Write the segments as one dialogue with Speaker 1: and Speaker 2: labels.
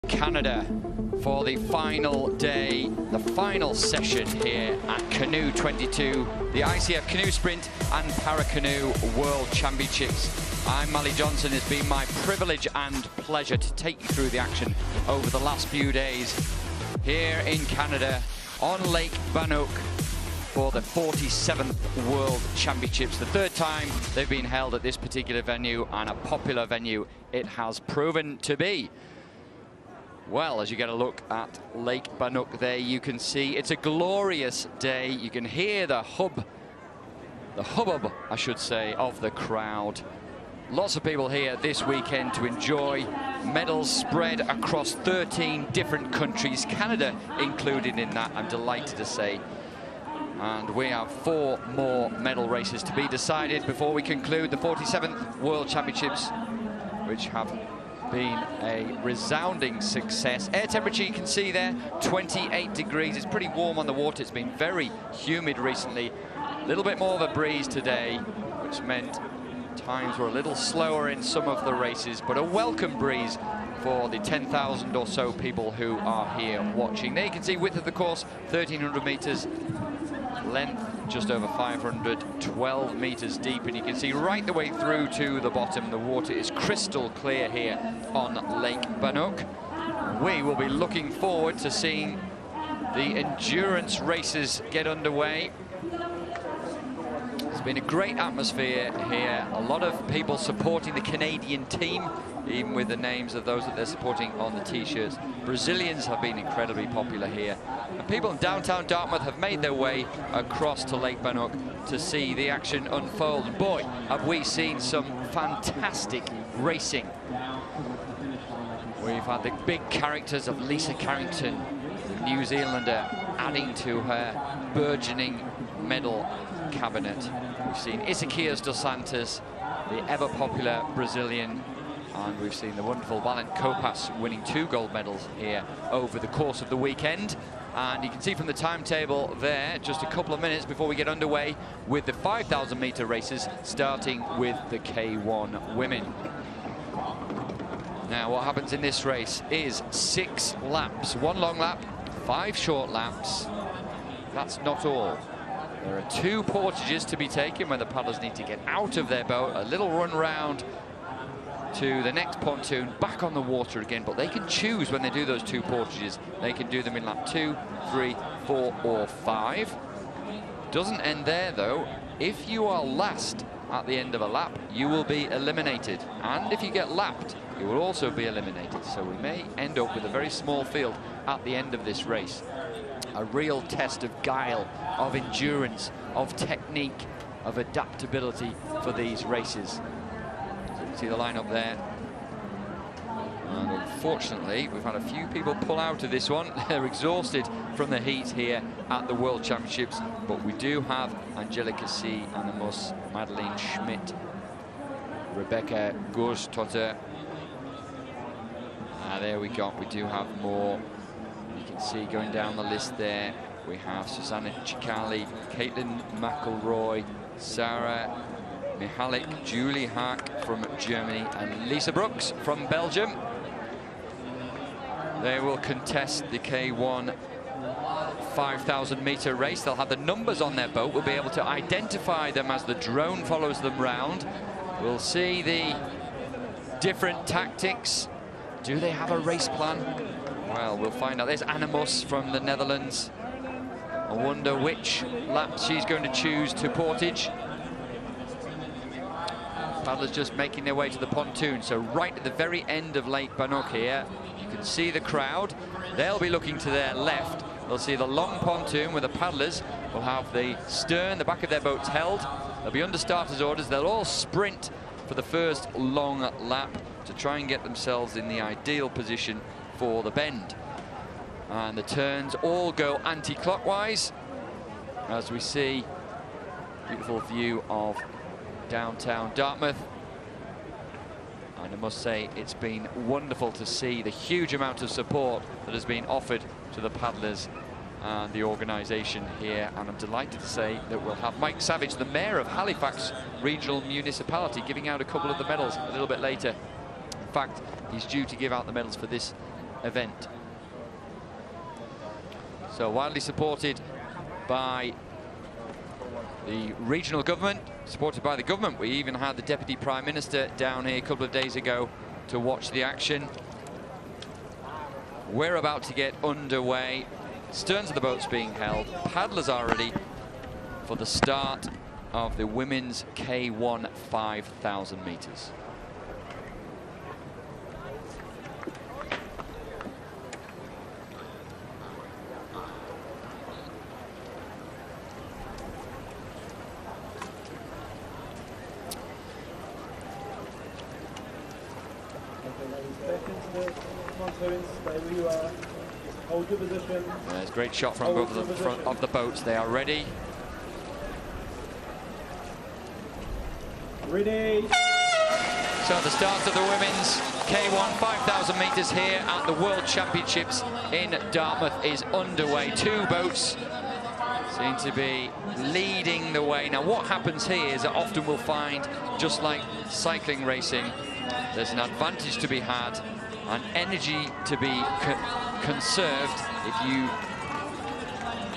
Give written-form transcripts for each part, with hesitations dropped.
Speaker 1: Canada for the final day, the final session here at Canoe 22, the ICF Canoe Sprint and Paracanoe World Championships. I'm Mally Johnson. It's been my privilege and pleasure to take you through the action over the last few days here in Canada on Lake Banook for the 47th World Championships. The third time they've been held at this particular venue, and a popular venue it has proven to be. Well, as you get a look at Lake Banook there, you can see it's a glorious day. You can hear the hubbub, I should say, of the crowd. Lots of people here this weekend to enjoy. Medals spread across 13 different countries, Canada included in that, I'm delighted to say. And we have 4 more medal races to be decided before we conclude the 47th World Championships, which have been a resounding success. Air temperature, you can see there, 28 degrees. It's pretty warm on the water. It's been very humid recently. A little bit more of a breeze today, which meant times were a little slower in some of the races, but a welcome breeze for the 10,000 or so people who are here watching. There you can see width of the course, 1,300 meters. Length just over 512 meters deep, and you can see right the way through to the bottom. The water is crystal clear here on Lake Banook. We will be looking forward to seeing the endurance races get underway. It's been a great atmosphere here. A lot of people supporting the Canadian team, even with the names of those that they're supporting on the t-shirts. Brazilians have been incredibly popular here. And people in downtown Dartmouth have made their way across to Lake Banook to see the action unfold. And boy, have we seen some fantastic racing. We've had the big characters of Lisa Carrington, the New Zealander, adding to her burgeoning medal cabinet. We've seen Isaquias dos Santos, the ever-popular Brazilian, and we've seen the wonderful Valent Copas winning 2 gold medals here over the course of the weekend. And you can see from the timetable there, just a couple of minutes before we get underway with the 5,000 meter races, starting with the K1 women. Now, what happens in this race is 6 laps, 1 long lap, 5 short laps. That's not all. There are 2 portages to be taken where the paddlers need to get out of their boat, a little run round to the next pontoon, back on the water again, but they can choose when they do those 2 portages. They can do them in lap 2, 3, 4 or 5. Doesn't end there though. If you are last at the end of a lap, you will be eliminated, and if you get lapped, you will also be eliminated. So we may end up with a very small field at the end of this race. A real test of guile, of endurance, of technique, of adaptability for these races. See the lineup there, and unfortunately we've had a few people pull out of this one. They're exhausted from the heat here at the World Championships, but we do have Angelica C. Animus, Madeleine Schmidt, Rebecca Gorstotter. There we go, we do have more. You can see going down the list there, we have Susanna Cicali, Caitlin McElroy, Sarah Mihalik, Julie Hack from Germany, and Lisa Brooks from Belgium. They will contest the K1 5,000 meter race. They'll have the numbers on their boat. We'll be able to identify them as the drone follows them round. We'll see the different tactics. Do they have a race plan? Well, we'll find out. There's Animus from the Netherlands. I wonder which lap she's going to choose to portage. Paddlers just making their way to the pontoon, so right at the very end of Lake Banook here, you can see the crowd. They'll be looking to their left. They'll see the long pontoon where the paddlers will have the stern, the back of their boats held. They'll be under starters' orders. They'll all sprint for the first long lap to try and get themselves in the ideal position for the bend. And the turns all go anti-clockwise, as we see beautiful view of downtown Dartmouth. And I must say, it's been wonderful to see the huge amount of support that has been offered to the paddlers and the organisation here. And I'm delighted to say that we'll have Mike Savage, the Mayor of Halifax Regional Municipality, giving out a couple of the medals a little bit later. In fact, he's due to give out the medals for this event. So widely supported by the regional government, supported by the government. We even had the Deputy Prime Minister down here a couple of days ago to watch the action. We're about to get underway. Sterns of the boats being held. Paddlers are ready for the start of the women's K1 5,000 meters. There's a great shot from both of the front of the boats. They are ready.
Speaker 2: Ready.
Speaker 1: So the start of the women's K1 5,000 meters here at the World Championships in Dartmouth is underway. Two boats seem to be leading the way. Now what happens here is that often we'll find, just like cycling racing, there's an advantage to be had and energy to be conserved if you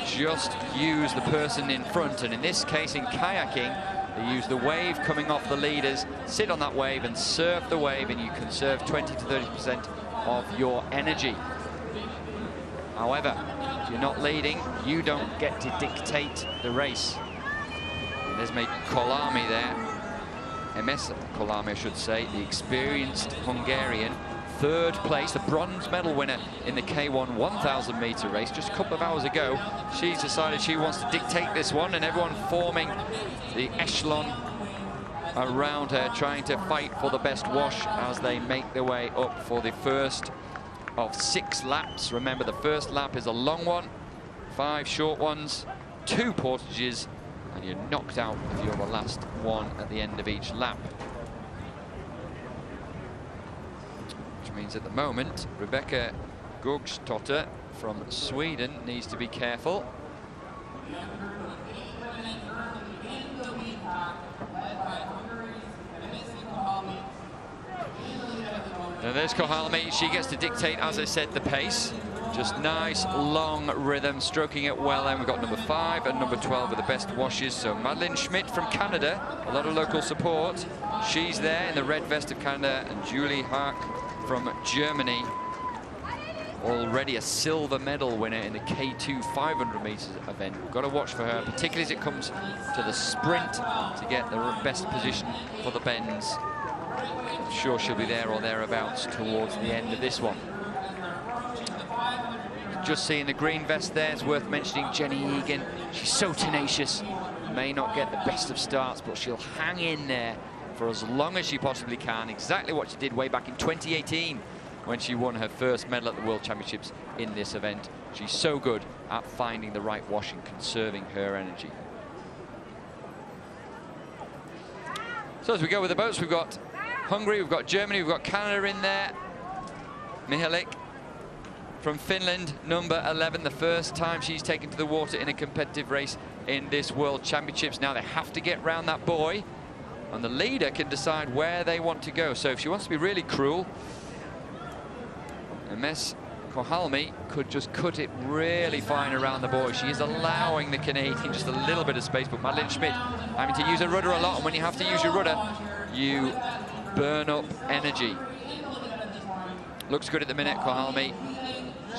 Speaker 1: just use the person in front. And in this case, in kayaking, they use the wave coming off the leaders, sit on that wave and surf the wave, and you conserve 20 to 30% of your energy. However, if you're not leading, you don't get to dictate the race. And there's Kolami there, MS Kolami, I should say, the experienced Hungarian, third place, the bronze medal winner in the K1 1,000 meter race just a couple of hours ago. She's decided she wants to dictate this one, and everyone forming the echelon around her, trying to fight for the best wash as they make their way up for the first of 6 laps. Remember, the first lap is a long one, 5 short ones, 2 portages, and you're knocked out if you're the last one at the end of each lap. Means at the moment, Rebecca Gugstotter from Sweden needs to be careful. Now there's Kohalmi. She gets to dictate, as I said, the pace. Just nice, long rhythm, stroking it well. And we've got number 5 and number 12 with the best washes. So Madeleine Schmidt from Canada, a lot of local support. She's there in the red vest of Canada, and Julie Haak from Germany, already a silver medal winner in the K2 500 meters event. We've got to watch for her, particularly as it comes to the sprint, to get the best position for the bends. I'm sure she'll be there or thereabouts towards the end of this one. Just seeing the green vest there, it's worth mentioning Jenny Egan. She's so tenacious, may not get the best of starts, but she'll hang in there for as long as she possibly can. Exactly what she did way back in 2018 when she won her first medal at the World Championships in this event. She's so good at finding the right wash and conserving her energy. So as we go with the boats, we've got Hungary, we've got Germany, we've got Canada in there. Mihalik from Finland, number 11, the first time she's taken to the water in a competitive race in this World Championships. Now they have to get round that buoy, and the leader can decide where they want to go. So if she wants to be really cruel, Ms. Kohalmi could just cut it really fine around the buoy. She is allowing the Canadian just a little bit of space, but Madeleine Schmidt having to use her rudder a lot, and when you have to use your rudder, you burn up energy. Looks good at the minute, Kohalmi.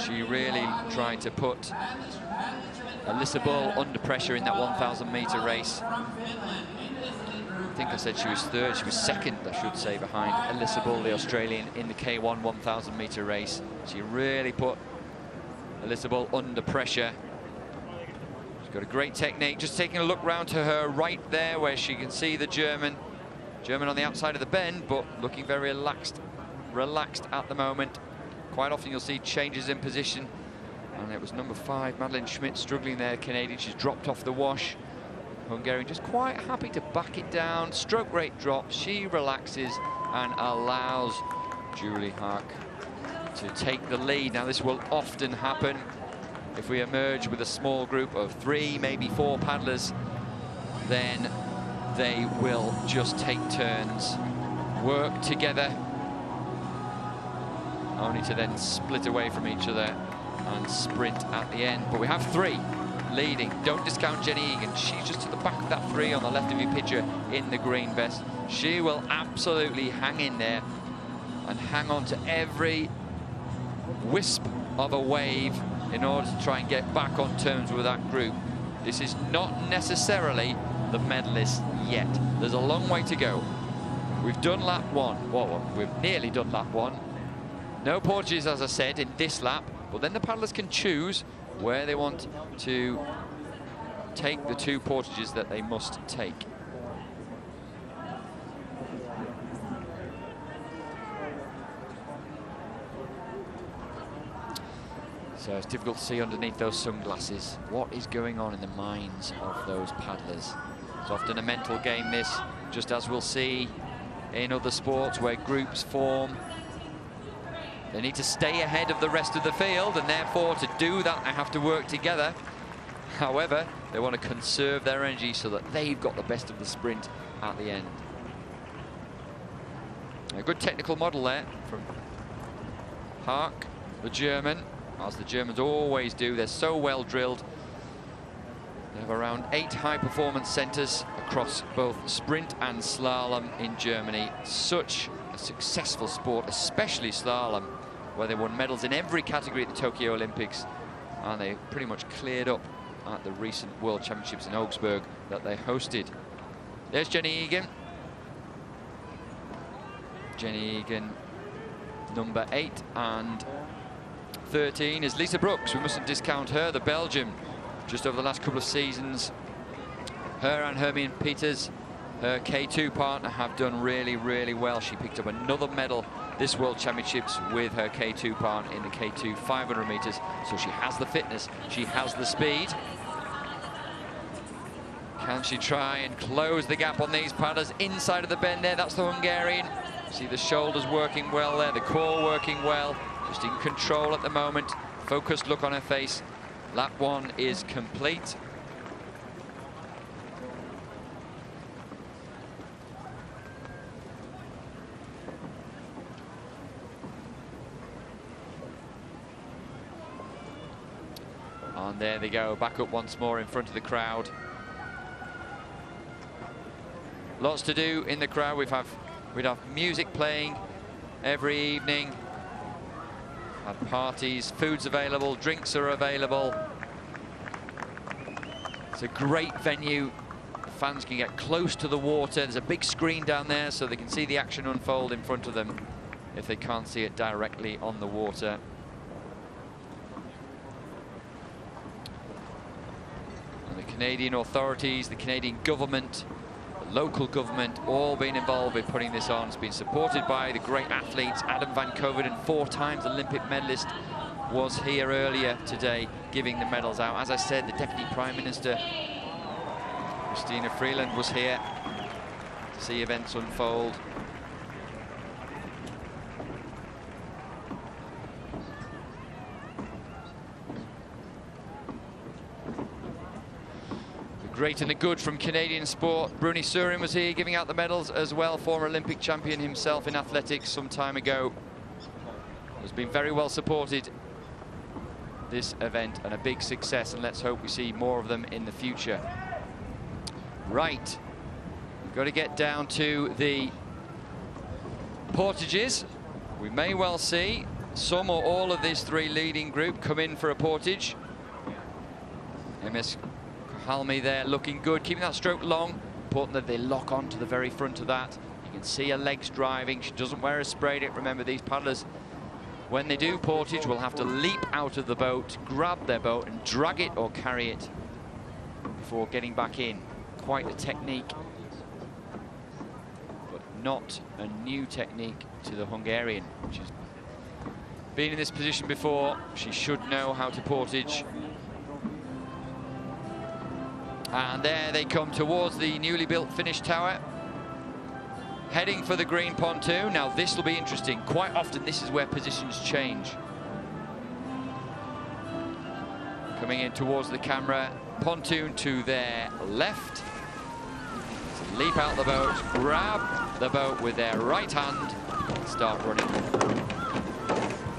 Speaker 1: She really tried to put Alyssa Bull under pressure in that 1,000 meter race. I think I said she was third, she was second, I should say, behind Alyssa Bull, the Australian, in the K1 1,000 meter race. She really put Alyssa Bull under pressure. She's got a great technique. Just taking a look round to her right there, where she can see the German on the outside of the bend, but looking very relaxed at the moment. Quite often you'll see changes in position, and it was number 5, Madeleine Schmidt, struggling there, Canadian. She's dropped off the wash. Hungarian just quite happy to back it down. Stroke rate drops. She relaxes and allows Julie Haak to take the lead. Now this will often happen if we emerge with a small group of 3, maybe 4 paddlers. Then they will just take turns, work together. only to then split away from each other and sprint at the end. But we have 3 leading. Don't discount Jenny Egan. She's just to the back of that 3 on the left of your picture in the green vest. She will absolutely hang in there and hang on to every wisp of a wave in order to try and get back on terms with that group. This is not necessarily the medalist yet. There's a long way to go. We've done lap 1. Well, we've nearly done lap 1. No portages, as I said, in this lap, but then the paddlers can choose where they want to take the 2 portages that they must take. So it's difficult to see underneath those sunglasses what is going on in the minds of those paddlers. It's often a mental game, this, just as we'll see in other sports where groups form. They need to stay ahead of the rest of the field, and therefore to do that they have to work together. However, they want to conserve their energy so that they've got the best of the sprint at the end. A good technical model there from Hark, the German, as the Germans always do. They're so well drilled. They have around 8 high-performance centres across both sprint and slalom in Germany. Such a successful sport, especially slalom, where they won medals in every category at the Tokyo Olympics, and they pretty much cleared up at the recent World Championships in Augsburg that they hosted. There's Jenny Egan. Jenny Egan, number 8, and 13 is Lisa Brooks. We mustn't discount her, the Belgian. Just over the last couple of seasons, her and Hermine Peters, her K2 partner, have done really, really well. She picked up another medal this World Championships with her K2 partner in the K2 500 meters. So she has the fitness, she has the speed. Can she try and close the gap on these paddlers inside of the bend there? That's the Hungarian. See the shoulders working well there, the core working well, just in control at the moment. Focused look on her face. Lap 1 is complete. And there they go, back up once more in front of the crowd. Lots to do in the crowd. We'd have music playing every evening. Have parties, food's available, drinks are available. It's a great venue. Fans can get close to the water. There's a big screen down there so they can see the action unfold in front of them if they can't see it directly on the water. And the Canadian authorities, the Canadian government, the local government, all been involved with putting this on. It's been supported by the great athletes. Adam van Coveren, 4 times Olympic medalist, was here earlier today giving the medals out. As I said, the Deputy Prime Minister, Christina Freeland, was here to see events unfold. Great and the good from Canadian sport. Bruni Surin was here giving out the medals as well, former Olympic champion himself in athletics some time ago. Has been very well supported, this event, and a big success, and let's hope we see more of them in the future. Right, we've got to get down to the portages. We may well see some or all of this 3 leading group come in for a portage. MS Halmi there looking good, keeping that stroke long. Important that they lock on to the very front of that. You can see her legs driving. She doesn't wear a spray net. Remember, these paddlers, when they do portage, will have to leap out of the boat, grab their boat and drag it or carry it before getting back in. Quite a technique, but not a new technique to the Hungarian. She's been in this position before. She should know how to portage. And there they come towards the newly built finish tower, heading for the green pontoon. Now this will be interesting. Quite often this is where positions change. Coming in towards the camera, pontoon to their left. So leap out the boat, grab the boat with their right hand, and start running.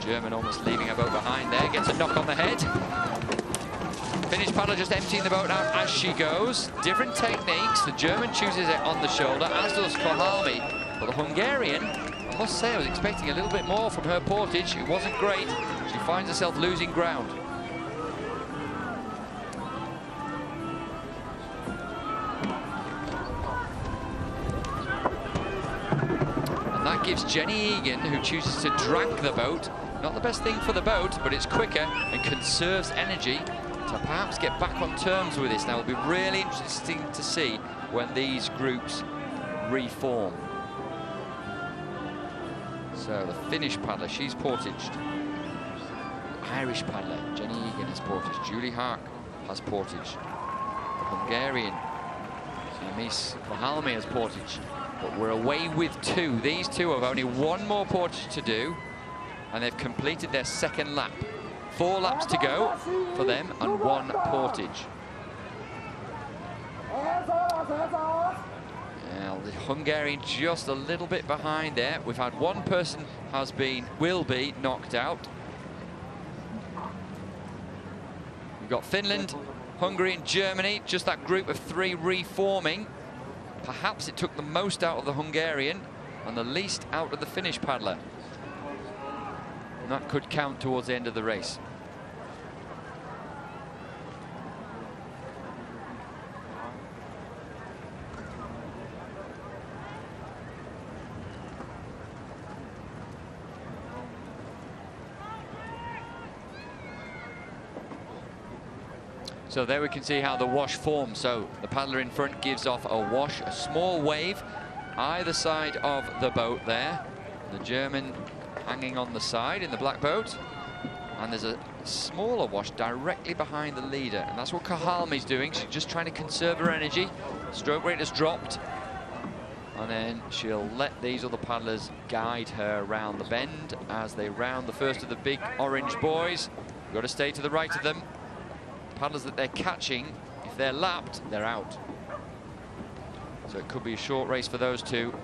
Speaker 1: German almost leaving her boat behind there, gets a knock on the head. Finnish paddler just emptying the boat out as she goes. Different techniques. The German chooses it on the shoulder, as does Kohalmi. But the Hungarian, I must say, I was expecting a little bit more from her portage. It wasn't great. She finds herself losing ground. And that gives Jenny Egan, who chooses to drag the boat, not the best thing for the boat, but it's quicker and conserves energy to perhaps get back on terms with this. Now, it'll be really interesting to see when these groups reform. So the Finnish paddler, she's portaged. The Irish paddler, Jenny Egan, has portaged. Julie Hark has portaged. The Hungarian, Miss Kohalmi, has portaged. But we're away with two. These two have only one more portage to do, and they've completed their second lap. 4 laps to go for them and 1 portage. Now the Hungarian just a little bit behind there. We've had one person will be knocked out. We've got Finland, Hungary and Germany, just that group of 3 reforming. Perhaps it took the most out of the Hungarian and the least out of the Finnish paddler. And that could count towards the end of the race. So there we can see how the wash forms. So the paddler in front gives off a wash, a small wave either side of the boat there. The German hanging on the side in the black boat, and there's a smaller wash directly behind the leader, and that's what Kohalmi's doing. She's just trying to conserve her energy. Stroke rate has dropped, and then she'll let these other paddlers guide her around the bend as they round the first of the big orange buoys. You've got to stay to the right of them. Paddlers that they're catching, if they're lapped, they're out. So it could be a short race for those two.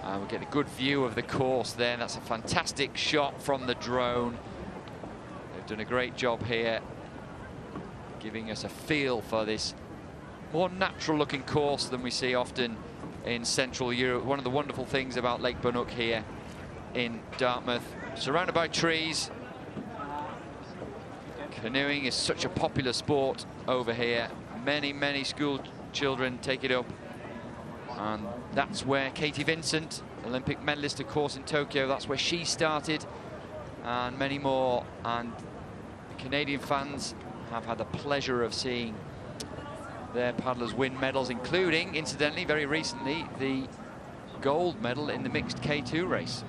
Speaker 1: And we get a good view of the course there. That's a fantastic shot from the drone. They've done a great job here, giving us a feel for this more natural looking course than we see often in Central Europe. One of the wonderful things about Lake Banook here in Dartmouth, surrounded by trees. Canoeing is such a popular sport over here. Many school children take it up. And that's where Katie Vincent, Olympic medalist of course in Tokyo, that's where she started, and many more. And Canadian fans have had the pleasure of seeing their paddlers win medals, including, incidentally, very recently, the gold medal in the mixed K2 race.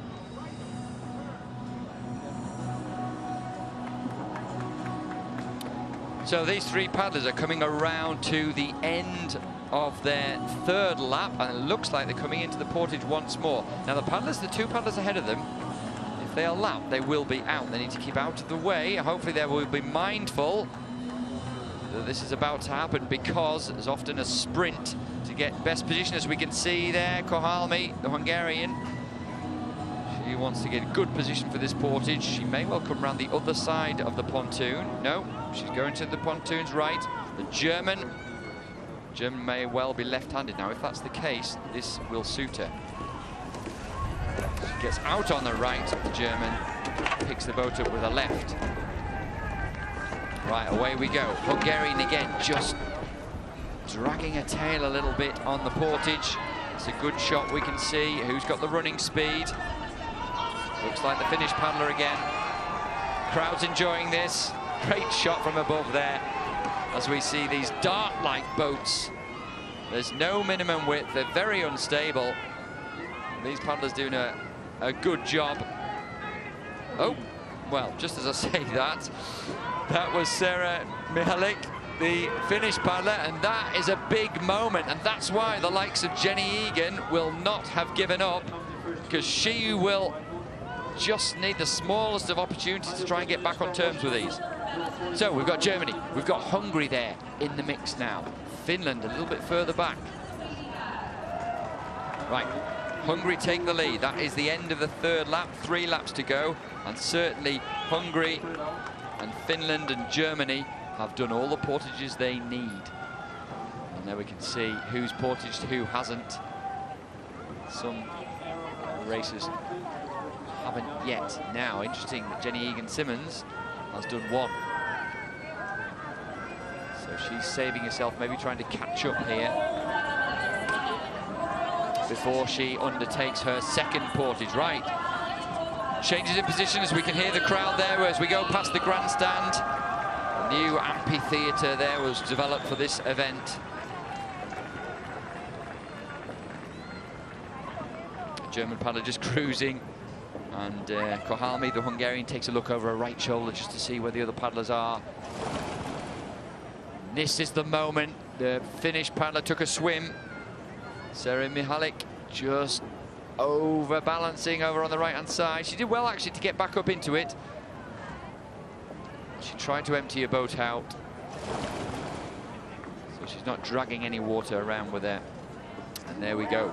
Speaker 1: So these 3 paddlers are coming around to the end of their 3rd lap, and it looks like they're coming into the portage once more. Now the paddlers, the 2 paddlers ahead of them, if they are lapped, they will be out. They need to keep out of the way. Hopefully they will be mindful that this is about to happen, because there's often a sprint to get best position, as we can see there. Kohalmi, the Hungarian, she wants to get a good position for this portage. She may well come around the other side of the pontoon. No, she's going to the pontoon's right. The German may well be left-handed. Now, if that's the case, this will suit her. She gets out on the right. The German picks the boat up with a left. Right, away we go. Hungarian again, just dragging her tail a little bit on the portage. It's a good shot, we can see who's got the running speed. Looks like the Finnish paddler again. Crowd's enjoying this. Great shot from above there, as we see these dart-like boats. There's no minimum width, they're very unstable. These paddlers doing a good job. Oh, well, just as I say that, that was Sarah Mihalik, the Finnish paddler, and that is a big moment, and that's why the likes of Jenny Egan will not have given up, because she will just need the smallest of opportunities to try and get back on terms with these. So we've got Germany, we've got Hungary there in the mix now. Finland a little bit further back. Right, Hungary take the lead. That is the end of the third lap, 3 laps to go. And certainly Hungary and Finland and Germany have done all the portages they need. And there we can see who's portaged, who hasn't. Some racers haven't yet. Now, interesting that Jenny Egan-Simmons has done 1. So she's saving herself, maybe trying to catch up here before she undertakes her second portage. Right, changes in position as we can hear the crowd there as we go past the grandstand. A new amphitheatre there was developed for this event. German paddler just cruising, and Kohalmi, the Hungarian, takes a look over her right shoulder just to see where the other paddlers are. This is the moment. The Finnish paddler took a swim. Sarah Mihalik just overbalancing over on the right-hand side. She did well, actually, to get back up into it. She tried to empty her boat out, so she's not dragging any water around with her. And there we go.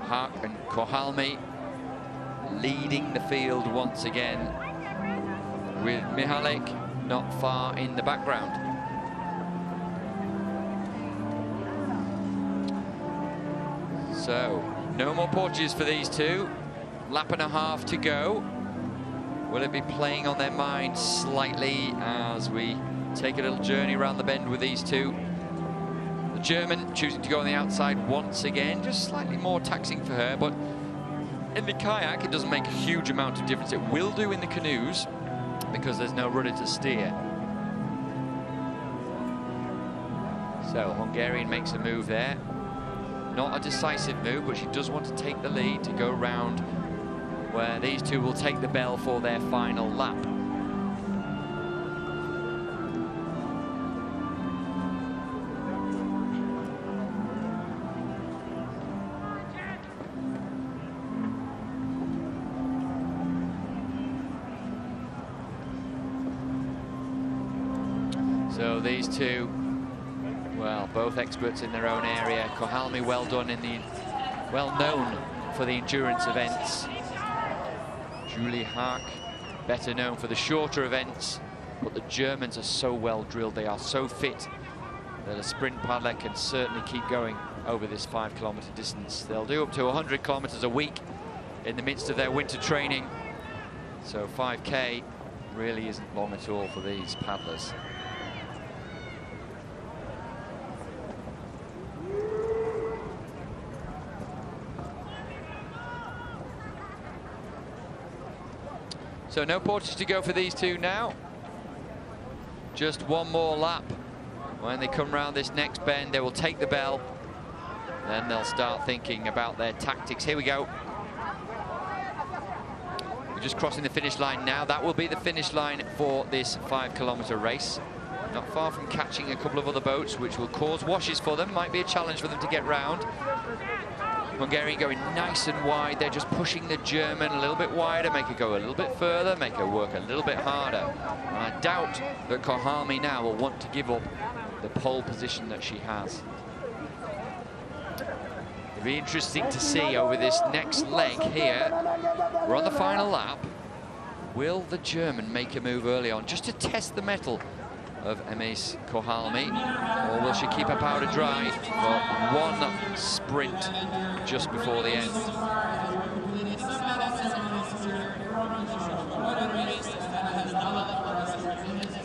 Speaker 1: Haak and Kohalmi leading the field once again, with Mihalik not far in the background. So, no more portages for these two. Lap and a half to go. Will it be playing on their minds slightly as we take a little journey around the bend with these two? The German choosing to go on the outside once again, just slightly more taxing for her, but in the kayak it doesn't make a huge amount of difference. It will do in the canoes because there's no rudder to steer. So Hungarian makes a move there. Not a decisive move, but she does want to take the lead to go round where these two will take the bell for their final lap. So these two, well, both experts in their own area. Kohalmi, well done in the, well known for the endurance events. Julie Haak, better known for the shorter events, but the Germans are so well drilled, they are so fit that a sprint paddler can certainly keep going over this 5 kilometre distance. They'll do up to 100 kilometres a week in the midst of their winter training, so 5K really isn't long at all for these paddlers. So no portage to go for these two now. Just one more lap. When they come round this next bend, they will take the bell. Then they'll start thinking about their tactics. Here we go. We're just crossing the finish line now. That will be the finish line for this 5 kilometre race. Not far from catching a couple of other boats, which will cause washes for them. Might be a challenge for them to get round. Hungarian going nice and wide. They're just pushing the German a little bit wider, make her go a little bit further, make her work a little bit harder. And I doubt that Kohalmi now will want to give up the pole position that she has. It'll be interesting to see over this next leg here. We're on the final lap. Will the German make a move early on just to test the mettle of Emis Kohalmi, or will she keep her powder dry for one sprint just before the end?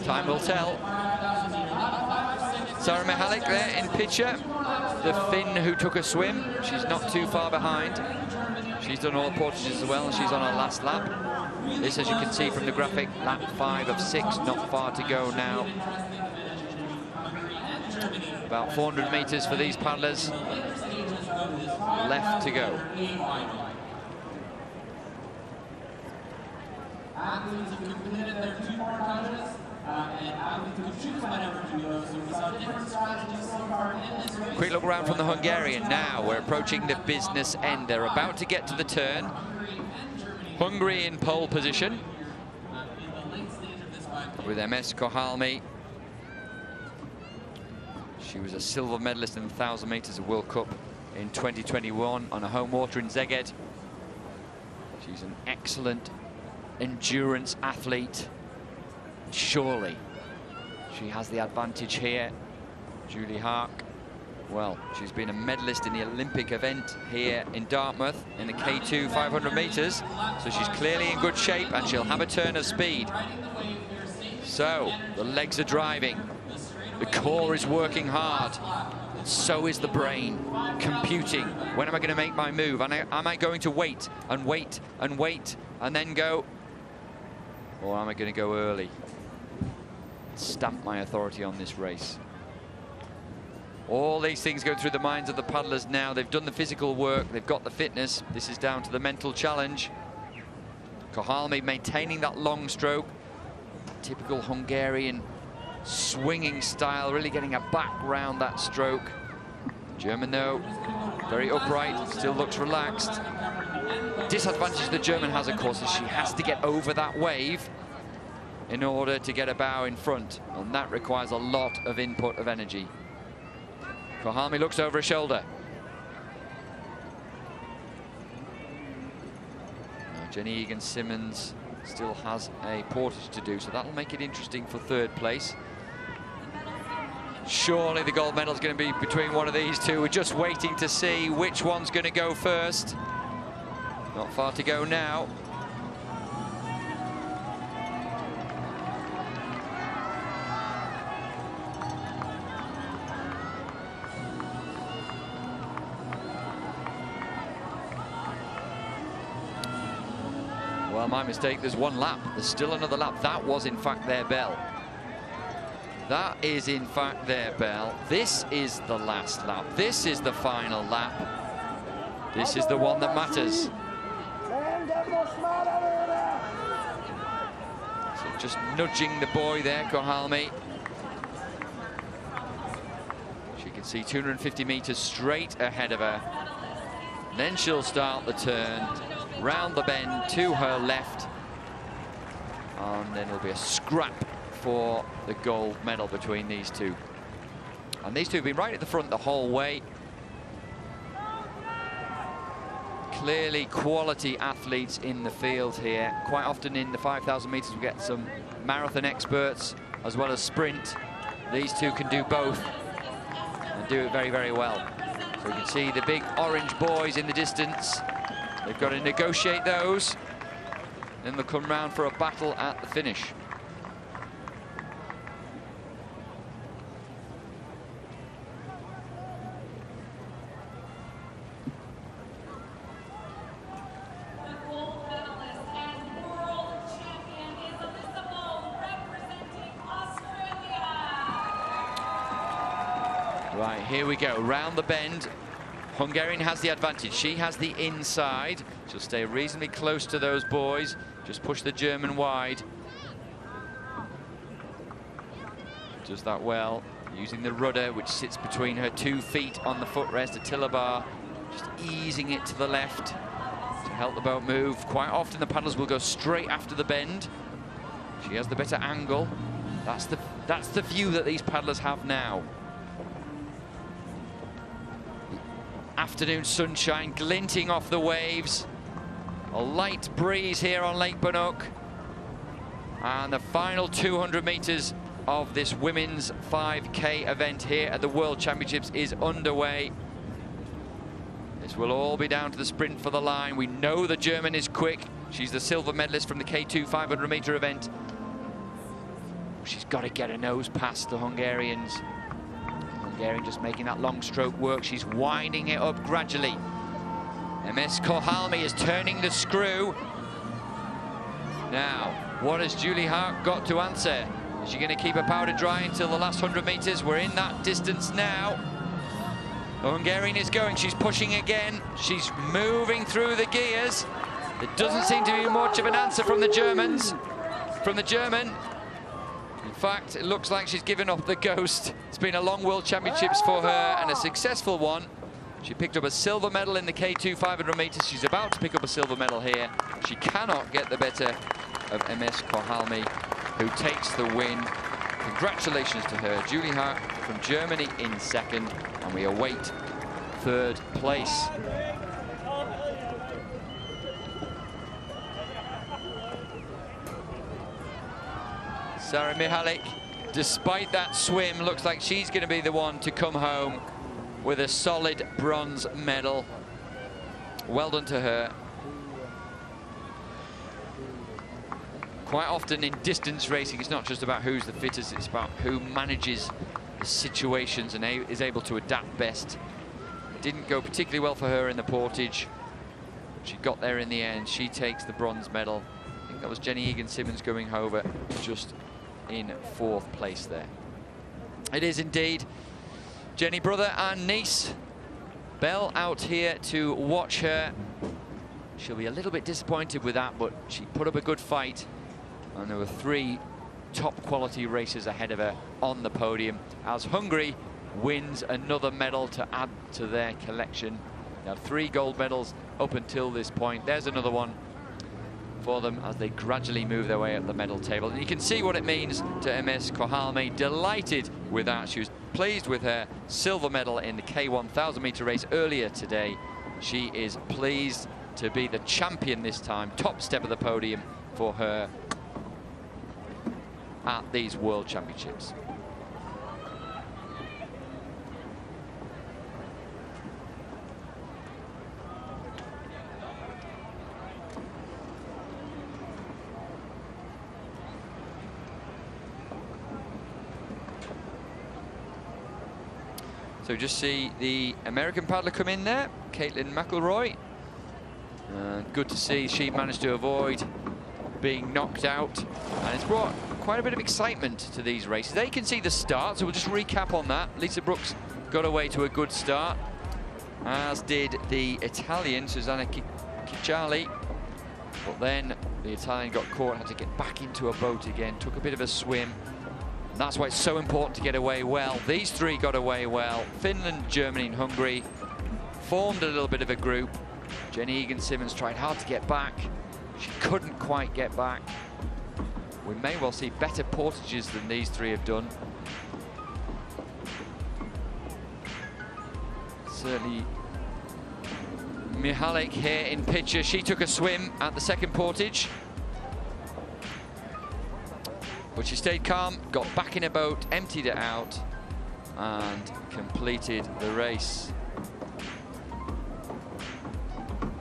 Speaker 1: Time will tell. Sarah Mihalik there in picture, the Finn who took a swim. She's not too far behind. She's done all the portages as well, and she's on her last lap. This, as you can see from the graphic, lap 5 of 6, not far to go now. About 400 meters for these paddlers left to go.
Speaker 2: Athletes have completed their 2 portages, and athletes who choose whenever to go. So we saw different strategies so far in this race.
Speaker 1: Quick look around from the Hungarian now. We're approaching the business end. They're about to get to the turn. Hungary in pole position. with MS Kohalmi. She was a silver medalist in the 1,000 meters of World Cup in 2021 on a home water in Szeged. She's an excellent endurance athlete. Surely she has the advantage here. Julie Haak, well, she's been a medalist in the Olympic event here in Dartmouth in the K2 500 meters, so she's clearly in good shape and she'll have a turn of speed. So the legs are driving, the core is working hard, so is the brain computing. When am I going to make my move? And am I going to wait and wait and wait and then go, or am I going to go early? Stamp my authority on this race. All these things go through the minds of the paddlers now. They've done the physical work, they've got the fitness. This is down to the mental challenge. Kohalmi maintaining that long stroke, typical Hungarian swinging style, really getting a back round that stroke. German though, very upright, still looks relaxed. Disadvantage the German has, of course, is she has to get over that wave in order to get a bow in front, and that requires a lot of input of energy. Kohalmi looks over her shoulder. Now, Jenny Egan-Simmons still has a portage to do, so that'll make it interesting for third place. Surely the gold medal is going to be between one of these two. We're just waiting to see which one's going to go first. Not far to go now. Well, my mistake, there's one lap. There's still another lap. That was, in fact, their bell. That is, in fact, their bell. This is the last lap. This is the final lap. This is the one that matters. So just nudging the boy there, Kohalmi. She can see 250 meters straight ahead of her. Then she'll start the turn, round the bend to her left, and then there'll be a scrap for the gold medal between these two. And these two have been right at the front the whole way. Clearly quality athletes in the field here. Quite often in the 5,000 meters we get some marathon experts as well as sprint. These two can do both and do it very, very well. So you can see the big orange boys in the distance. They've got to negotiate those. Then they'll come round for a battle at the finish. Right, here we go, round the bend. Hungarian has the advantage. She has the inside. She'll stay reasonably close to those boys. Just push the German wide. Does that well, using the rudder, which sits between her 2 feet on the footrest, a tiller bar. Just easing it to the left to help the boat move. Quite often the paddlers will go straight after the bend. She has the better angle. That's the view that these paddlers have now. Afternoon sunshine glinting off the waves. A light breeze here on Lake Banook. And the final 200 meters of this women's 5K event here at the World Championships is underway. This will all be down to the sprint for the line. We know the German is quick. She's the silver medalist from the K2 500 meter event. She's got to get a nose past the Hungarians. Hungarian just making that long stroke work. She's winding it up gradually. MS Kohalmi is turning the screw. Now, what has Julie Haak got to answer? Is she going to keep her powder dry until the last 100 meters? We're in that distance now. The Hungarian is going. She's pushing again. She's moving through the gears. There doesn't seem to be much of an answer from the Germans. From the German. In fact, it looks like she's given up the ghost. It's been a long World Championships for her and a successful one. She picked up a silver medal in the K2 500 meters. She's about to pick up a silver medal here. She cannot get the better of MS Kohalmi. who takes the win. Congratulations to her. Julie Hart from Germany in second, and we await third place. Sarah Mihalik, despite that swim, looks like she's going to be the one to come home with a solid bronze medal. Well done to her. Quite often in distance racing, it's not just about who's the fittest, it's about who manages the situations and is able to adapt best. It didn't go particularly well for her in the portage. She got there in the end. She takes the bronze medal. I think that was Jenny Egan-Simmons going over just in fourth place there. It is indeed Jenny, brother and niece. Belle out here to watch her. She'll be a little bit disappointed with that, but she put up a good fight. And there were three top quality racers ahead of her on the podium as Hungary wins another medal to add to their collection. They have 3 gold medals up until this point. There's another one for them as they gradually move their way up the medal table. And you can see what it means to MS Kohalme. Delighted with that. She was pleased with her silver medal in the K1000 meter race earlier today. She is pleased to be the champion this time. Top step of the podium for her at these World Championships. So just see the American paddler come in there, Caitlin McElroy. Good to see she managed to avoid being knocked out, and it's brought quite a bit of excitement to these races. They can see the start, so we'll just recap on that. Lisa Brooks got away to a good start, as did the Italian Susanna Cicciali, but then the Italian got caught, had to get back into a boat again, took a bit of a swim. And that's why it's so important to get away well. These 3 got away well. Finland, Germany and Hungary formed a little bit of a group. Jenny Egan-Simmons tried hard to get back. She couldn't quite get back. We may well see better portages than these 3 have done. Certainly Mihalik here in picture. She took a swim at the second portage, but she stayed calm, got back in a boat, emptied it out, and completed the race.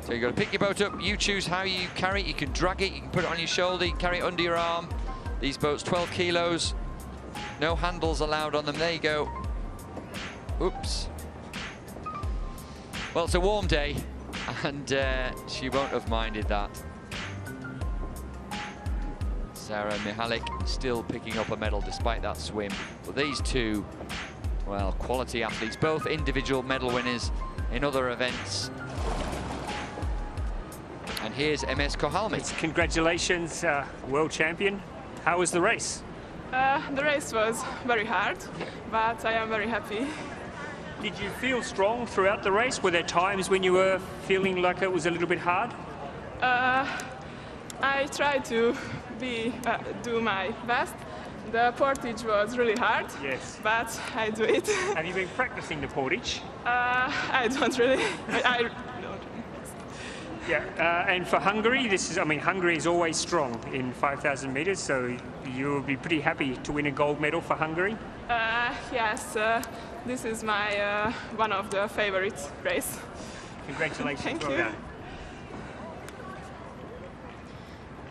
Speaker 1: So you've got to pick your boat up, you choose how you carry it. You can drag it, you can put it on your shoulder, you can carry it under your arm. These boats, 12 kilos, no handles allowed on them. There you go. Oops. Well, it's a warm day, and she won't have minded that. Sarah Mihalik still picking up a medal despite that swim. But these 2, well, quality athletes, both individual medal winners in other events. And here's MS Kohalme.
Speaker 3: Congratulations, world champion. How was the race?
Speaker 4: The race was very hard, but I am very happy.
Speaker 3: Did you feel strong throughout the race? Were there times when you were feeling like it was a little bit hard?
Speaker 4: I tried to do my best. The portage was really hard,
Speaker 3: yes,
Speaker 4: but I do it.
Speaker 3: Have you been practicing the portage?
Speaker 4: I don't really.
Speaker 3: Yeah, and for Hungary, Hungary is always strong in 5,000 meters, so you'll be pretty happy to win a gold medal for Hungary?
Speaker 4: Yes, this is my one of the favorite race.
Speaker 3: Congratulations.
Speaker 4: Thank
Speaker 3: well
Speaker 4: you.
Speaker 3: Done.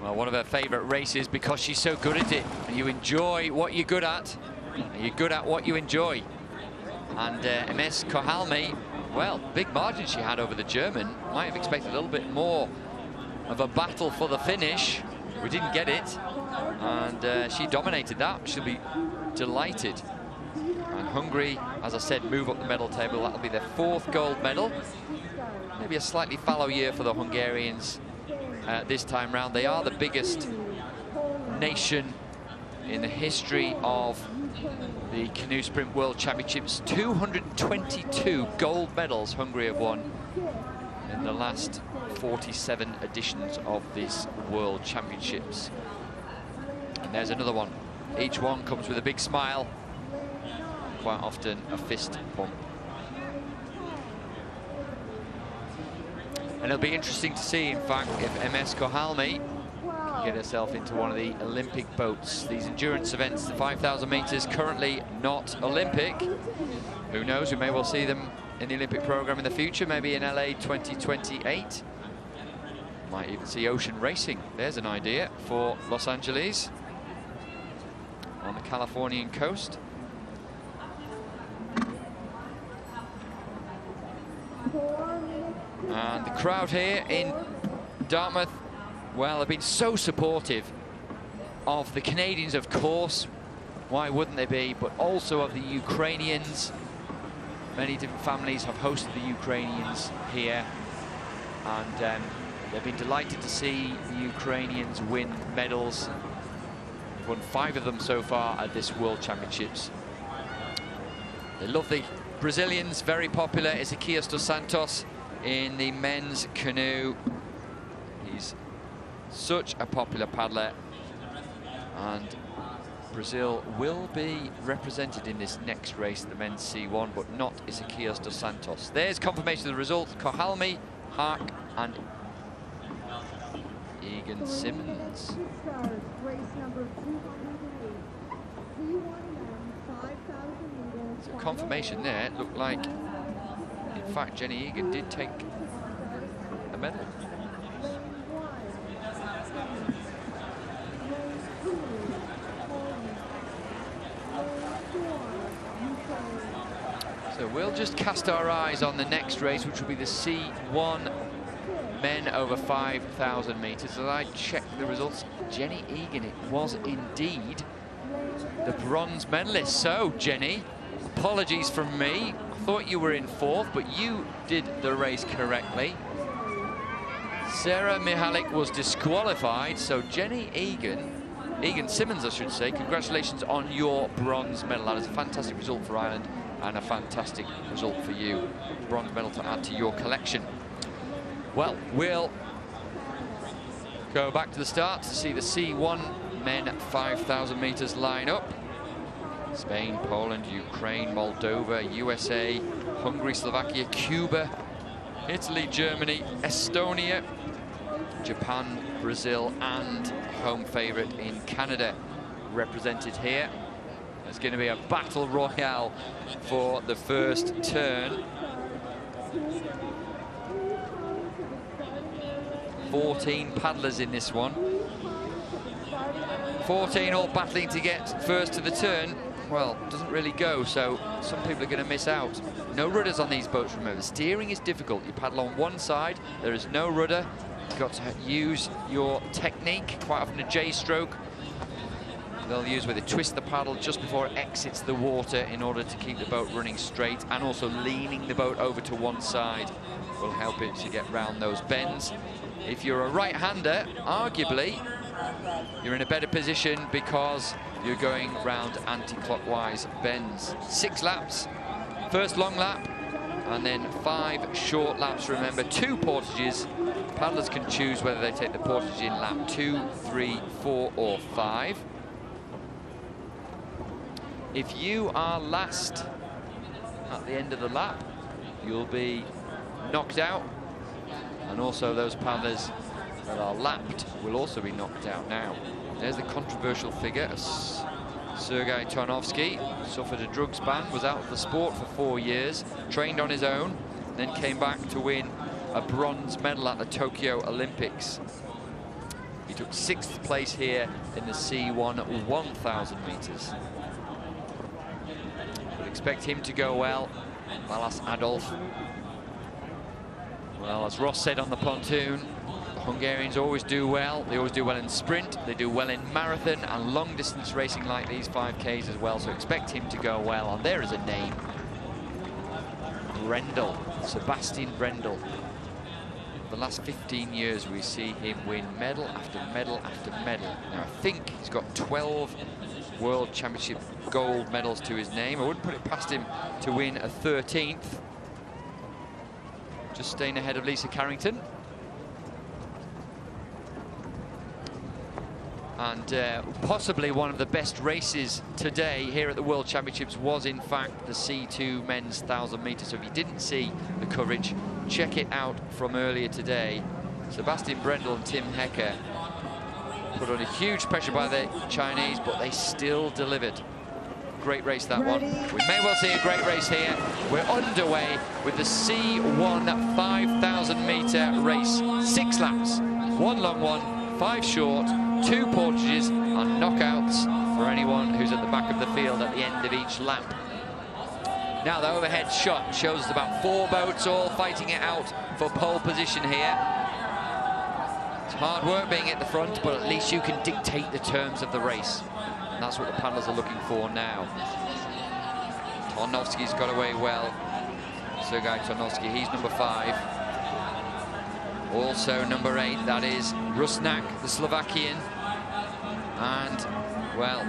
Speaker 1: Well, one of her favourite races because she's so good at it. You enjoy what you're good at, and you're good at what you enjoy. And MS Kohalme, well, big margin she had over the German. Might have expected a little bit more of a battle for the finish. We didn't get it, and she dominated that. She'll be delighted. And Hungary, as I said, move up the medal table. That'll be their 4th gold medal. Maybe a slightly fallow year for the Hungarians this time round. They are the biggest nation in the history of the Canoe Sprint World Championships. 222 gold medals Hungary have won in the last 47 editions of this World Championships. And There's another one. Each one comes with a big smile, quite often a fist bump. And it'll be interesting to see, in fact, if MS Kohalmi can get herself into one of the Olympic boats. These endurance events, the 5,000 meters, currently not Olympic. Who knows, we may well see them in the Olympic program in the future, maybe in LA 2028. Might even see ocean racing. There's an idea for Los Angeles on the Californian coast. And the crowd here in Dartmouth, well, they've been so supportive of the Canadians, of course. Why wouldn't they be? But also of the Ukrainians. Many different families have hosted the Ukrainians here. And they've been delighted to see the Ukrainians win medals. They've won 5 of them so far at this World Championships. They love the Brazilians, very popular. Ezequiel dos Santos in the men's canoe. He's such a popular paddler, and Brazil will be represented in this next race, the men's C1, but not Ezequiel dos Santos. There's confirmation of the results. Kohalmi, Hark and Egan Simmons. So confirmation there. It looked like, in fact, Jenny Egan did take a medal. So we'll just cast our eyes on the next race, which will be the C1 men over 5,000 meters. As I checked the results, Jenny Egan, it was indeed the bronze medalist. So, Jenny, apologies from me. I thought you were in 4th, but you did the race correctly. Sarah Mihalik was disqualified, so Jenny Egan Simmons, I should say, congratulations on your bronze medal. That is a fantastic result for Ireland and a fantastic result for you. Bronze medal to add to your collection. Well, we'll go back to the start to see the C1 men 5,000 meters line up. Spain, Poland, Ukraine, Moldova, USA, Hungary, Slovakia, Cuba, Italy, Germany, Estonia, Japan, Brazil, and home favorite in Canada represented here. There's going to be a battle royale for the first turn. 14 paddlers in this one. 14 all battling to get first to the turn. Well, doesn't really go, so some people are going to miss out. No rudders on these boats, remember. Steering is difficult. You paddle on one side, there is no rudder. You've got to use your technique, quite often a J-stroke. They'll use where they twist the paddle just before it exits the water in order to keep the boat running straight, and also leaning the boat over to one side will help it to get round those bends. If you're a right-hander, arguably, you're in a better position because you're going round anti-clockwise bends. 6 laps, first long lap, and then 5 short laps. Remember, 2 portages. Paddlers can choose whether they take the portage in lap 2, 3, 4, or 5. If you are last at the end of the lap, you'll be knocked out, and also those paddlers that are lapped will also be knocked out. Now, there's the controversial figure. Sergei Tarnovsky suffered a drugs ban, was out of the sport for 4 years, trained on his own, then came back to win a bronze medal at the Tokyo Olympics. He took 6th place here in the C1 1,000 meters. Would expect him to go well. Balas Adolf. Well, as Ross said on the pontoon, the Hungarians always do well. They always do well in sprint, they do well in marathon and long distance racing like these 5Ks as well, so expect him to go well. And there is a name. Brendel, Sebastian Brendel. The last 15 years we see him win medal after medal after medal. Now I think he's got 12 World Championship gold medals to his name. I wouldn't put it past him to win a 13th. Just staying ahead of Lisa Carrington. And possibly one of the best races today here at the World Championships was in fact the C2 men's 1,000 metres. So if you didn't see the coverage, check it out from earlier today. Sebastian Brendel and Tim Hecker put on a huge pressure by the Chinese, but they still delivered. Great race, that one. We may well see a great race here. We're underway with the C1 5,000 metre race. 6 laps, 1 long one, 5 short, 2 portages and knockouts for anyone who's at the back of the field at the end of each lap. Now the overhead shot shows us about 4 boats all fighting it out for pole position here. It's hard work being at the front, but at least you can dictate the terms of the race. And that's what the paddlers are looking for now. Tarnowski's got away well. Sergei Tarnowski, he's number 5. Also number 8, that is Rusnak, the Slovakian. And, well,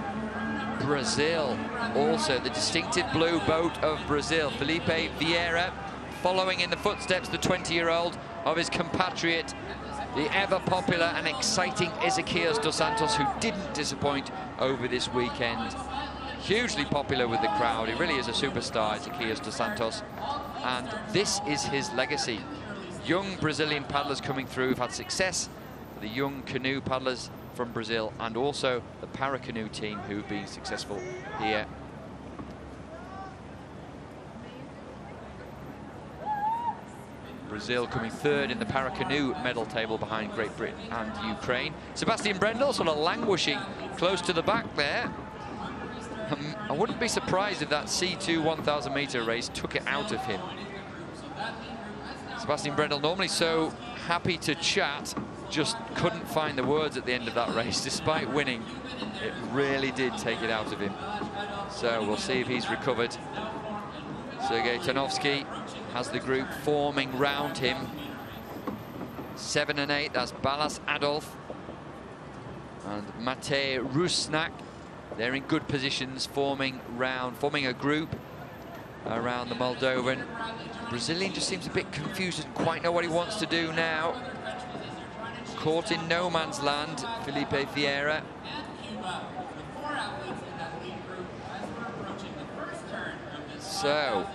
Speaker 1: Brazil, also the distinctive blue boat of Brazil. Felipe Vieira, following in the footsteps, the 20-year-old, of his compatriot, the ever-popular and exciting Ezequiel dos Santos, who didn't disappoint over this weekend. Hugely popular with the crowd. He really is a superstar, Ezequiel dos Santos. And this is his legacy. Young Brazilian paddlers coming through have had success. The young canoe paddlers from Brazil, and also the Paracanoe team who've been successful here. Brazil coming 3rd in the Paracanoe medal table behind Great Britain and Ukraine. Sebastian Brendel sort of languishing close to the back there. I wouldn't be surprised if that C2 1,000 metre race took it out of him. Sebastian Brendel, normally so happy to chat, just couldn't find the words at the end of that race. Despite winning, it really did take it out of him. So we'll see if he's recovered. Sergei Tarnowski has the group forming round him. 7 and 8, that's Balas Adolf and Matej Rusnak. They're in good positions, forming a group around the Moldovan. The Brazilian just seems a bit confused, doesn't quite know what he wants to do now. Caught in no man's land, Felipe Vieira. So,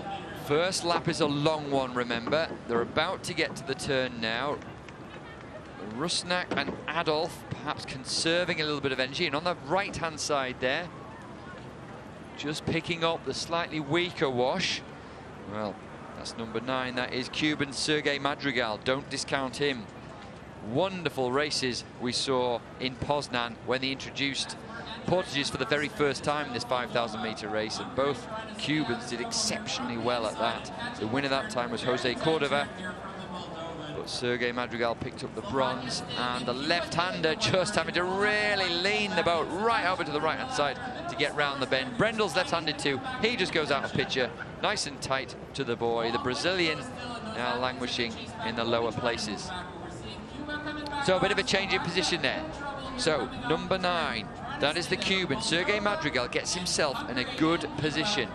Speaker 1: first lap is a long one, remember. They're about to get to the turn now. Rusnak and Adolf perhaps conserving a little bit of energy. And on the right-hand side there, just picking up the slightly weaker wash. Well, that's number 9. That is Cuban Sergei Madrigal. Don't discount him. Wonderful races we saw in Poznan when they introduced portages for the very first time in this 5,000 metre race, and both Cubans did exceptionally well at that. The winner that time was Jose Cordova, but Sergei Madrigal picked up the bronze, and the left-hander just having to really lean the boat right over to the right-hand side to get round the bend. Brendel's left-handed too. He just goes out of picture, nice and tight to the buoy. The Brazilian now languishing in the lower places. So a bit of a change in position there. So number 9, that is the Cuban. Sergei Madrigal gets himself in a good position.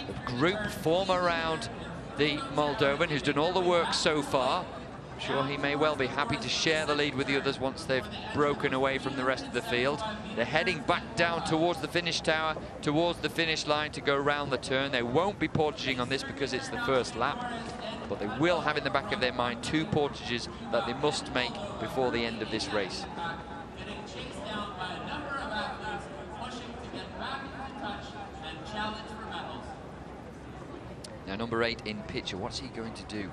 Speaker 1: The group form around the Moldovan, who's done all the work so far. I'm sure he may well be happy to share the lead with the others once they've broken away from the rest of the field. They're heading back down towards the finish tower, towards the finish line to go round the turn. They won't be portaging on this because it's the first lap, but they will have in the back of their mind 2 portages that they must make before the end of this race. Now number 8 in picture, what's he going to do?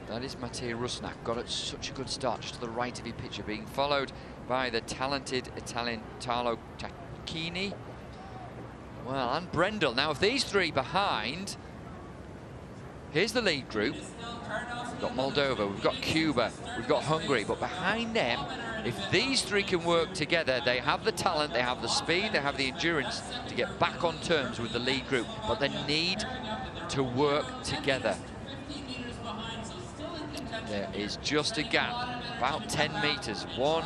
Speaker 1: That is Matej Rusnak. Got it such a good start just to the right of your picture, being followed by the talented Italian Tarlo Tacchini. Well, and Brendel. Now if these 3 behind, here's the lead group. We've got Moldova, we've got Cuba, we've got Hungary, but behind them, if these 3 can work together, they have the talent, they have the speed, they have the endurance to get back on terms with the lead group, but they need to work together. There is just a gap, about 10 meters. One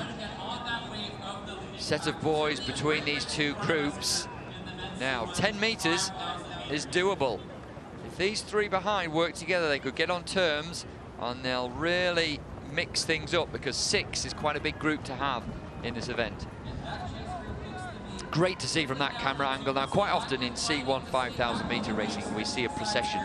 Speaker 1: set of buoys between these 2 groups. Now, 10 meters is doable. If these 3 behind work together, they could get on terms, and they'll really mix things up, because 6 is quite a big group to have in this event. great to see from that camera angle. Now, quite often in C1 5,000 meter racing, we see a procession.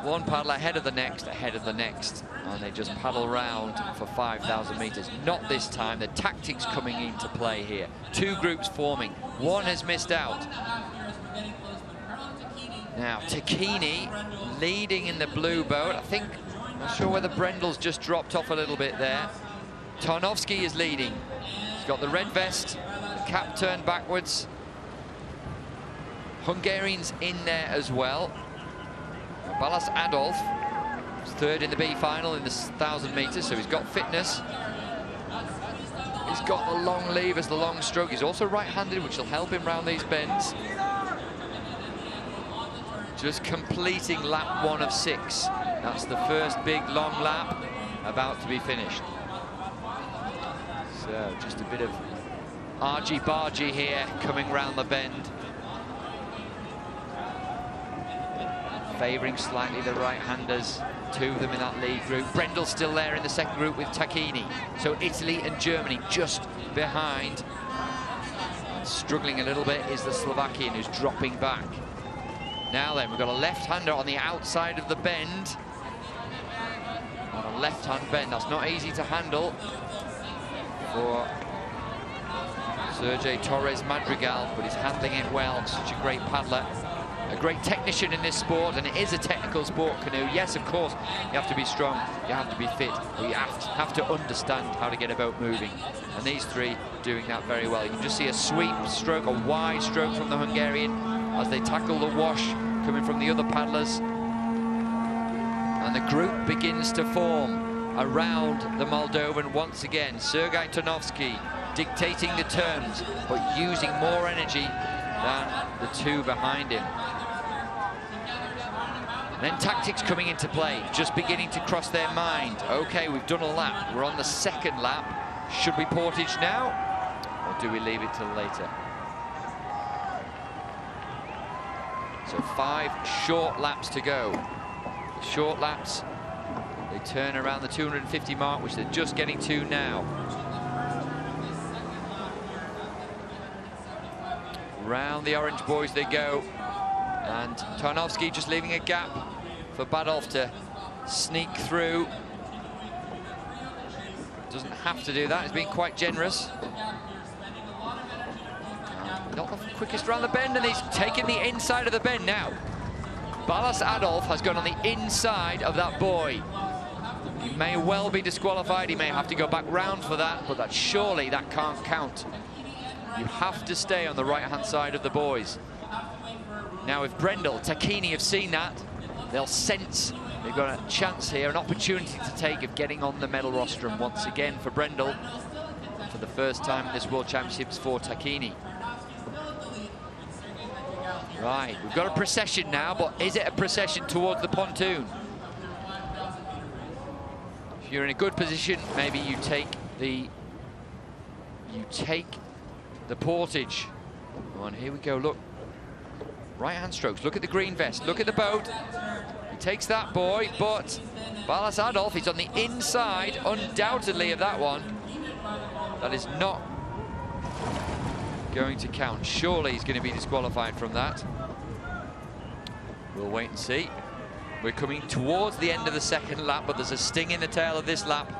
Speaker 1: One paddle ahead of the next, and they just paddle round for 5,000 meters. Not this time. The tactics coming into play here. Two groups forming. One has missed out. Now, Takini leading in the blue boat. I'm not sure whether Brendel's just dropped off a little bit there. Tarnowski is leading. He's got the red vest, the cap turned backwards. Hungarians in there as well. Balázs Adolf is third in the B final in the 1,000 meters, so he's got fitness. He's got the long levers, the long stroke. He's also right-handed, which will help him round these bends. Just completing lap 1 of 6. That's the first big long lap about to be finished. So just a bit of argy-bargy here coming round the bend. Favouring slightly the right-handers, 2 of them in that lead group. Brendel's still there in the second group with Takini. So Italy and Germany just behind. Struggling a little bit is the Slovakian, who's dropping back. Now then, we've got a left-hander on the outside of the bend. On a left-hand bend, that's not easy to handle for Sergei Torres Madrigal, but he's handling it well. Such a great paddler. A great technician in this sport, and it is a technical sport, canoe. Yes, of course, you have to be strong, you have to be fit, but you have to understand how to get a boat moving. And these 3 doing that very well. You can just see a sweep stroke, a wide stroke from the Hungarian as they tackle the wash coming from the other paddlers. And the group begins to form around the Moldovan once again. Sergei Tarnowski dictating the terms, but using more energy than the 2 behind him. Then tactics coming into play, just beginning to cross their mind. Okay, we've done a lap. We're on the second lap. Should we portage now, or do we leave it till later? So 5 short laps to go. Short laps, they turn around the 250 mark, which they're just getting to now. Round the orange boys they go. And Tarnowski just leaving a gap for Badolf to sneak through. Doesn't have to do that, he's being quite generous. Not the quickest around the bend, and he's taking the inside of the bend now. Balázs Adolf has gone on the inside of that buoy. He may well be disqualified, he may have to go back round for that, but surely that can't count. You have to stay on the right-hand side of the buoys. Now, if Brendel, Takini have seen that, they'll sense they've got a chance here, an opportunity to take of getting on the medal rostrum once again for Brendel, for the first time in this World Championships for Takini. Right, we've got a procession now, but is it a procession towards the pontoon? If you're in a good position, maybe you take the portage. Come on, here we go, look. Right-hand strokes, look at the green vest, look at the boat. He takes that buoy, but Balázs Adolf, he's on the inside, undoubtedly, of that one. That is not going to count. Surely he's going to be disqualified from that. We'll wait and see. We're coming towards the end of the second lap, but there's a sting in the tail of this lap.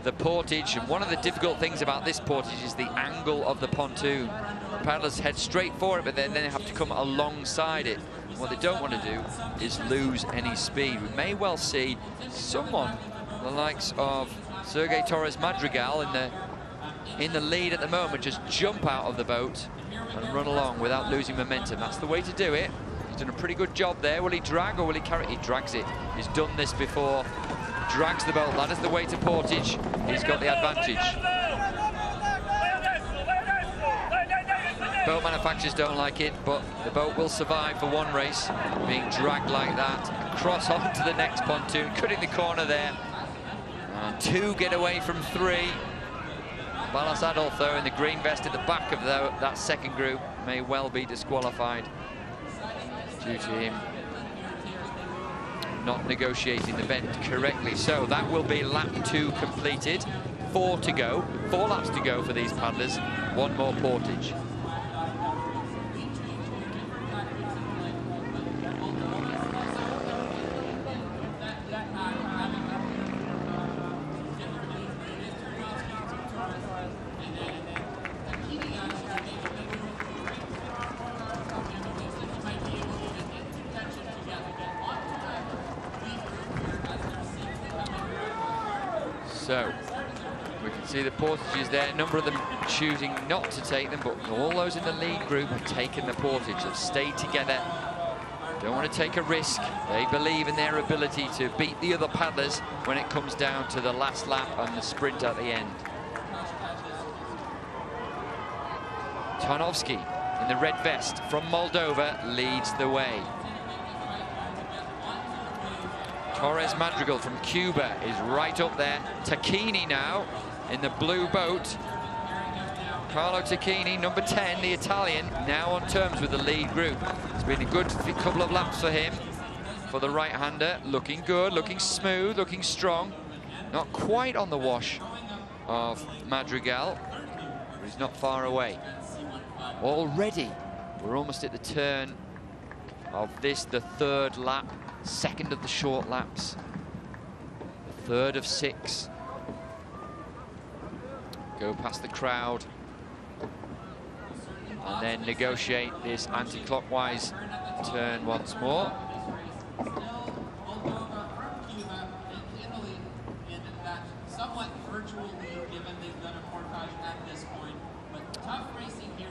Speaker 1: The portage, and one of the difficult things about this portage is the angle of the pontoon. The paddlers head straight for it, but then they have to come alongside it. And what they don't want to do is lose any speed. We may well see someone, the likes of Sergei Torres Madrigal, in the lead at the moment, just jump out of the boat and run along without losing momentum. That's the way to do it. He's done a pretty good job there. Will he drag or will he carry? He drags it. He's done this before. Drags the boat. That is the way to portage. He's got the advantage. Boat manufacturers don't like it, but the boat will survive for one race, being dragged like that across onto the next pontoon, cutting the corner there. And 2 get away from 3. Balázs Adolf, though, in the green vest at the back of that second group, may well be disqualified due to him not negotiating the bend correctly. So that will be lap 2 completed. 4 to go. 4 laps to go for these paddlers. one more portage. So we can see the portages there, a number of them choosing not to take them, but all those in the lead group have taken the portage, have stayed together, don't want to take a risk. They believe in their ability to beat the other paddlers when it comes down to the last lap and the sprint at the end. Tarnowski in the red vest from Moldova leads the way. Torres Madrigal from Cuba is right up there. Tacchini now in the blue boat. Carlo Tacchini, number 10, the Italian, now on terms with the lead group. It's been a good couple of laps for him, for the right-hander. Looking good, looking smooth, looking strong. Not quite on the wash of Madrigal, but he's not far away. Already, we're almost at the turn of this, the third lap. Second of the short laps, the third of 6. Go past the crowd and then negotiate this anti-clockwise turn once more.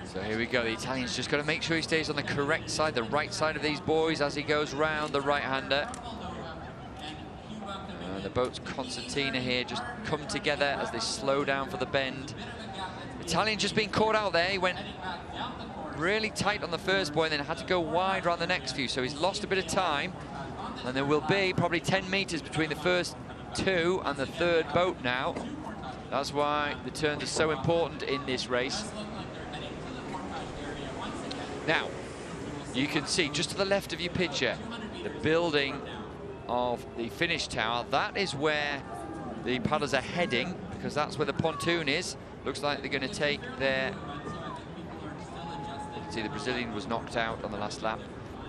Speaker 1: So here we go, the Italian's just got to make sure he stays on the correct side, the right side of these boys as he goes round the right-hander. The boats Constantina here just come together as they slow down for the bend. Italian just being caught out there. He went really tight on the first buoy and then had to go wide around the next few, so he's lost a bit of time. And there will be probably 10 meters between the first 2 and the third boat now. That's why the turns are so important in this race. Now, you can see just to the left of your picture, the building of the finish tower. That is where the paddlers are heading, because that's where the pontoon is. Looks like they're going to take their... You can see the Brazilian was knocked out on the last lap.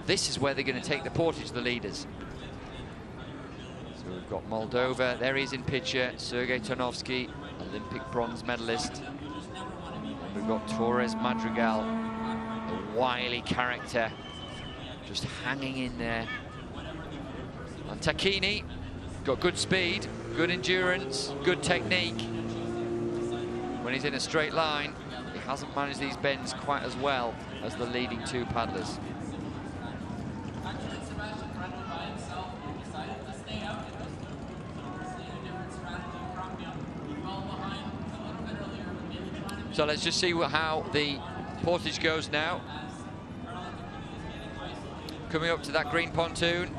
Speaker 1: This is where they're going to take the portage, the leaders. So we've got Moldova, there he is in picture, Sergei Tarnowski, Olympic bronze medalist. We've got Torres Madrigal, a wily character, just hanging in there. And Tacchini, got good speed, good endurance, good technique. When he's in a straight line, he hasn't managed these bends quite as well as the leading 2 paddlers. So let's just see how the portage goes now. Coming up to that green pontoon.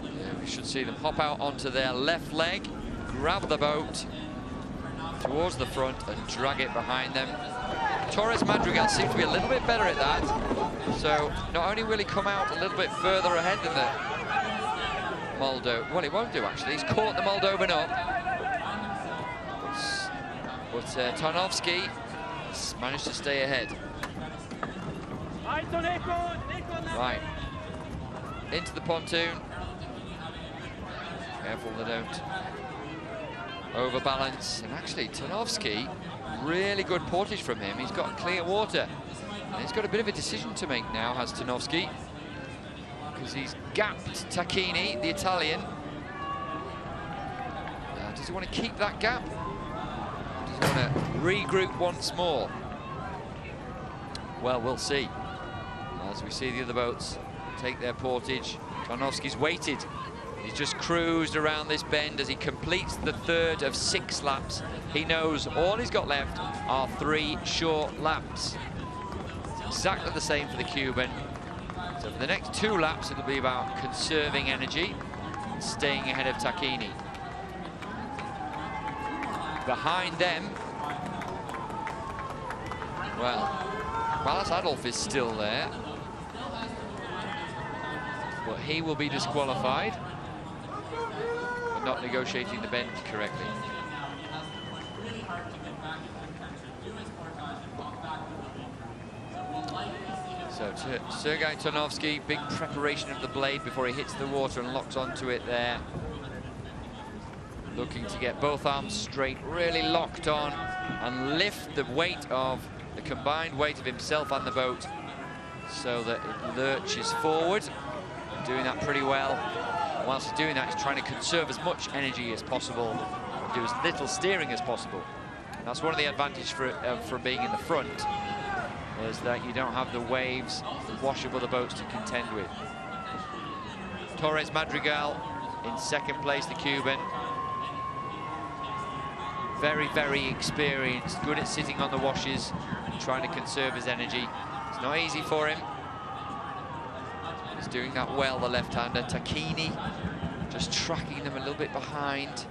Speaker 1: Yeah, we should see them hop out onto their left leg, grab the boat towards the front and drag it behind them. Torres Madrigal seems to be a little bit better at that. So not only will he come out a little bit further ahead than the Moldovan, well, he won't do actually, he's caught the Moldovan up. But Tarnowski has managed to stay ahead. Right, into the pontoon. Careful they don't overbalance. And actually, Tarnowski, really good portage from him. He's got clear water. And he's got a bit of a decision to make now, has Tarnowski, because he's gapped Tacchini, the Italian. Does he want to keep that gap? Does he want to regroup once more? Well, we'll see. As we see the other boats take their portage, Tarnowski's waited. He's just cruised around this bend as he completes the third of 6 laps. He knows all he's got left are 3 short laps. It's exactly the same for the Cuban. So for the next 2 laps, it'll be about conserving energy and staying ahead of Tacchini. Behind them, well, Ballas Adolf is still there, but he will be disqualified for not negotiating the bend correctly. So Sergei Tarnovsky, big preparation of the blade before he hits the water and locks onto it there. Looking to get both arms straight, really locked on, and lift the weight of the combined weight of himself and the boat so that it lurches forward. Doing that pretty well. And whilst he's doing that, he's trying to conserve as much energy as possible, and do as little steering as possible. And that's one of the advantages for being in the front, is that you don't have the waves, the wash of other boats to contend with. Torres Madrigal in second place, the Cuban. Very, very experienced, good at sitting on the washes, trying to conserve his energy. It's not easy for him. He's doing that well, the left-hander. Tacchini just tracking them a little bit behind.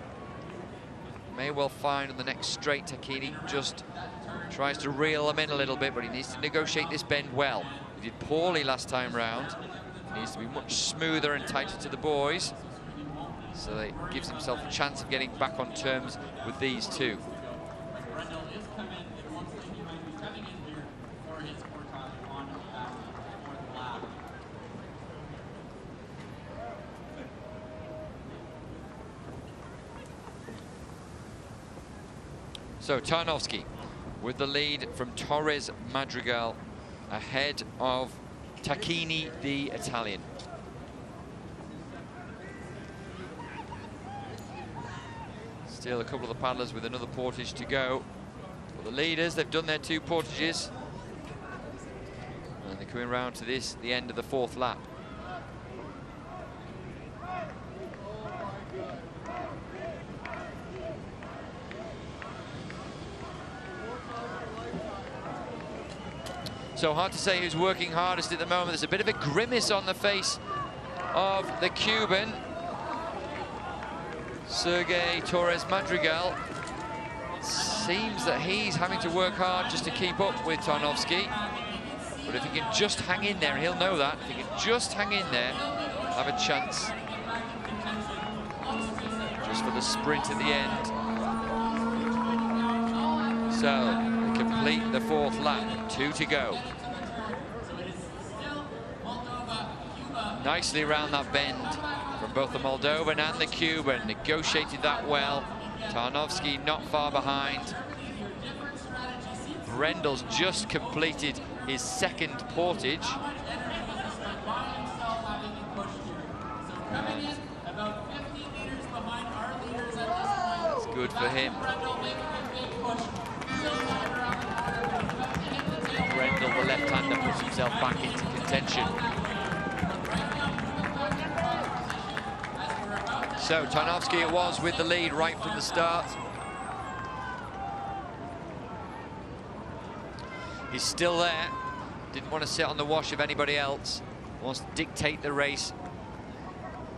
Speaker 1: May well find on the next straight, Tacchini just tries to reel them in a little bit, but he needs to negotiate this bend well. He did poorly last time round. He needs to be much smoother and tighter to the buoys, so that it gives himself a chance of getting back on terms with these two. So Tarnovsky with the lead from Torres Madrigal, ahead of Tacchini, the Italian. Still a couple of the paddlers with another portage to go. Well, the leaders, they've done their 2 portages. And they're coming round to the end of the 4th lap. So hard to say who's working hardest at the moment. There's a bit of a grimace on the face of the Cuban, Sergei Torres Madrigal. Seems that he's having to work hard just to keep up with Tarnovsky. But if he can just hang in there, and he'll know that, if he can just hang in there, have a chance. Just for the sprint at the end. So, they complete the 4th lap, 2 to go. Nicely around that bend from both the Moldovan and the Cuban. Negotiated that well. Tarnovsky not far behind. Brendel's just completed his 2nd portage. That's good for him. Brendel, the left-hander, puts himself back into contention. So Tarnovsky it was with the lead right from the start. He's still there. Didn't want to sit on the wash of anybody else. Wants to dictate the race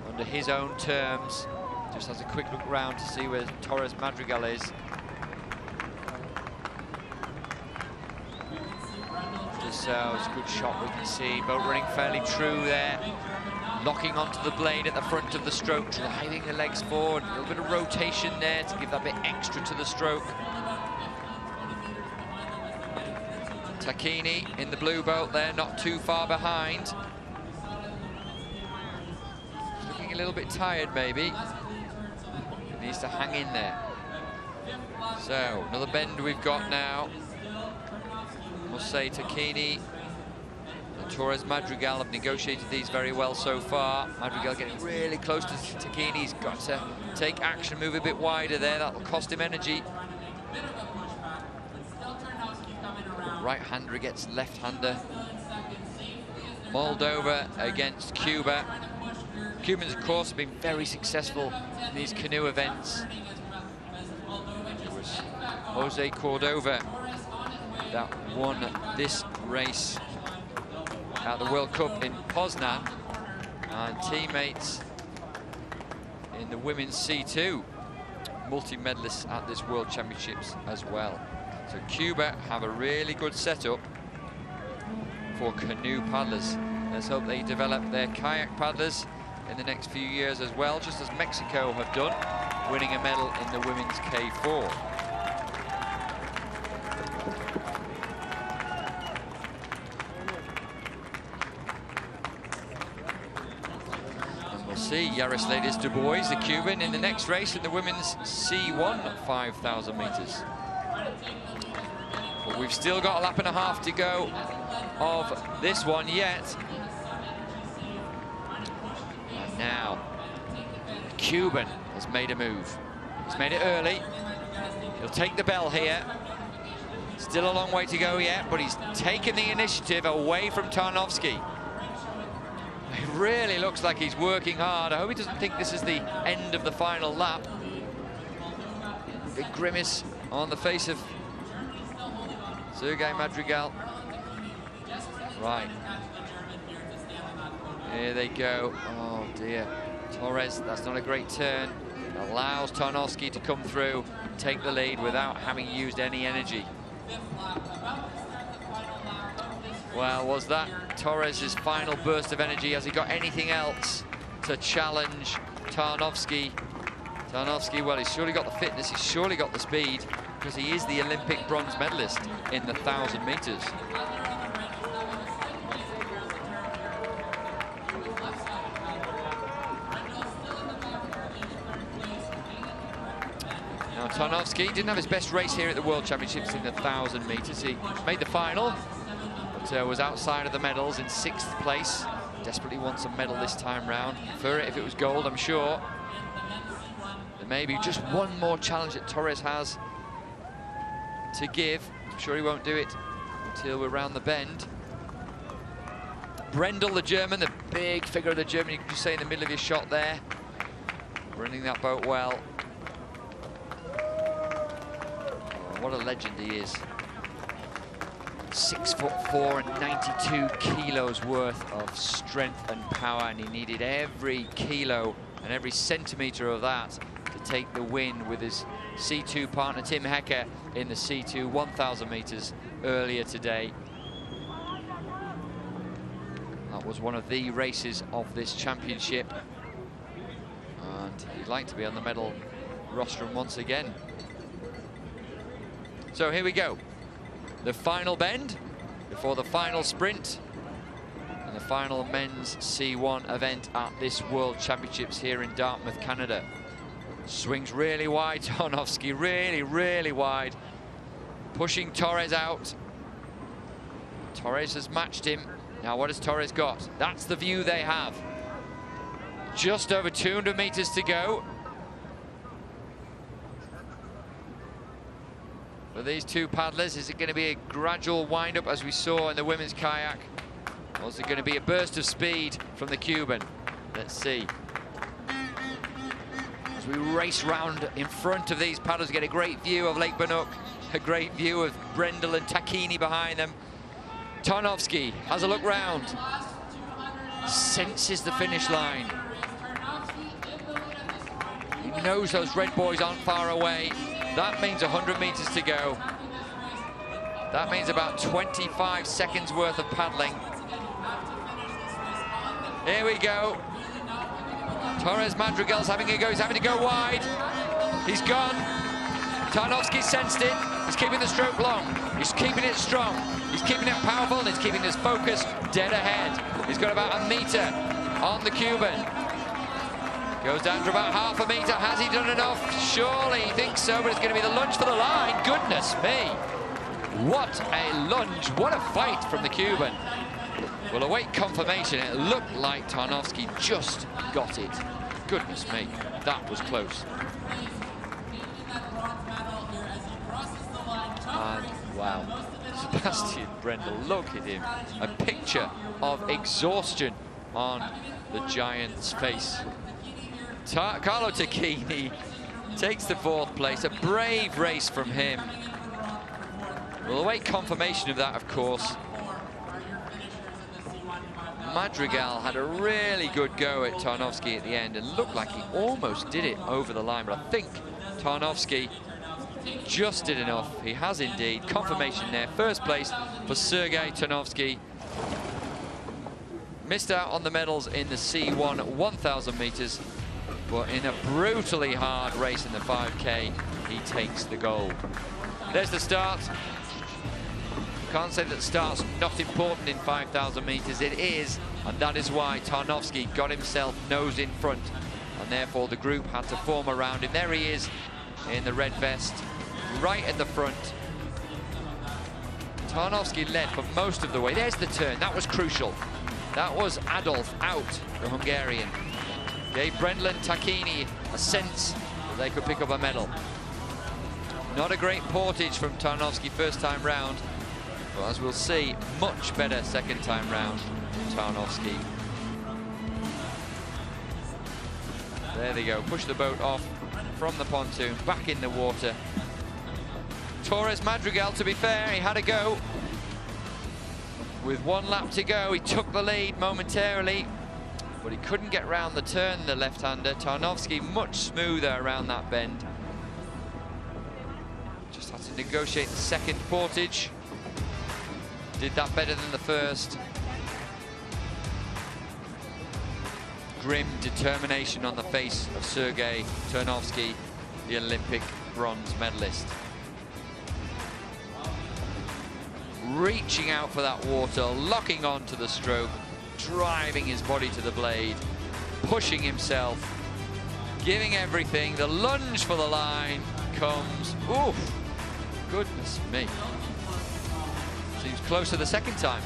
Speaker 1: under his own terms. Just has a quick look round to see where Torres Madrigal is. Just it's a good shot, we can see. Boat running fairly true there. Locking onto the blade at the front of the stroke, driving the legs forward. A little bit of rotation there to give that bit extra to the stroke. Tacchini in the blue boat there, not too far behind. Looking a little bit tired, maybe. He needs to hang in there. So, another bend we've got now. I must say Tacchini and Torres Madrigal have negotiated these very well so far. Madrigal getting really close to Tacchini. He's got to take action, move a bit wider there. That'll cost him energy. Right-hander against left-hander. Moldova against Cuba. Cubans, of course, have been very successful in these canoe events. It was Jose Cordova that won this race at the World Cup in Poznan, and teammates in the women's C2, multi-medalists at this World Championships as well. So Cuba have a really good setup for canoe paddlers. Let's hope they develop their kayak paddlers in the next few years as well, just as Mexico have done, winning a medal in the women's K4. see Yaroslav Dubois, the Cuban, in the next race in the women's C1 5,000 meters. But we've still got a lap and a half to go of this one yet. And now, the Cuban has made a move. He's made it early. He'll take the bell here. Still a long way to go yet, but he's taken the initiative away from Tarnowski. It really looks like he's working hard. I hope he doesn't think this is the end of the final lap. Big grimace on the face of Sergei Madrigal. Right. Here they go. Oh dear. Torres, that's not a great turn. Allows Tarnowski to come through, take the lead without having used any energy. Well, was that Torres' final burst of energy? Has he got anything else to challenge Tarnowski? Tarnowski, well, he's surely got the fitness, he's surely got the speed, because he is the Olympic bronze medalist in the 1,000 meters. Now, Tarnowski didn't have his best race here at the World Championships in the 1,000 meters. He made the final, but was outside of the medals in 6th place. Desperately wants a medal this time round. Prefer it if it was gold, I'm sure. There may be just one more challenge that Torres has to give. I'm sure he won't do it until we're round the bend. Brendel, the German, the big figure of the German, you can just say in the middle of your shot there. Running that boat well. Oh, what a legend he is. 6'4" and 92 kilos worth of strength and power, and he needed every kilo and every centimetre of that to take the win with his C2 partner Tim Hecker in the C2 1,000 metres earlier today. That was one of the races of this championship, and he'd like to be on the medal rostrum once again. So here we go. The final bend before the final sprint and the final men's C1 event at this World Championships here in Dartmouth, Canada. Swings really wide, Tarnowski, really wide. Pushing Torres out. Torres has matched him. Now what has Torres got? That's the view they have. Just over 200 meters to go. For these two paddlers, is it going to be a gradual wind-up as we saw in the women's kayak? Or is it going to be a burst of speed from the Cuban? Let's see. As we race round in front of these paddlers, we get a great view of Lake Banook, a great view of Brendel and Takini behind them. Tarnowski has a look round, senses the finish line. He knows those red boys aren't far away. That means 100 meters to go. That means about 25 seconds worth of paddling. Here we go. Torres Madrigal's having a go. He's having to go wide. He's gone. Tarnowski sensed it. He's keeping the stroke long. He's keeping it strong. He's keeping it powerful, and he's keeping his focus dead ahead. He's got about a meter on the Cuban. Goes down to about half a meter. Has he done enough? Surely he thinks so, but it's going to be the lunge for the line. Goodness me. What a lunge. What a fight from the Cuban. We'll await confirmation. It looked like Tarnowski just got it. Goodness me. That was close. And wow. Sebastian Brendel, look at him. A picture of exhaustion on the giant's face. Carlo Takini takes the 4th place. A brave race from him. We'll await confirmation of that, of course. Madrigal had a really good go at Tarnowski at the end and looked like he almost did it over the line, but I think Tarnowski just did enough. He has indeed. Confirmation there. 1st place for Sergei Tarnowski. Missed out on the medals in the C1 1,000 meters, but in a brutally hard race in the 5K, he takes the gold. There's the start. Can't say that the start's not important in 5,000 meters. It is, And that is why Tarnowski got himself nose in front, and therefore the group had to form around him. There he is in the red vest, right at the front. Tarnowski led for most of the way. There's the turn, that was crucial. That was Adolf out, the Hungarian. Gave Brendan Tacchini a sense that they could pick up a medal. Not a great portage from Tarnowski first time round, but as we'll see, much better second time round from Tarnowski. There they go, push the boat off from the pontoon, back in the water. Torres Madrigal, to be fair, he had a go. With 1 lap to go, he took the lead momentarily, but he couldn't get round the turn, the left-hander. Tarnowski much smoother around that bend. Just had to negotiate the second portage. Did that better than the first. Grim determination on the face of Sergei Tarnowski, the Olympic bronze medalist. Reaching out for that water, locking onto the stroke, driving his body to the blade, pushing himself, giving everything. The lunge for the line comes. Oof, goodness me. Seems closer the second time.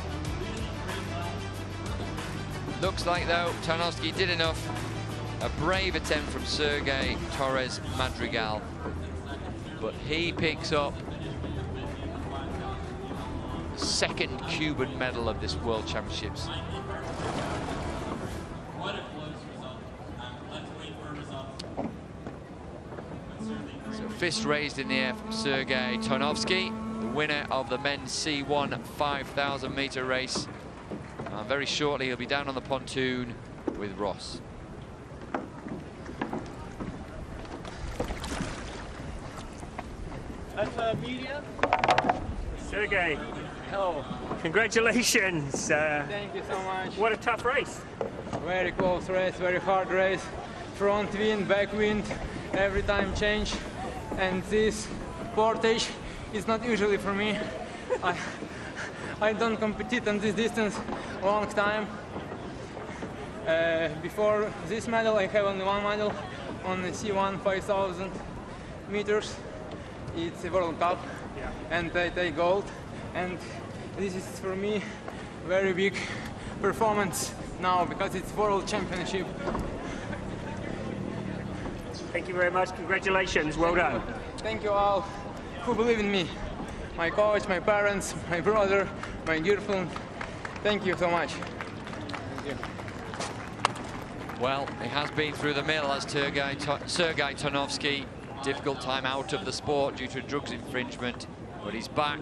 Speaker 1: Looks like, though, Tarnowski did enough. A brave attempt from Sergei Torres Madrigal. But he picks up the second Cuban medal of this World Championships. So fist raised in the air from Sergei Tarnowski, the winner of the men's C1 5,000 meter race. And very shortly he'll be down on the pontoon with Ross.
Speaker 5: Media.
Speaker 3: Sergei,
Speaker 5: Hello.
Speaker 3: congratulations.
Speaker 5: Thank you so much.
Speaker 3: What a tough race.
Speaker 5: Very close race, very hard race. Front wind, back wind, every time change. And this portage is not usually for me. I don't compete on this distance long time. Before this medal, I have only 1 medal on the C1 5,000 meters. It's a World Cup, and I take gold. And this is for me very big performance now because it's World Championship.
Speaker 3: Thank you very much. Congratulations. Well done.
Speaker 5: Thank you all who believe in me. My coach, my parents, my brother, my girlfriend. Thank you so much. Thank you.
Speaker 1: Well, it has been through the mill as Sergei Tarnowski. Difficult time out of the sport due to drugs infringement, but he's back,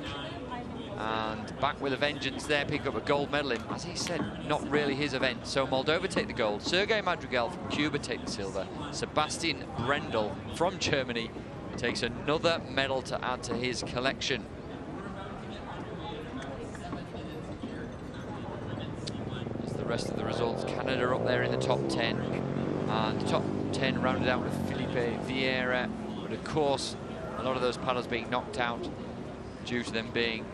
Speaker 1: and back with a vengeance there, pick up a gold medal in, as he said, not really his event. So Moldova take the gold, Sergei Madrigal from Cuba take the silver, Sebastian Brendel from Germany takes another medal to add to his collection. As the rest of the results, Canada up there in the top 10, and the top 10 rounded out with Felipe Vieira. But of course, a lot of those paddlers being knocked out due to them being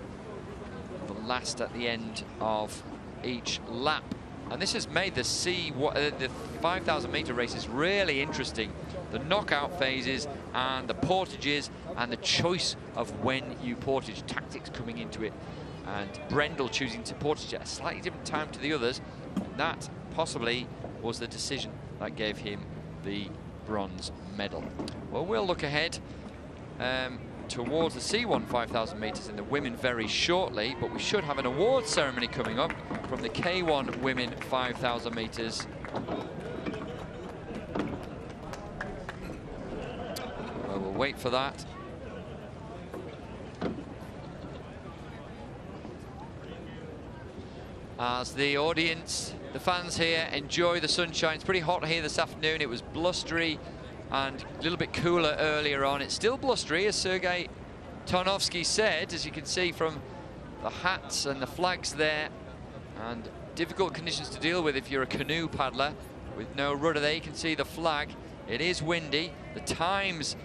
Speaker 1: the last at the end of each lap. And this has made the 5,000 meter races really interesting. The knockout phases and the portages and the choice of when you portage, tactics coming into it. And Brendel choosing to portage at a slightly different time to the others. That possibly was the decision that gave him the bronze medal. Well, we'll look ahead towards the C1 5,000 meters in the women very shortly, but we should have an awards ceremony coming up from the K1 women 5,000 meters. Well, we'll wait for that. As the audience, the fans here, enjoy the sunshine. It's pretty hot here this afternoon. It was blustery and a little bit cooler earlier on. It's still blustery, as Sergei Tarnowski said, as you can see from the hats and the flags there. And difficult conditions to deal with if you're a canoe paddler with no rudder there. You can see the flag. It is windy. The times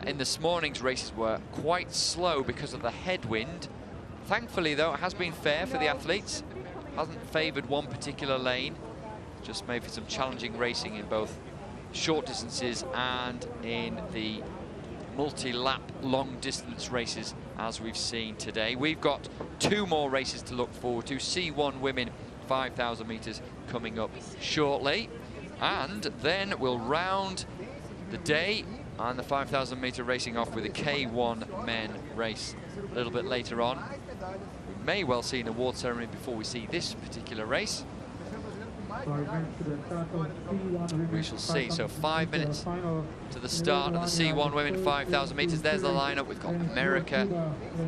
Speaker 1: in this morning's races were quite slow because of the headwind. Thankfully, though, it has been fair for the athletes. hasn't favoured one particular lane, just made for some challenging racing in both short distances and in the multi-lap long distance races as we've seen today. We've got 2 more races to look forward to. C1 women 5,000 metres coming up shortly, and then we'll round the day and the 5,000 metre racing off with a K1 men race a little bit later on. We may well see an award ceremony before we see this particular race. We shall see. So 5 minutes to the start of the C1 women 5,000 metres. There's the lineup. We've got America,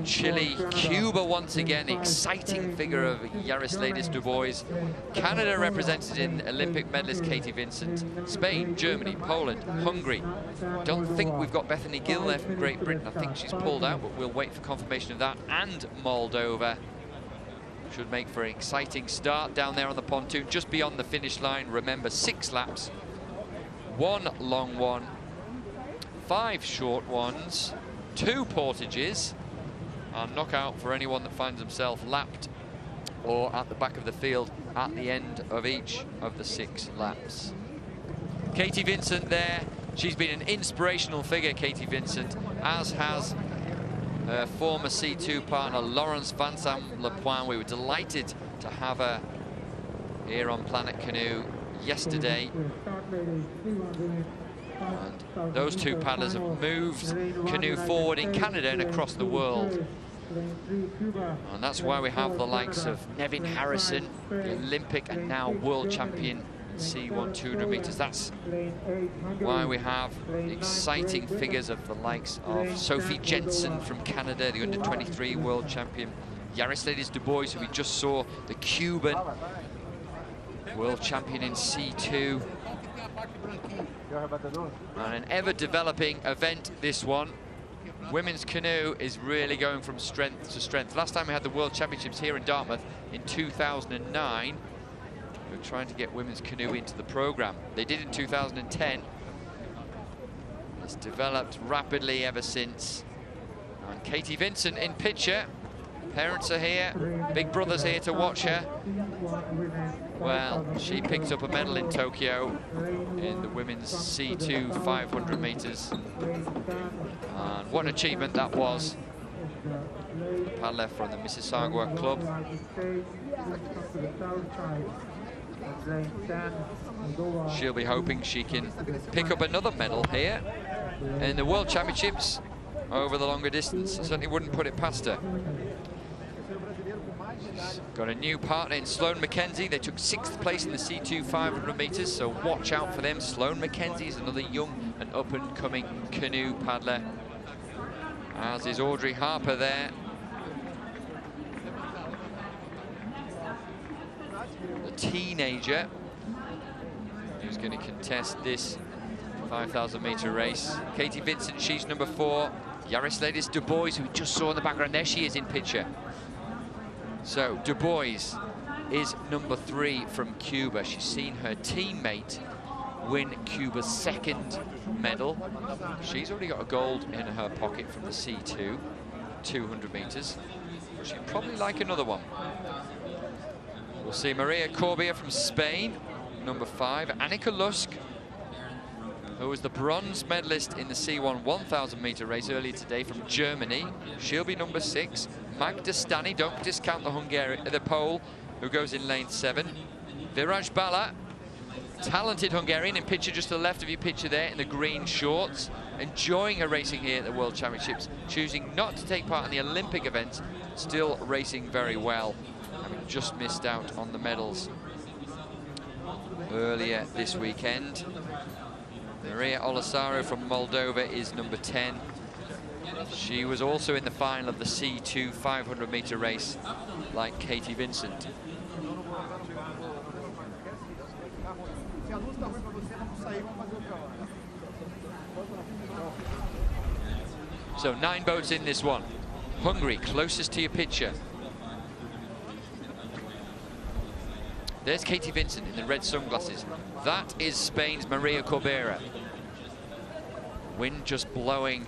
Speaker 1: Chile, Cuba once again. The exciting figure of Yaroslavis Dubois. Canada represented in Olympic medalist Katie Vincent. Spain, Germany, Poland, Hungary. Don't think we've got Bethany Gill there from Great Britain. I think she's pulled out, but we'll wait for confirmation of that. And Moldova. Should make for an exciting start down there on the pontoon, just beyond the finish line. Remember, 6 laps, 1 long one, 5 short ones, 2 portages, and knockout for anyone that finds himself lapped or at the back of the field at the end of each of the 6 laps. Katie Vincent there. She's been an inspirational figure, Katie Vincent, as has her former C2 partner, Laurence Vincent-Lepoint. We were delighted to have her here on Planet Canoe yesterday. And those 2 paddlers have moved canoe forward in Canada and across the world. And that's why we have the likes of Nevin Harrison, the Olympic and now world champion C1 200 metres. That's why we have exciting figures of the likes of Sophie Jensen from Canada, the under-23 world champion, Yaroslavis Dubois, who we just saw, the Cuban world champion in C2. And an ever-developing event, this one. Women's canoe is really going from strength to strength. Last time we had the World Championships here in Dartmouth in 2009. We were trying to get women's canoe into the program. They did in 2010. It's developed rapidly ever since. And Katie Vincent in picture. Parents are here, big brother's here to watch her. Well, she picked up a medal in Tokyo in the women's C2 500 metres. And what an achievement that was. Paddler from the Mississauga Club. She'll be hoping she can pick up another medal here in the World Championships over the longer distance. I certainly wouldn't put it past her. She's got a new partner in Sloane McKenzie. They took 6th place in the C2 500 metres, so watch out for them. Sloane McKenzie is another young and up-and-coming canoe paddler, as is Audrey Harper there. The teenager who's going to contest this 5,000 metre race. Katie Vincent, she's number 4. Yaroslavis Dubois, who we just saw in the background, there she is in picture. So Dubois is number 3 from Cuba. She's seen her teammate win Cuba's 2nd medal. She's already got a gold in her pocket from the C2 200 metres. She'd probably like another one. We'll see Maria Corbia from Spain, number 5. Annika Lusk, who was the bronze medalist in the C1 1,000 metre race earlier today, from Germany. She'll be number 6. Magda Stani, don't discount the Hungarian, the Pole, who goes in lane 7. Viraj Bala, talented Hungarian, in picture just to the left of your picture there in the green shorts, enjoying her racing here at the World Championships, choosing not to take part in the Olympic events, still racing very well, having just missed out on the medals earlier this weekend. Maria Olisaro from Moldova is number 10. She was also in the final of the C2 500 metre race, like Katie Vincent. So 9 boats in this one. Hungary, closest to your picture. There's Katie Vincent in the red sunglasses. That is Spain's Maria Corbera. Wind just blowing,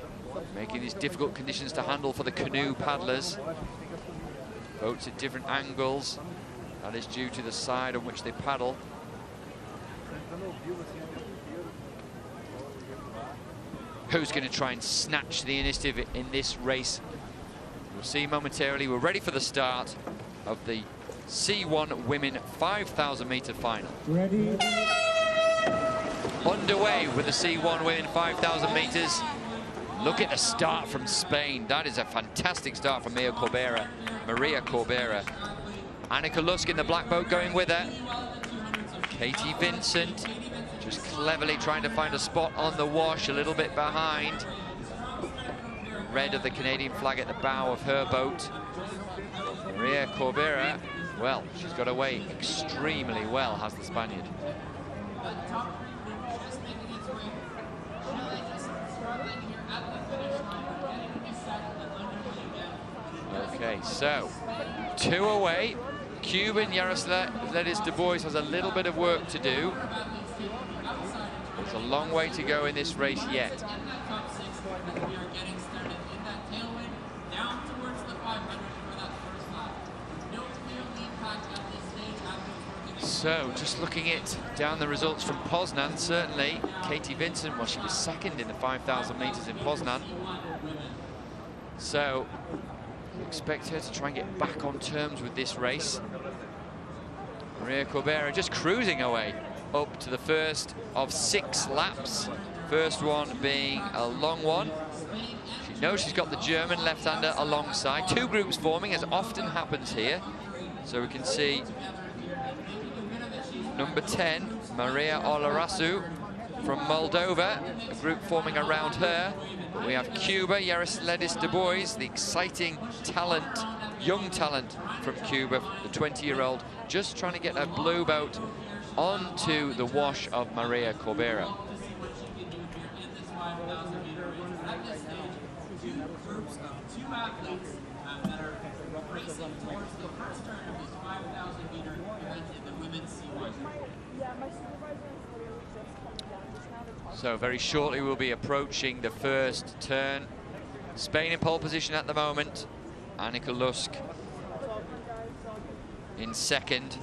Speaker 1: making these difficult conditions to handle for the canoe paddlers. Boats at different angles. That is due to the side on which they paddle. Who's going to try and snatch the initiative in this race? We'll see momentarily. We're ready for the start of the C1 Women 5,000 meter final.
Speaker 6: Ready.
Speaker 1: Underway with the C1 Women 5,000 meters. Look at the start from Spain. That is a fantastic start from Maria Corbera. Annika Lusk in the black boat going with her. Katie Vincent just cleverly trying to find a spot on the wash, a little bit behind. Red of the Canadian flag at the bow of her boat. Maria Corbera, well, she's got away extremely well, has the Spaniard. Okay, so 2 away. Cuban Yaroslavs Du Bois has a little bit of work to do. There's a long way to go in this race yet. So, just looking at down the results from Poznan, certainly Katie Vincent, well, she was second in the 5,000 meters in Poznan. So, expect her to try and get back on terms with this race. Maria Corbera just cruising away up to the first of 6 laps. First one being a long one. She knows she's got the German left-hander alongside. 2 groups forming, as often happens here. So we can see number 10, Maria Olarasu from Moldova, a group forming around her. But we have Cuba, Yaroslavs Du Bois, the exciting talent, young talent from Cuba, the 20-year-old, just trying to get a blue boat onto the wash of Maria Corbera. So very shortly we'll be approaching the first turn. Spain in pole position at the moment. Annika Lusk in second.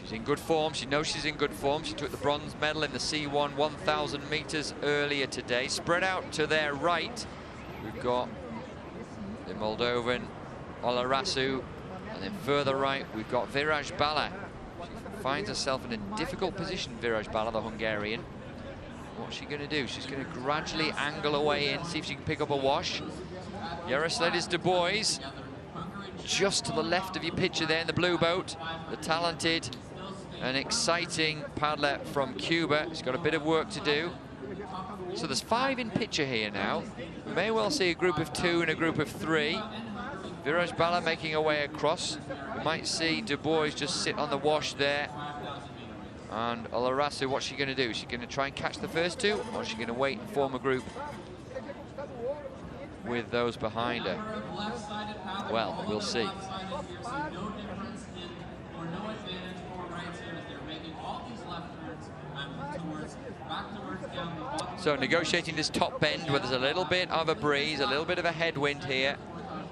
Speaker 1: She's in good form. She knows she's in good form. She took the bronze medal in the C1 1,000 meters earlier today. Spread out to their right, we've got the Moldovan Olarasu, and then further right we've got Viraj Bala. She finds herself in a difficult position, Viraj Bala, the Hungarian. What's she going to do? She's going to gradually angle away in, see if she can pick up a wash. Yaroslavs Du Bois, just to the left of your picture there in the blue boat, the talented and exciting paddler from Cuba. She's got a bit of work to do. So there's 5 in picture here now. We may well see a group of 2 and a group of 3. Viraj Bala making her way across. We might see Du Bois just sit on the wash there. And Olarasu, what's she going to do? Is she going to try and catch the first 2, or is she going to wait and form a group with those behind her? Well, we'll see. So negotiating this top bend where there's a little bit of a breeze, a little bit of a headwind here,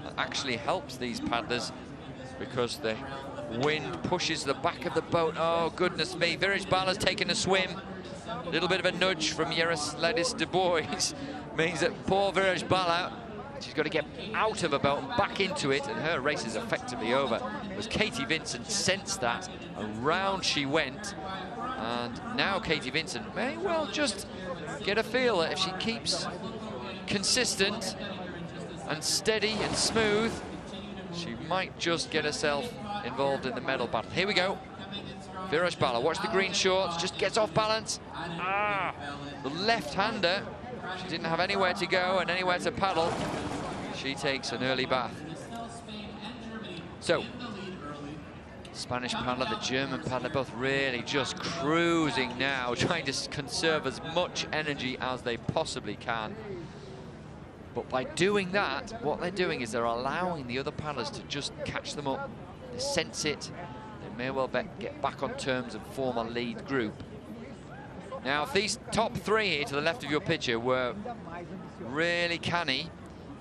Speaker 1: that actually helps these paddlers because the wind pushes the back of the boat. Oh, goodness me. Viraj Bala's taking a swim. A little bit of a nudge from Yaroslavs Du Bois means that poor Viraj Bala, she's got to get out of a boat and back into it, and her race is effectively over. As Katie Vincent sensed that, around she went, and now Katie Vincent may well just get a feel that if she keeps consistent and steady and smooth, she might just get herself involved in the medal battle. Here we go. Viraj Bala, watch the green shorts, just gets off balance. The left-hander, she didn't have anywhere to go and anywhere to paddle. She takes an early bath. So, Spanish paddler, the German paddler, both really just cruising now, trying to conserve as much energy as they possibly can. But by doing that, what they're doing is they're allowing the other paddlers to just catch them up. They sense it. They may well get back on terms and form a lead group. Now, if these top 3 here to the left of your picture were really canny,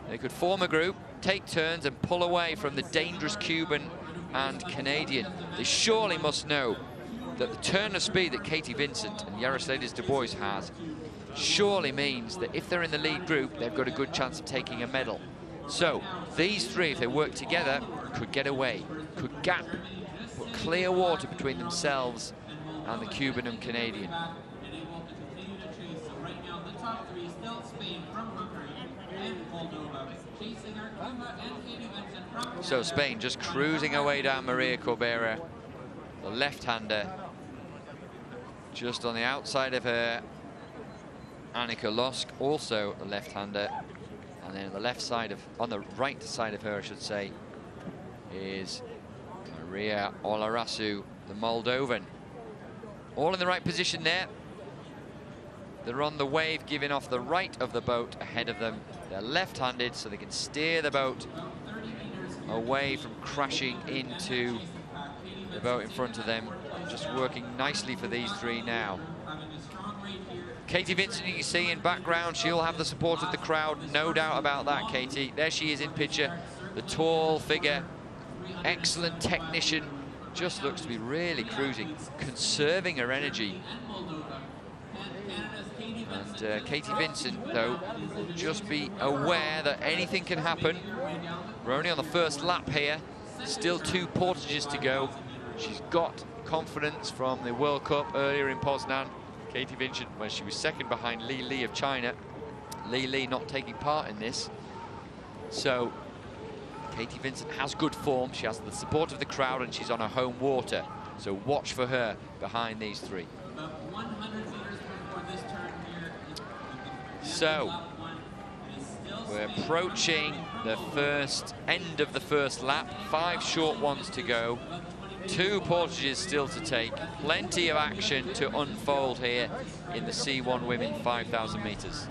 Speaker 1: they could form a group, take turns and pull away from the dangerous Cuban and Canadian. They surely must know that the turn of speed that Katie Vincent and Yaroslav Dubois has surely means that if they're in the lead group, they've got a good chance of taking a medal. So these three, if they work together, could get away, could gap, put clear water between themselves and the Cuban and Canadian. So Spain just cruising away down Maria Corbera, the left-hander, just on the outside of her, Annika Lusk, also a left-hander, and then on the left side of, on the right side of her, I should say, is Maria Olarasu, the Moldovan. All in the right position there. They're on the wave, giving off the right of the boat ahead of them. They're left-handed, so they can steer the boat away from crashing into the boat in front of them. Just working nicely for these three now. Katie Vincent, you can see in background, she'll have the support of the crowd, no doubt about that, Katie. There she is in picture, the tall figure, excellent technician, just looks to be really cruising, conserving her energy. And Katie Vincent, though, will just be aware that anything can happen. We're only on the first lap here, still 2 portages to go. She's got confidence from the World Cup earlier in Poznan. Katie Vincent, when she was second behind Li Li of China. Li Li not taking part in this. So Katie Vincent has good form. She has the support of the crowd and she's on her home water. So watch for her behind these three. So we're approaching the first end of the first lap. 5 short ones to go. 2 portages still to take. Plenty of action to unfold here in the C1 Women 5,000 meters.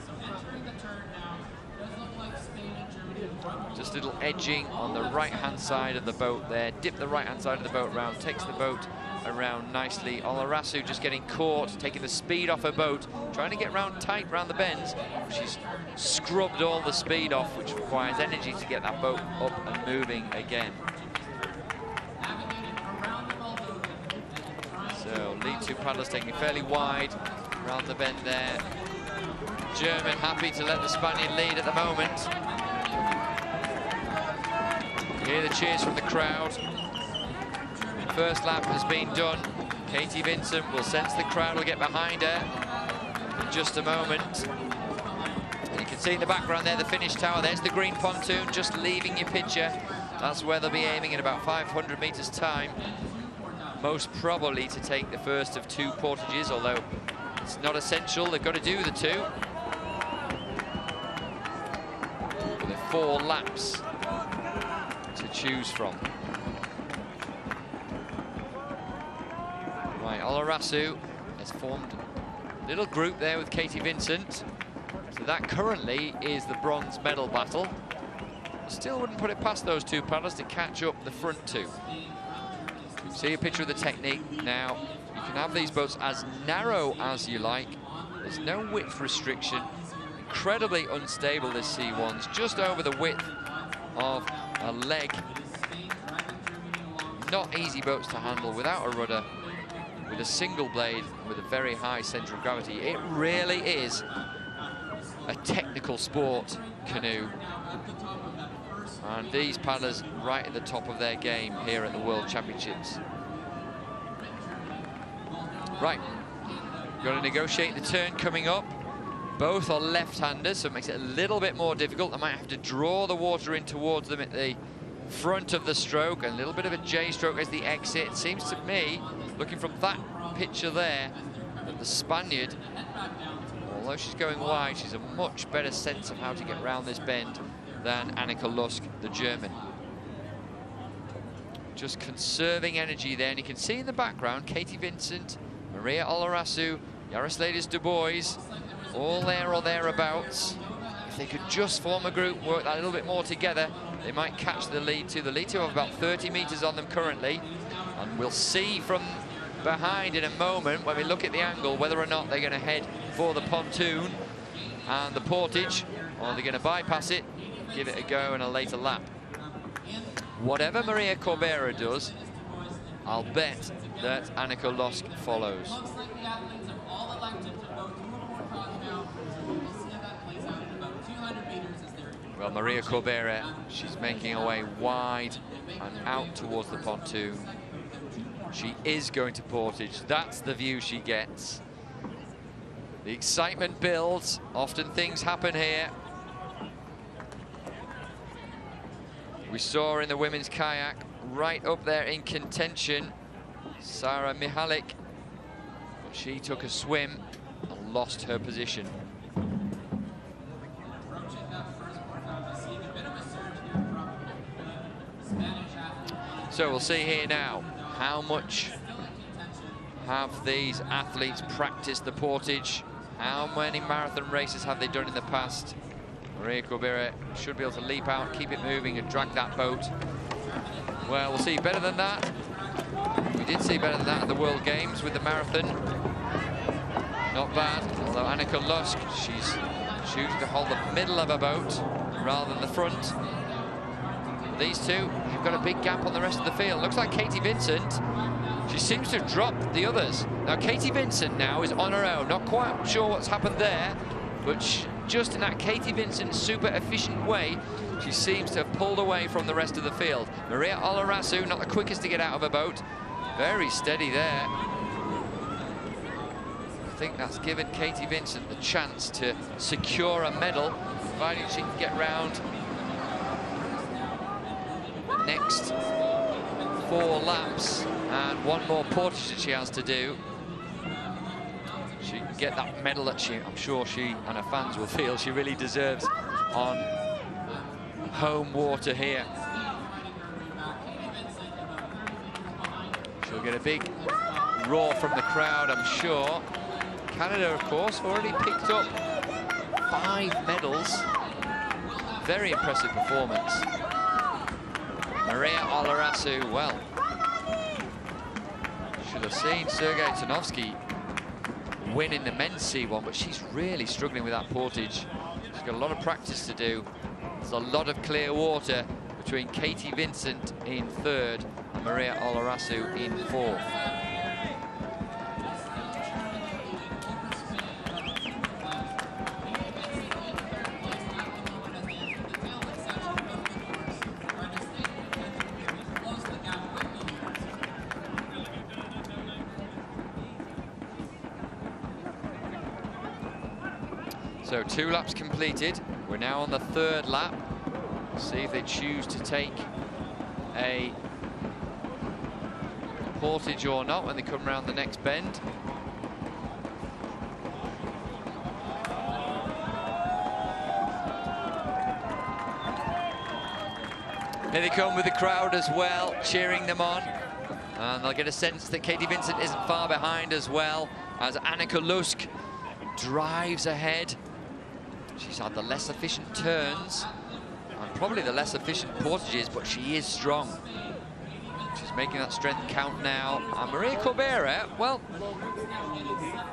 Speaker 1: Just a little edging on the right-hand side of the boat there. Dip the right-hand side of the boat round, takes the boat around nicely. Olarasu just getting caught, taking the speed off her boat, trying to get round tight round the bends. She's scrubbed all the speed off, which requires energy to get that boat up and moving again. So lead 2 paddlers taking fairly wide around the bend there. German happy to let the Spaniard lead at the moment. Hear the cheers from the crowd. First lap has been done. Katie Vincent will sense the crowd will get behind her in just a moment. And you can see in the background there the finish tower. There's the green pontoon just leaving your picture. That's where they'll be aiming in about 500 meters time. Most probably to take the first of 2 portages, although it's not essential. They've got to do the 2. With 4 laps to choose from. Right, Olarasu has formed a little group there with Katie Vincent. So that currently is the bronze medal battle. Still wouldn't put it past those 2 paddlers to catch up the front 2. See a picture of the technique now. You can have these boats as narrow as you like. There's no width restriction. Incredibly unstable, this C1's just over the width of a leg. Not easy boats to handle without a rudder, with a single blade, with a very high centre of gravity. It really is a technical sport, canoe. And these paddlers right at the top of their game here at the World Championships. Right, got to negotiate the turn coming up. Both are left-handers, so it makes it a little bit more difficult. They might have to draw the water in towards them at the front of the stroke. A little bit of a J stroke as the exit. It seems to me, looking from that picture there, that the Spaniard, although she's going wide, she's a much better sense of how to get around this bend than Annika Lusk, the German. Just conserving energy there, and you can see in the background Katie Vincent, Maria Olarasu, Yaroslav Dubois, all there or thereabouts. If they could just form a group, work that a little bit more together, they might catch the lead 2. The lead 2 have about 30 meters on them currently, and we'll see from behind in a moment when we look at the angle whether or not they're going to head for the pontoon and the portage, or they're going to bypass it, give it a go in a later lap. whatever Maria Corbera does, I'll bet that Annika Lusk follows.
Speaker 2: Looks like the athletes have all elected to vote through a Paracanoe now. We'll see how that plays out in about 200 meters as they're...
Speaker 1: Well, Maria Corbera, she's making her way wide and out towards the pontoon. She is going to portage. That's the view she gets. The excitement builds. Often things happen here. We saw in the women's kayak, right up there in contention, Sarah Mihalik. But she took a swim and lost her position. So we'll see here now, how much have these athletes practiced the portage? How many marathon races have they done in the past? Maria Corbera should be able to leap out, keep it moving and drag that boat. Well, we'll see better than that. We did see better than that at the World Games with the marathon. Not bad, although Annika Lusk, she's choosing to hold the middle of her boat rather than the front. These two have got a big gap on the rest of the field. Looks like Katie Vincent, she seems to have dropped the others. Now Katie Vincent now is on her own. Not quite sure what's happened there, but just in that Katie Vincent super efficient way, she seems to have pulled away from the rest of the field. Maria Olarasu, not the quickest to get out of her boat. Very steady there. I think that's given Katie Vincent the chance to secure a medal, providing she can get round the next 4 laps and one more portage that she has to do. She can get that medal that I'm sure she and her fans will feel she really deserves on home water here. She'll get a big roar from the crowd, I'm sure. Canada, of course, already picked up 5 medals. Very impressive performance. Maria Olarasu, well, should have seen Sergei Tarnovsky win in the men's C1, but she's really struggling with that portage. She's got a lot of practice to do. There's a lot of clear water between Katie Vincent in 3rd and Maria Olarasu in 4th. So 2 laps completed. We're now on the 3rd lap. See if they choose to take a portage or not when they come around the next bend. Here they come with the crowd as well, cheering them on. And they'll get a sense that Katie Vincent isn't far behind as well, as Annika Lusk drives ahead. She's had the less efficient turns and probably the less efficient portages, but she is strong. She's making that strength count now. And Maria Corbera, well,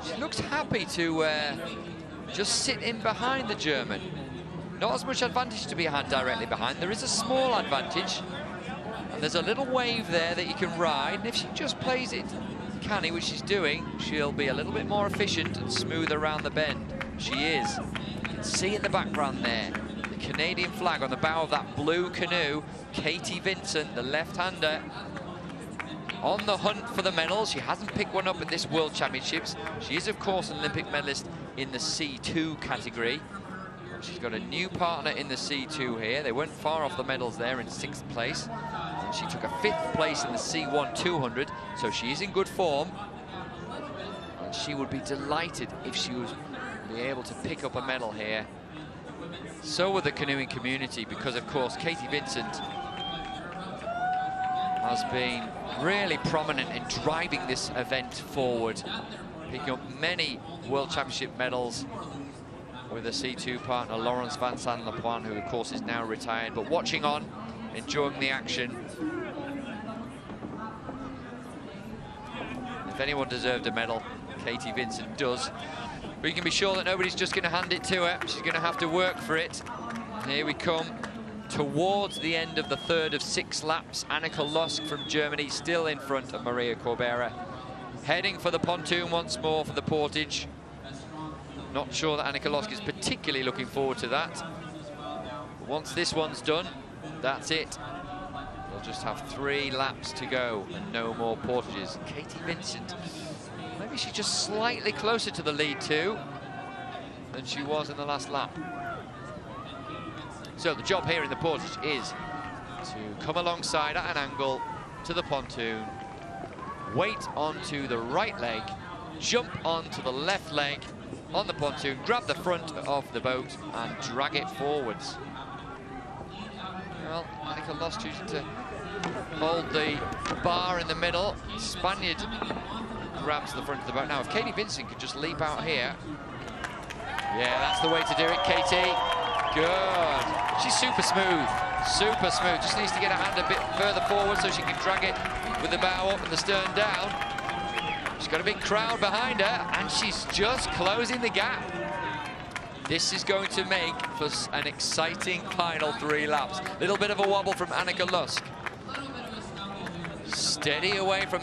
Speaker 1: she looks happy to just sit in behind the German. Not as much advantage to be had directly behind. There is a small advantage, and there's a little wave there that you can ride. And if she just plays it canny, which she's doing, she'll be a little bit more efficient and smooth around the bend. She is. See in the background there, the Canadian flag on the bow of that blue canoe. Katie Vincent, the left-hander, on the hunt for the medals. She hasn't picked one up at this World Championships. She is, of course, an Olympic medalist in the C2 category. She's got a new partner in the C2 here. They weren't far off the medals there in 6th place. And she took a 5th place in the C1 200, so she is in good form. And she would be delighted if she was be able to pick up a medal here. So would the canoeing community, because of course Katie Vincent has been really prominent in driving this event forward, picking up many World Championship medals with a C2 partner, Laurence Van Saint-Lepoin, who of course is now retired, but watching on, enjoying the action. If anyone deserved a medal, Katie Vincent does. But you can be sure that nobody's just going to hand it to her. She's going to have to work for it. Here we come towards the end of the third of 6 laps. Annika Lusk from Germany still in front of Maria Corbera. Heading for the pontoon once more for the portage. Not sure that Annika Lusk is particularly looking forward to that. But once this one's done, that's it. We'll just have 3 laps to go and no more portages. Katie Vincent, maybe she's just slightly closer to the lead too than she was in the last lap. So the job here in the portage is to come alongside at an angle to the pontoon, wait onto the right leg, jump onto the left leg on the pontoon, grab the front of the boat and drag it forwards. Well, Annika Lusk choosing to hold the bar in the middle. Spaniard grabs the front of the boat. Now, if Katie Vincent could just leap out here. Yeah, that's the way to do it, Katie. Good. She's super smooth. Super smooth. Just needs to get her hand a bit further forward so she can drag it with the bow up and the stern down. She's got a big crowd behind her, and she's just closing the gap. This is going to make for an exciting final 3 laps. Little bit of a wobble from Annika Lusk. Steady away from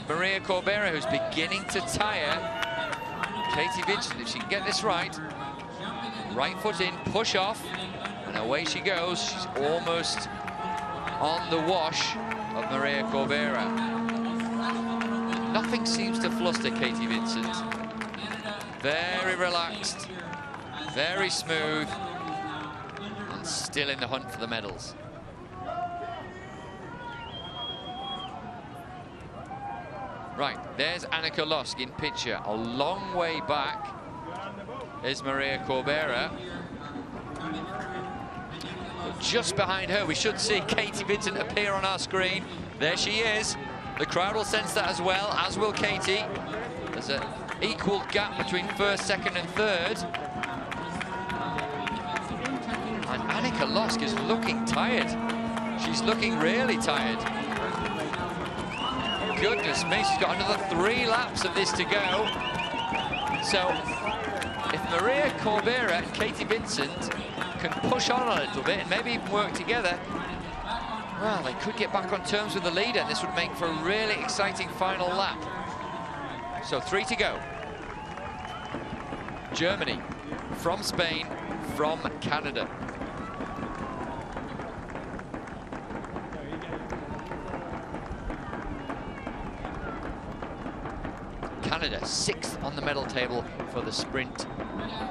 Speaker 1: Maria Corbera, who's beginning to tire. Katie Vincent, if she can get this right foot in, push off, and away she goes. She's almost on the wash of Maria Corbera. Nothing seems to fluster Katie Vincent. Very relaxed, very smooth, and still in the hunt for the medals. Right, there's Annika Lusk in picture. A long way back is Maria Corbera. But just behind her, we should see Katie Vincent appear on our screen. There she is. The crowd will sense that as well, as will Katie. There's an equal gap between first, second, and third. And Annika Lusk is looking tired. She's looking really tired. Goodness me, she's got another 3 laps of this to go. So, if Maria Corbera and Katie Vincent can push on a little bit and maybe even work together, well, they could get back on terms with the leader, and this would make for a really exciting final lap. So 3 to go. Germany, from Spain, from Canada. Canada 6th on the medal table for the Sprint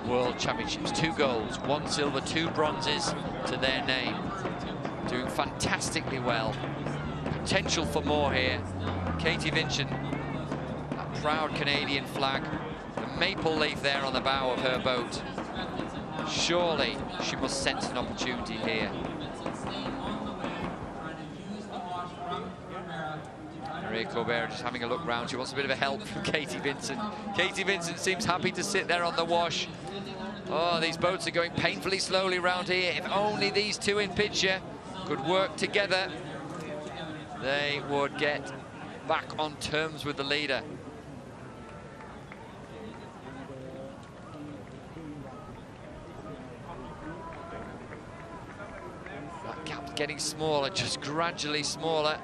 Speaker 1: World Championships. 2 golds, 1 silver, 2 bronzes to their name. Doing fantastically well. Potential for more here. Katie Vincent, that proud Canadian flag, the maple leaf there on the bow of her boat. Surely she must sense an opportunity here. Maria Corbera just having a look round. She wants a bit of a help from Katie Vincent. Katie Vincent seems happy to sit there on the wash. Oh, these boats are going painfully slowly round here. If only these 2 in picture could work together, they would get back on terms with the leader. That gap's getting smaller, just gradually smaller.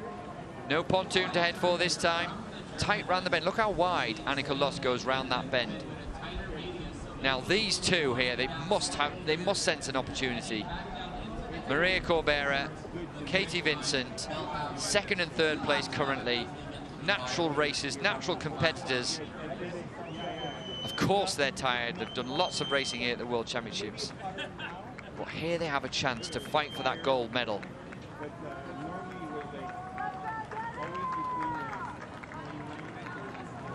Speaker 1: No pontoon to head for this time. Tight round the bend. Look how wide Annika Lusk goes round that bend. Now these 2 here, they must sense an opportunity. Maria Corbera, Katie Vincent, 2nd and 3rd place currently. Natural racers, natural competitors. Of course they're tired. They've done lots of racing here at the World Championships. But here they have a chance to fight for that gold medal.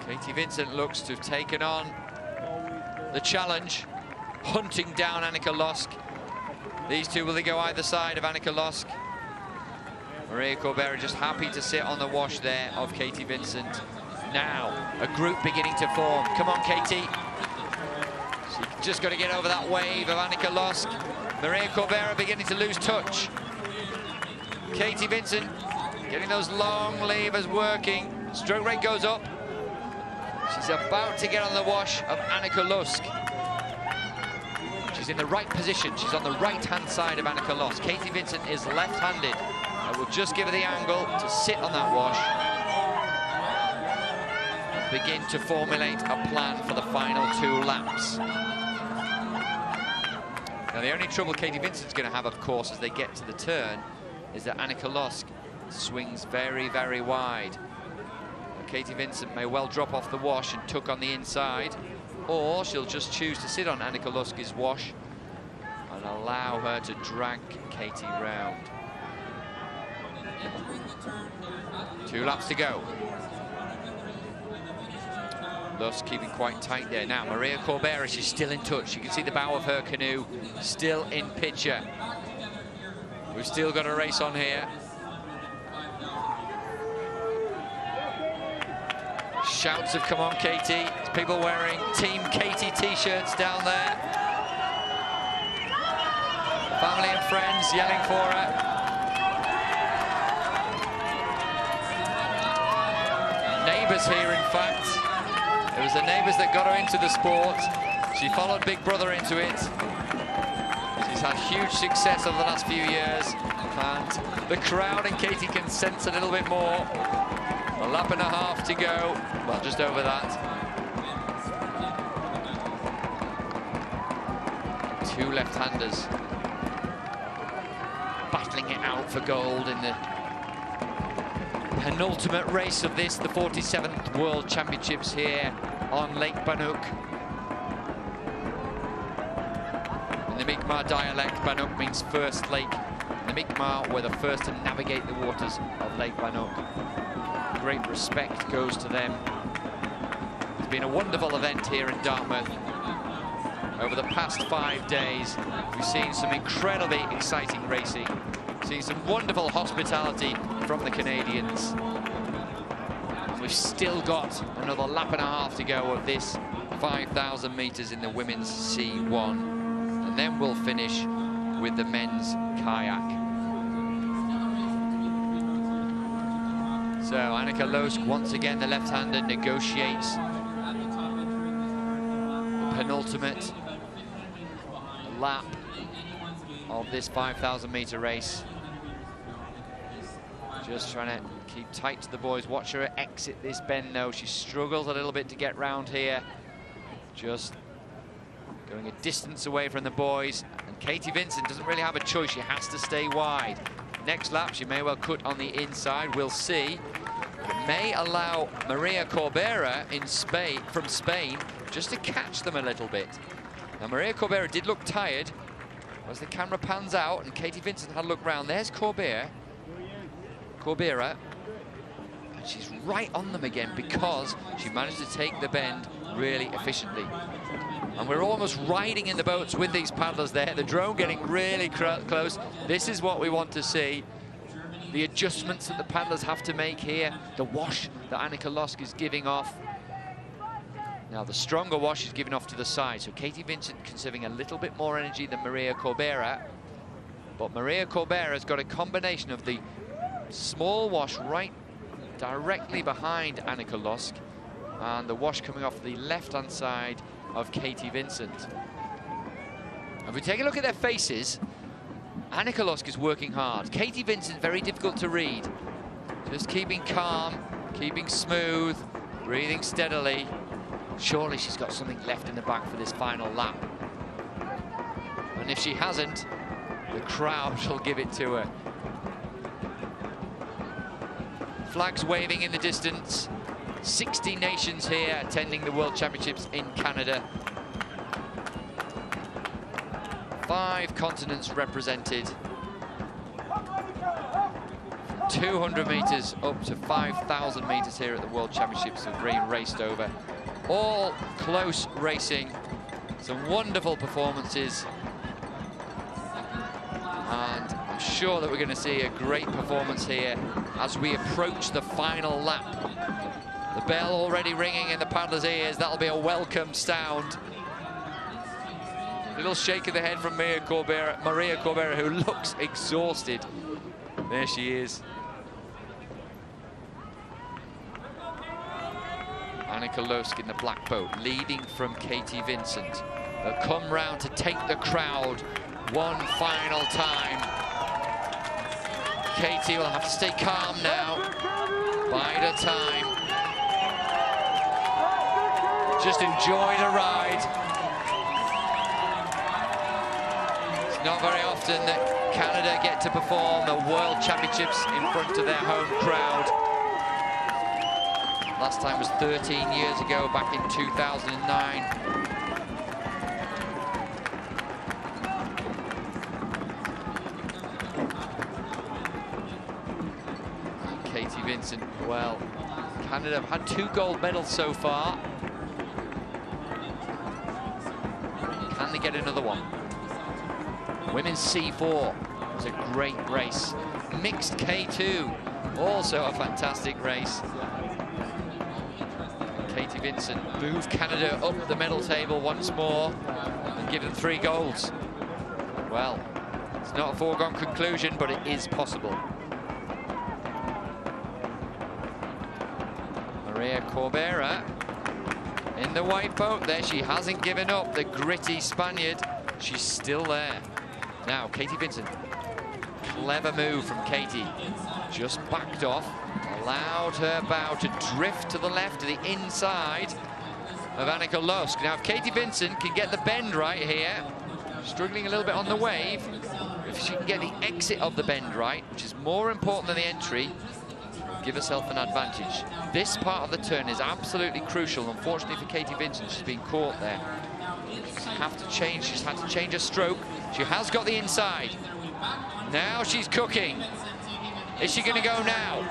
Speaker 1: Katie Vincent looks to have taken on the challenge, hunting down Annika Lusk. These 2, will they go either side of Annika Lusk? Maria Corbera just happy to sit on the wash there of Katie Vincent. Now, a group beginning to form. Come on, Katie. She's just got to get over that wave of Annika Lusk. Maria Corbera beginning to lose touch. Katie Vincent getting those long levers working. Stroke rate goes up. She's about to get on the wash of Annika Lusk. She's She's in the right position. She's on the right-hand side of Annika Losk. Katie Vincent is left-handed. I will just give her the angle to sit on that wash. Begin to formulate a plan for the final 2 laps. Now, the only trouble Katie Vincent's going to have, of course, as they get to the turn, is that Annika Losk swings very, very wide. Katie Vincent may well drop off the wash and tuck on the inside, or she'll just choose to sit on Annika Losk's wash and allow her to drag Katie round. 2 laps to go. Lusk keeping quite tight there. Now, Maria Corbera, she's still in touch. You can see the bow of her canoe still in picture. We've still got a race on here. Shouts have come on, Katie. People wearing Team Katie t-shirts down there. Family and friends yelling for her. Neighbours here, in fact. It was the neighbours that got her into the sport. She followed Big Brother into it. She's had huge success over the last few years. And the crowd and Katie can sense a little bit more. A lap and a half to go. Well, just over that. 2 left-handers battling it out for gold in the penultimate race of this, the 47th World Championships here on Lake Banook. In the Mi'kmaq dialect, Banook means first lake. The Mi'kmaq were the first to navigate the waters of Lake Banook. Great respect goes to them. It's been a wonderful event here in Dartmouth. Over the past 5 days, we've seen some incredibly exciting racing. Seen some wonderful hospitality from the Canadians. And we've still got another lap and a half to go of this 5,000 meters in the women's C1. And then we'll finish with the men's kayak. So Annika Losk, once again, the left-hander, negotiates the penultimate lap of this 5,000 meter race. Just trying to keep tight to the boys. Watch her exit this bend though. She struggles a little bit to get round here. Just going a distance away from the boys. And Katie Vincent doesn't really have a choice. She has to stay wide. Next lap, she may well cut on the inside. We'll see. It may allow Maria Corbera from Spain just to catch them a little bit. Now, Maria Corbera did look tired as the camera pans out, and Katie Vincent had a look round. There's Corbera, and she's right on them again because she managed to take the bend really efficiently. And we're almost riding in the boats with these paddlers there. The drone getting really close. This is what we want to see. The adjustments that the paddlers have to make here. The wash that Annika Losk is giving off. Now, the stronger wash is given off to the side, so Katie Vincent conserving a little bit more energy than Maria Corbera. But Maria Corbera has got a combination of the small wash right directly behind Annika Losk and the wash coming off the left-hand side of Katie Vincent. If we take a look at their faces, Annika Losk is working hard. Katie Vincent, very difficult to read. Just keeping calm, keeping smooth, breathing steadily. Surely she's got something left in the bag for this final lap. And if she hasn't, the crowd shall give it to her. Flags waving in the distance. 60 nations here attending the World Championships in Canada. 5 continents represented. 200 meters up to 5,000 meters here at the World Championships have been raced over. All close racing, some wonderful performances. And I'm sure that we're going to see a great performance here as we approach the final lap. The bell already ringing in the paddlers' ears. That'll be a welcome sound. Little shake of the head from Maria Corbera, who looks exhausted. There she is. Annika Losk in the black boat, leading from Katie Vincent. They'll come round to take the crowd one final time. Katie will have to stay calm now. Bide her time. Just enjoy the ride. It's not very often that Canada get to perform the World Championships in front of their home crowd. Last time was 13 years ago, back in 2009. Katie Vincent, well, Canada have had 2 gold medals so far. Can they get another one? Women's C4 was a great race. Mixed K2, also a fantastic race. Katie Vincent moved Canada up the medal table once more and give them 3 golds. Well, it's not a foregone conclusion, but it is possible. Maria Corbera in the white boat there. She hasn't given up, the gritty Spaniard. She's still there. Now, Katie Vincent. Clever move from Katie. Just backed off, allowed her bow to drift to the left, to the inside of Annika Lusk. Now, if Katie Vincent can get the bend right here, struggling a little bit on the wave, if she can get the exit of the bend right, which is more important than the entry, give herself an advantage. This part of the turn is absolutely crucial. Unfortunately for Katie Vincent, she's been caught there. She's had to change her stroke. She has got the inside. Now she's cooking. Is she going to go now?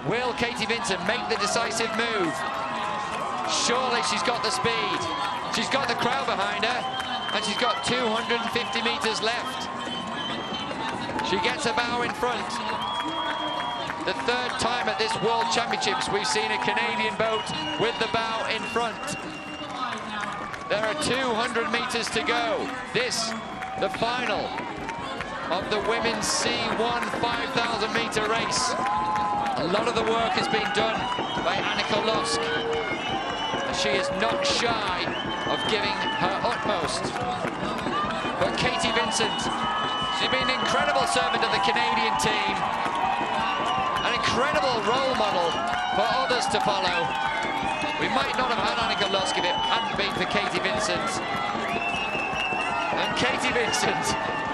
Speaker 1: Will Katie Vincent make the decisive move? Surely she's got the speed. She's got the crowd behind her, and she's got 250 meters left. She gets a bow in front. The 3rd time at this World Championships we've seen a Canadian boat with the bow in front. There are 200 meters to go. This, the final of the women's C1 5,000 meter race. A lot of the work has been done by Annika Lusk. She is not shy of giving her utmost. But Katie Vincent, she's been an incredible servant of the Canadian team. An incredible role model for others to follow. We might not have had Annika Lusk if it hadn't been for Katie Vincent. And Katie Vincent,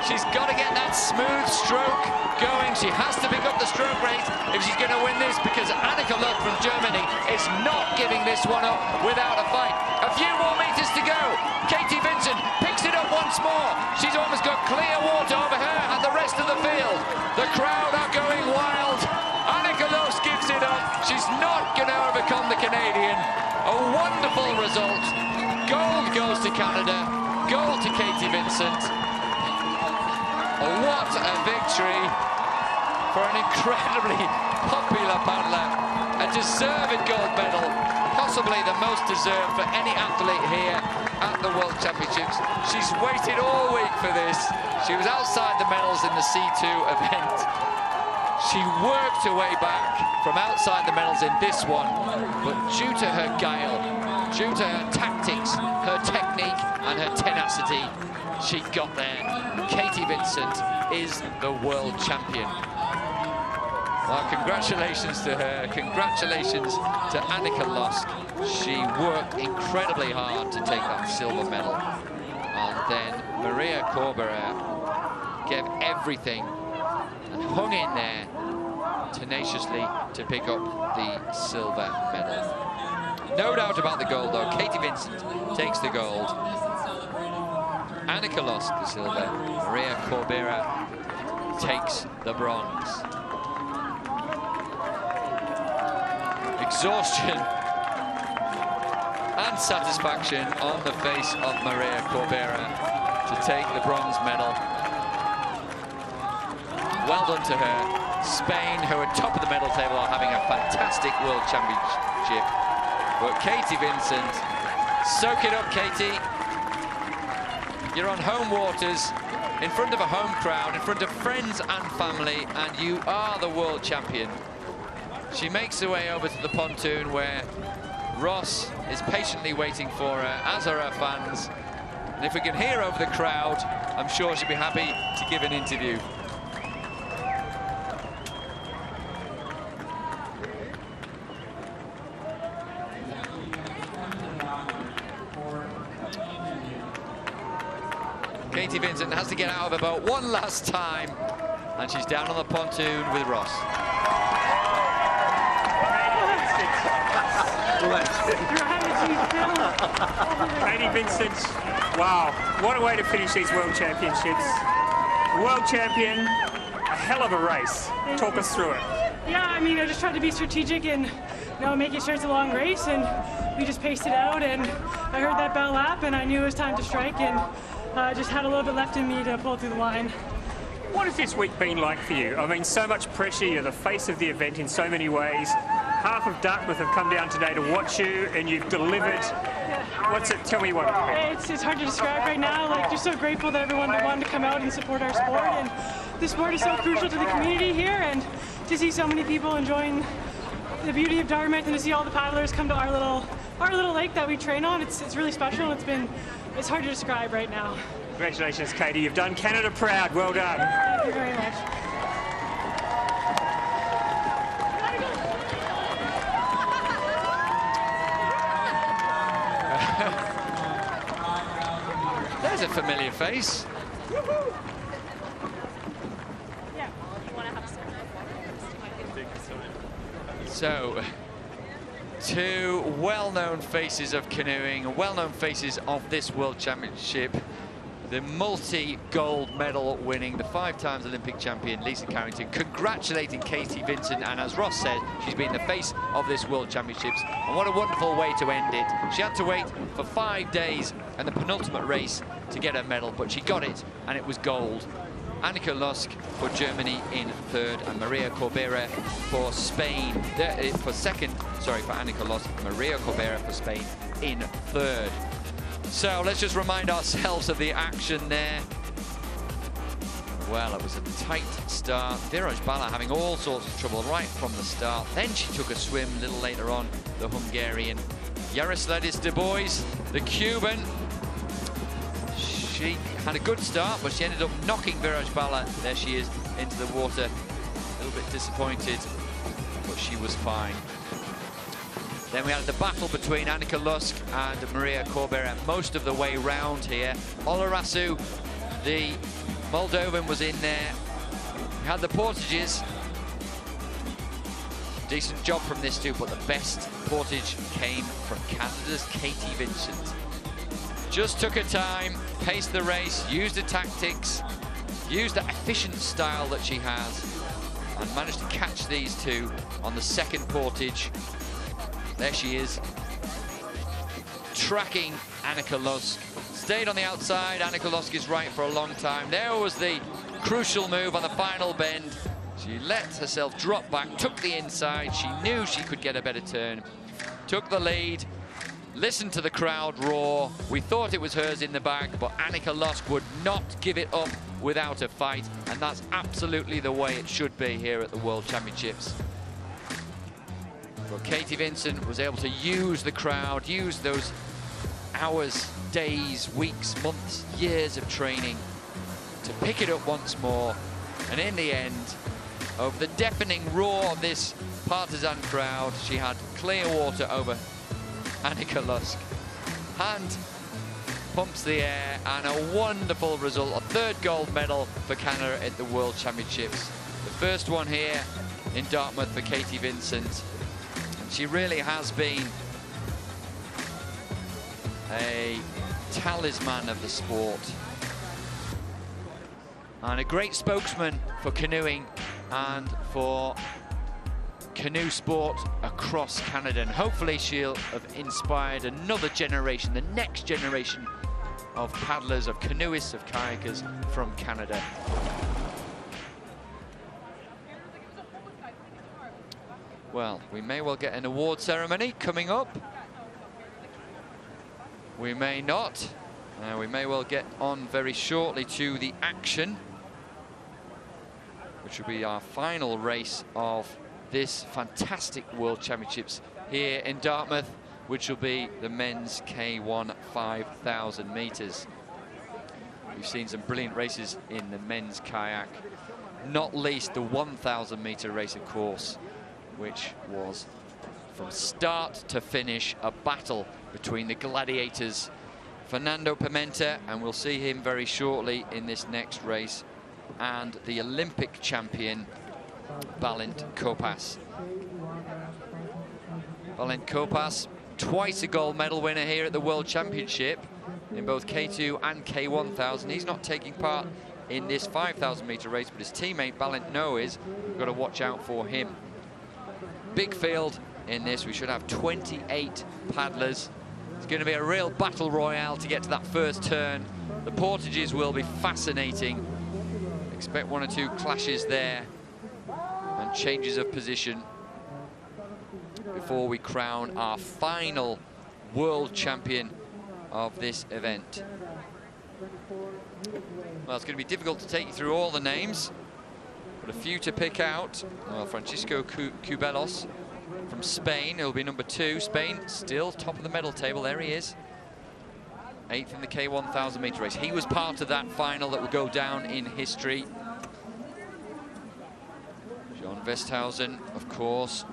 Speaker 1: she's got to get that smooth stroke going. She has to pick up the stroke rate if she's going to win this, because Annika Lusk from Germany is not giving this one up without a fight. A few more meters to go. Katie Vincent picks it up once more. She's almost got clear water over her and the rest of the field. The crowd are going wild. Annika Lusk gives it up. She's not going to overcome the Canadian. A wonderful result. Gold goes to Canada. Gold to Katie Vincent. What a victory for an incredibly popular paddler. A deserved gold medal. Possibly the most deserved for any athlete here at the World Championships. She's waited all week for this. She was outside the medals in the C2 event. She worked her way back from outside the medals in this one, but due to her guile, due to her tactics, her technique and her tenacity, she got there. Katie Vincent is the world champion. Well, congratulations to her, congratulations to Annika Lusk. She worked incredibly hard to take that silver medal. And then Maria Corbera gave everything and hung in there tenaciously to pick up the silver medal. No doubt about the gold though. Katie Vincent takes the gold. Annika Lusk the silver. Maria Corbera takes the bronze. Exhaustion and satisfaction on the face of Maria Corbera to take the bronze medal. Well done to her. Spain, who are top of the medal table, are having a fantastic World Championship. But Katie Vincent, soak it up, Katie. You're on home waters, in front of a home crowd, in front of friends and family, and you are the world champion. She makes her way over to the pontoon where Ross is patiently waiting for her, as are her fans. And if we can hear over the crowd, I'm sure she'll be happy to give an interview. Katie Vincent has to get out of the boat one last time, and she's down on the pontoon with Ross.
Speaker 3: Katie Vincent, wow, what a way to finish these World Championships. World champion, a hell of a race. Talk us through it.
Speaker 6: Yeah, I mean, I just tried to be strategic and, making sure it's a long race, and we just paced it out, and I heard that bell lap, and I knew it was time to strike, and just had a little bit left in me to pull through the line.
Speaker 3: What has this week been like for you? I mean, so much pressure, you're the face of the event in so many ways. Half of Dartmouth have come down today to watch you, and you've delivered. What's it? Tell me what.
Speaker 6: It's hard to describe right now. Like, just so grateful that everyone wanted to come out and support our sport, and the sport is so crucial to the community here, and to see so many people enjoying the beauty of Dartmouth and to see all the paddlers come to our little lake that we train on. It's really special. It's hard to describe right now.
Speaker 3: Congratulations, Katie. You've done Canada proud. Well done.
Speaker 6: Thank you very much.
Speaker 1: There's a familiar face. So, two well-known faces of canoeing, well-known faces of this World Championship. The multi-gold medal winning, the 5 times Olympic champion Lisa Carrington, congratulating Katie Vincent, and as Ross said, she's been the face of this World Championships, and what a wonderful way to end it. She had to wait for 5 days and the penultimate race to get her medal, but she got it, and it was gold. Annika Lusk for Germany in 3rd, and Maria Corbera for Spain, for Annika Lusk, Maria Corbera for Spain in 3rd. So let's just remind ourselves of the action there. Well, it was a tight start. Viraj Bala having all sorts of trouble right from the start. Then she took a swim a little later on, the Hungarian. Yaroslavdis Du Bois, the Cuban. She had a good start, but she ended up knocking Viraj Bala, there she is, into the water. A little bit disappointed, but she was fine. Then we had the battle between Annika Lusk and Maria Corbera most of the way round here. Olarasu, the Moldovan, was in there. We had the portages. Decent job from this too, but the best portage came from Canada's Katie Vincent. Just took her time, paced the race, used the tactics, used that efficient style that she has, and managed to catch these two on the second portage. There she is, tracking Annika Lusk. Stayed on the outside, Annika Lusk is right for a long time. There was the crucial move on the final bend. She let herself drop back, took the inside. She knew she could get a better turn. Took the lead, listened to the crowd roar. We thought it was hers in the bag, but Annika Lusk would not give it up without a fight. And that's absolutely the way it should be here at the World Championships. But Katie Vincent was able to use the crowd, use those hours, days, weeks, months, years of training to pick it up once more. And in the end, over the deafening roar of this partisan crowd, she had clear water over Annika Lusk. Hand pumps the air, and a wonderful result, a 3rd gold medal for Canada at the World Championships. The first one here in Dartmouth for Katie Vincent. She really has been a talisman of the sport and a great spokesman for canoeing and for canoe sport across Canada. And hopefully she'll have inspired another generation, the next generation of paddlers, of canoeists, of kayakers from Canada. Well, we may well get an award ceremony coming up. We may not. We may well get on very shortly to the action, which will be our final race of this fantastic World Championships here in Dartmouth, which will be the men's K1 5,000 meters. We've seen some brilliant races in the men's kayak, not least the 1,000-meter race, of course, which was from start to finish a battle between the gladiators. Fernando Pimenta, and we'll see him very shortly in this next race, and the Olympic champion Balint Kopas. Balint Kopas, twice a gold medal winner here at the World Championship in both K2 and K1000. He's not taking part in this 5,000-meter race, but his teammate Paracanoe is. We've got to watch out for him. Big field in this. We should have 28 paddlers. It's going to be a real battle royale to get to that first turn. The portages will be fascinating. Expect one or two clashes there and changes of position before we crown our final world champion of this event. Well, it's going to be difficult to take you through all the names, but a few to pick out. Well, Francisco Cubelos from Spain, he'll be number 2. Spain still top of the medal table. There he is, 8th in the K1000 meter race. He was part of that final that will go down in history. John Westhausen, of course,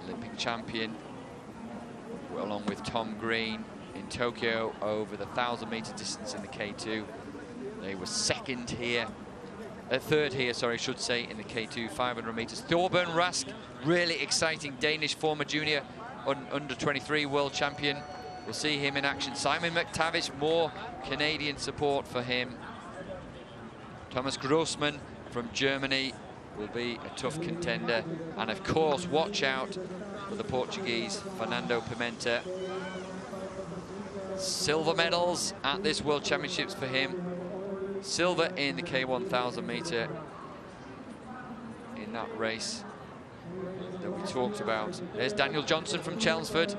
Speaker 1: Olympic champion, along with Tom Green in Tokyo over the 1,000-meter distance in the K2. They were second here, third here, sorry, I should say, in the K2 500 meters. Thorbjørn Rask, really exciting Danish former junior under 23 world champion. We'll see him in action. Simon McTavish, more Canadian support for him. Thomas Grossman from Germany will be a tough contender. And of course, watch out for the Portuguese Fernando Pimenta. Silver medals at this World Championships for him. Silver in the K1000 meter in that race that we talked about. There's Daniel Johnson from Chelmsford.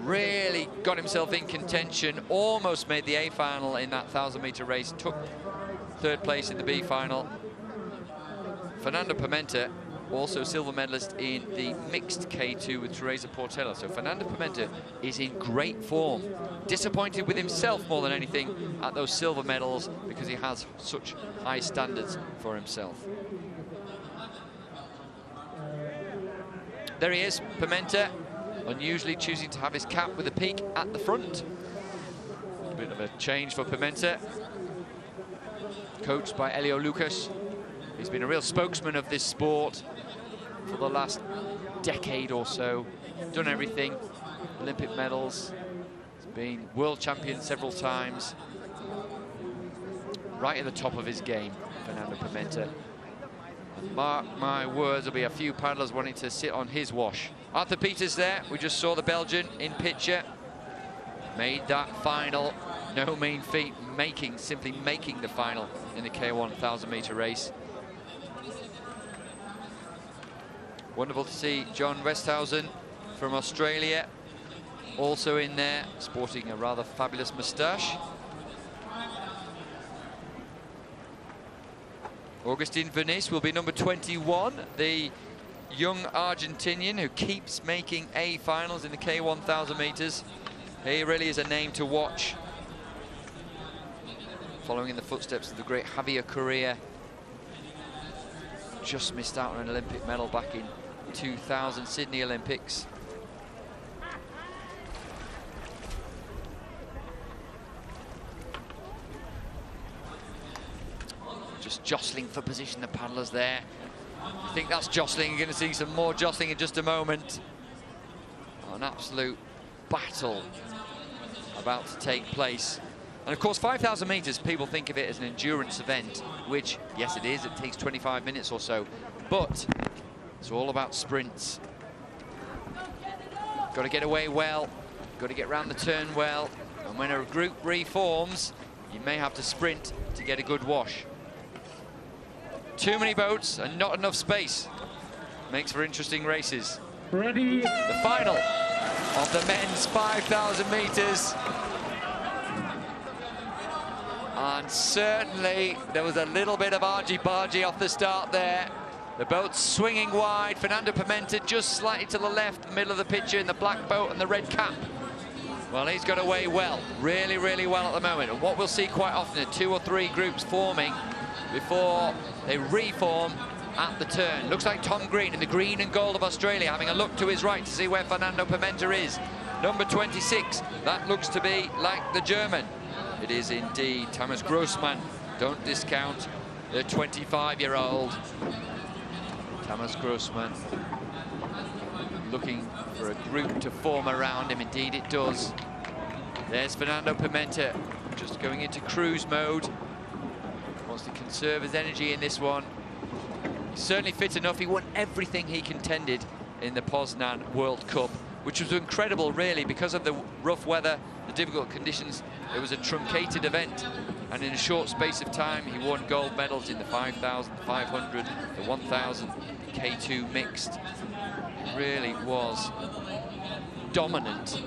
Speaker 1: Really got himself in contention, almost made the A final in that 1,000-meter race, took third place in the B final. Fernando Pimenta, also silver medalist in the mixed K2 with Teresa Portela. So Fernando Pimenta is in great form. Disappointed with himself more than anything at those silver medals because he has such high standards for himself. There he is, Pimenta, unusually choosing to have his cap with a peak at the front. A bit of a change for Pimenta. Coached by Elio Lucas. He's been a real spokesman of this sport for the last decade or so. Done everything, Olympic medals. He's been world champion several times. Right at the top of his game, Fernando Pimenta. And mark my words, there'll be a few paddlers wanting to sit on his wash. Arthur Peters there, we just saw the Belgian in picture. Made that final, no mean feat, simply making the final in the K1000 meter race. Wonderful to see John Westhausen from Australia also in there, sporting a rather fabulous moustache. Augustin Vernis will be number 21, the young Argentinian who keeps making A finals in the K1000 meters. He really is a name to watch, following in the footsteps of the great Javier Correa. Just missed out on an Olympic medal back in 2000 Sydney Olympics. Just jostling for position, the paddlers there. I think that's jostling. You're going to see some more jostling in just a moment. An absolute battle about to take place. And of course, 5,000 meters, people think of it as an endurance event, which, yes, it is. It takes 25 minutes or so. But it's all about sprints. Got to get away well, got to get around the turn well, and when a group reforms, you may have to sprint to get a good wash. Too many boats and not enough space. Makes for interesting races.
Speaker 7: Ready.
Speaker 1: The final of the men's 5,000 meters. And certainly there was a little bit of argy-bargy off the start there. The boat's swinging wide. Fernando Pimenta just slightly to the left, the middle of the picture in the black boat and the red cap. Well, he's got away well, really, really well at the moment. And what we'll see quite often are 2 or 3 groups forming before they reform at the turn. Looks like Tom Green in the green and gold of Australia, having a look to his right to see where Fernando Pimenta is. Number 26, that looks to be like the German. It is indeed Thomas Grossmann. Don't discount the 25-year-old. Thomas Grossmann looking for a group to form around him. Indeed it does. There's Fernando Pimenta just going into cruise mode. Wants to conserve his energy in this one. He's certainly fit enough. He won everything he contended in the Poznan World Cup, which was incredible really because of the rough weather, the difficult conditions. It was a truncated event, and in a short space of time he won gold medals in the 5,000, 500, the 1,000, the K2 mixed. He really was dominant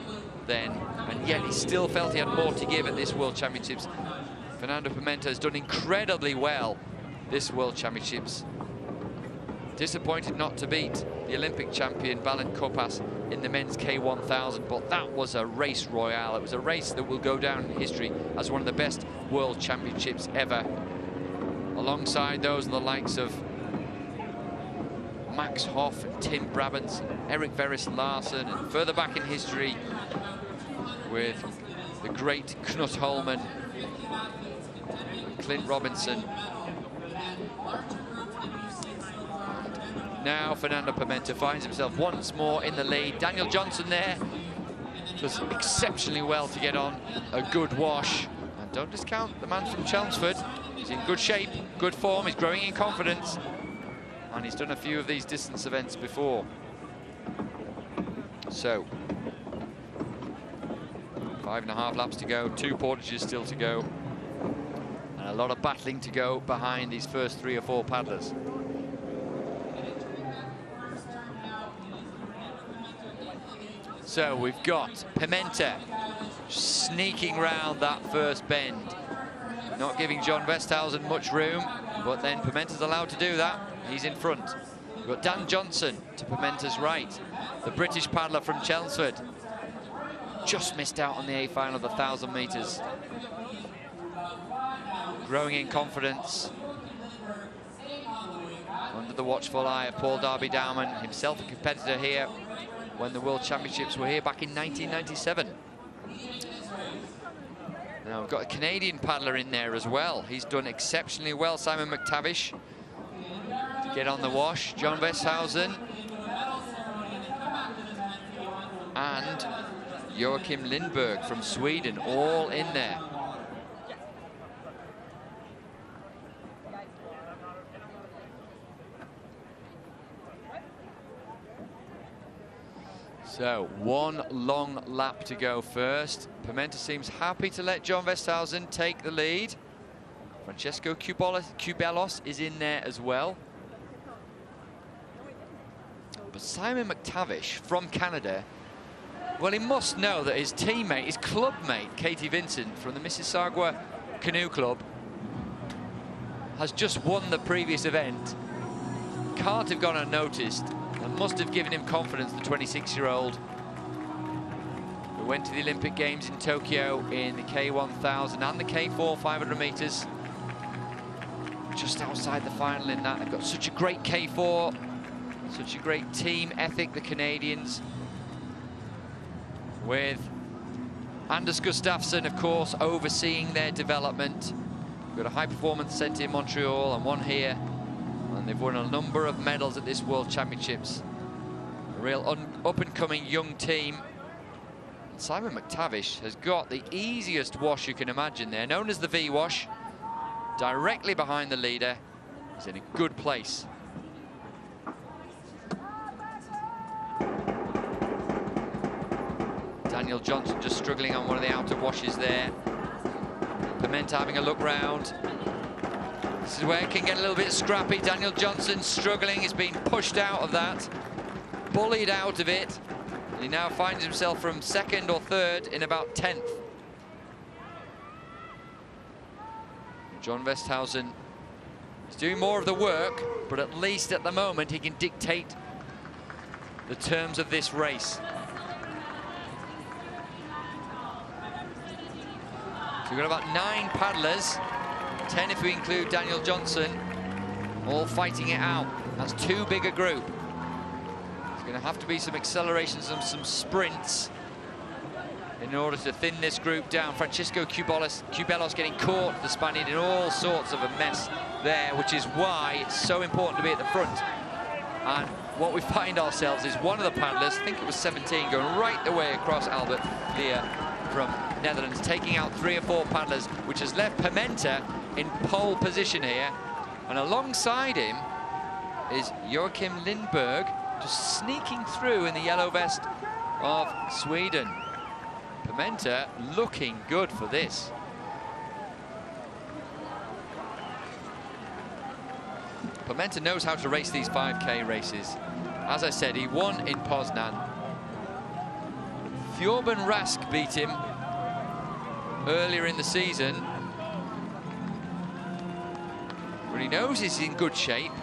Speaker 1: then, and yet he still felt he had more to give at this World Championships. Fernando Pimenta has done incredibly well this World Championships. Disappointed not to beat the Olympic champion Balint Kopas in the men's K1000, but that was a race royale. It was a race that will go down in history as one of the best World Championships ever. Alongside those are the likes of Max Hoff and Tim Brabants, Erik Veris Larsson, and further back in history with the great Knut Holman, Clint Robinson. Now Fernando Pimenta finds himself once more in the lead. Daniel Johnson there does exceptionally well to get on a good wash. And don't discount the man from Chelmsford. He's in good shape, good form, he's growing in confidence. And he's done a few of these distance events before. So, 5.5 laps to go, 2 portages still to go. And a lot of battling to go behind these first 3 or 4 paddlers. So we've got Pimenta sneaking round that first bend, not giving John Westhausen much room, but then Pimenta's allowed to do that. He's in front. We've got Dan Johnson to Pimenta's right, the British paddler from Chelmsford. Just missed out on the A final of the 1,000 metres. Growing in confidence. Under the watchful eye of Paul Darby-Dowman, himself a competitor here when the World Championships were here back in 1997. Now we've got a Canadian paddler in there as well. He's done exceptionally well, Simon McTavish, to get on the wash. John Westhausen and Joachim Lindberg from Sweden, all in there. So, 1 long lap to go first. Pimenta seems happy to let John Westhausen take the lead. Francesco Cubelos is in there as well. But Simon McTavish from Canada, well, he must know that his teammate, his clubmate, Katie Vincent from the Mississauga Canoe Club, has just won the previous event. Can't have gone unnoticed. And must have given him confidence, the 26-year-old who went to the Olympic Games in Tokyo in the K1000 and the K4 500 meters. Just outside the final in that. They've got such a great K4, such a great team ethic, the Canadians, with Anders Gustafsson, of course, overseeing their development. We've got a high performance centre in Montreal and one here. And they've won a number of medals at this World Championships. A real up-and-coming young team. And Simon McTavish has got the easiest wash you can imagine there, known as the V-wash. Directly behind the leader. He's in a good place. Daniel Johnson just struggling on one of the outer washes there. Pimenta having a look round. This is where it can get a little bit scrappy. Daniel Johnson struggling, he's been pushed out of that, bullied out of it, and he now finds himself from 2nd or 3rd in about 10th. John Westhausen is doing more of the work, but at least at the moment he can dictate the terms of this race. So we've got about 9 paddlers, 10 if we include Daniel Johnson, all fighting it out. That's too big a group. There's going to have to be some accelerations and some sprints in order to thin this group down. Francisco Cubelos getting caught, the Spaniard, in all sorts of a mess there, which is why it's so important to be at the front. And what we find ourselves is one of the paddlers, I think it was 17, going right the way across Albert Leer from Netherlands, taking out 3 or 4 paddlers, which has left Pimenta in pole position here. And alongside him is Joachim Lindberg, just sneaking through in the yellow vest of Sweden. Pimenta looking good for this. Pimenta knows how to race these 5K races. As I said, he won in Poznan. Thorben Rask beat him earlier in the season. But he knows he's in good shape.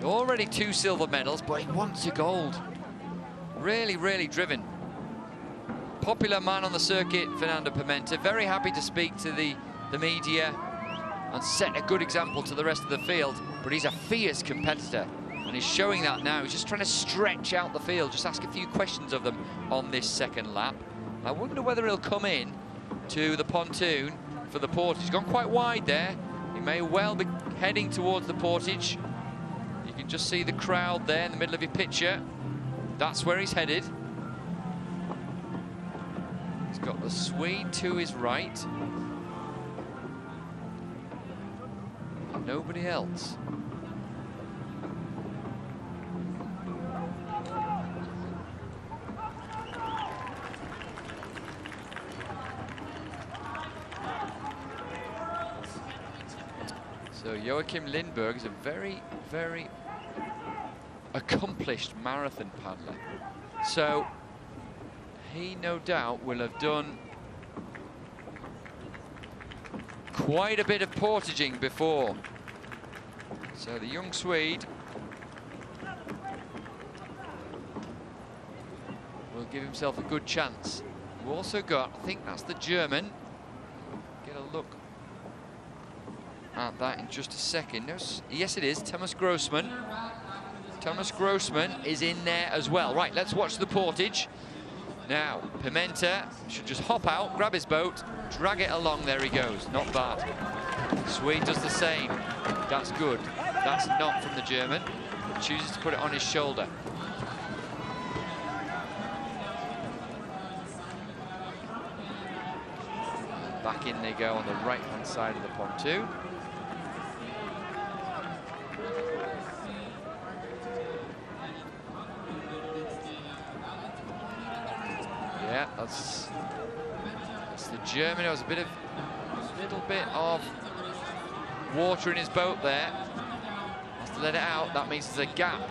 Speaker 1: Already 2 silver medals, but he wants a gold. Really, really driven. Popular man on the circuit, Fernando Pimenta. Very happy to speak to the media and set a good example to the rest of the field. But he's a fierce competitor, and he's showing that now. He's just trying to stretch out the field, just ask a few questions of them on this second lap. I wonder whether he'll come in to the pontoon for the portage. He's gone quite wide there. He may well be heading towards the portage. You can just see the crowd there in the middle of your picture. That's where he's headed. He's got the Swede to his right. And nobody else. So Joachim Lindberg is a very, very accomplished marathon paddler. So he no doubt will have done quite a bit of portaging before. So the young Swede will give himself a good chance. We've also got, I think that's the German. Get a look at that in just a second. No, yes, it is Thomas Grossman. Thomas Grossman is in there as well. Right, let's watch the portage. Now, Pimenta should just hop out, grab his boat, drag it along. There he goes. Not bad. Swede does the same. That's good. That's not from the German. Chooses to put it on his shoulder. Back in they go on the right-hand side of the pontoon. Yeah, that's the German. There was a little bit of water in his boat there. Has to let it out. That means there's a gap.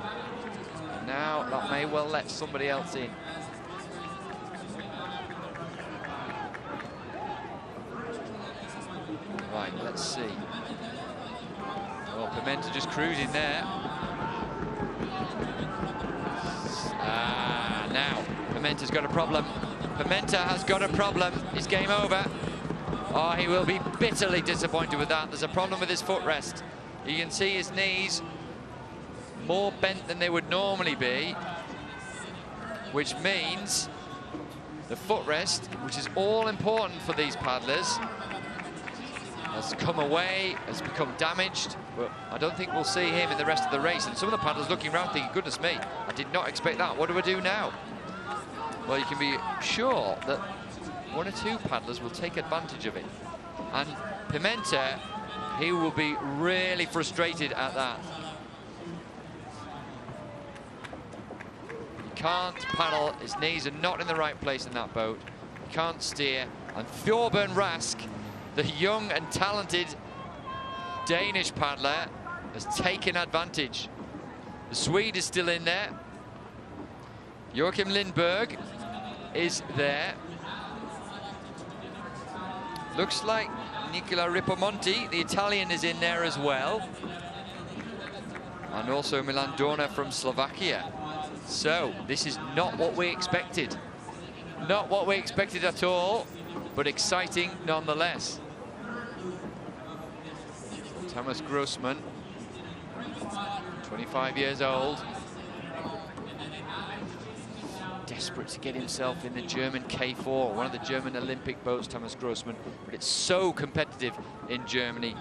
Speaker 1: Now that may well let somebody else in. Right, let's see. Oh, Pimenta just cruising there. Now Pimenta's got a problem. Pimenta has got a problem. It's game over. Oh, he will be bitterly disappointed with that. There's a problem with his footrest. You can see his knees more bent than they would normally be, which means the footrest, which is all important for these paddlers, has come away, has become damaged. But I don't think we'll see him in the rest of the race. And some of the paddlers looking around thinking, goodness me, I did not expect that. What do I do now? Well, you can be sure that 1 or 2 paddlers will take advantage of it. And Pimenta, he will be really frustrated at that. He can't paddle, his knees are not in the right place in that boat. He can't steer. And Thorben Rask, the young and talented Danish paddler, has taken advantage. The Swede is still in there. Joachim Lindberg is there. Looks like Nicola Ripomonti, the Italian, is in there as well. And also Milan Dorna from Slovakia. So this is not what we expected. Not what we expected at all, but exciting nonetheless. Thomas Grossman, 25 years old. Desperate to get himself in the German K4, one of the German Olympic boats, Thomas Grossman. But it's so competitive in Germany.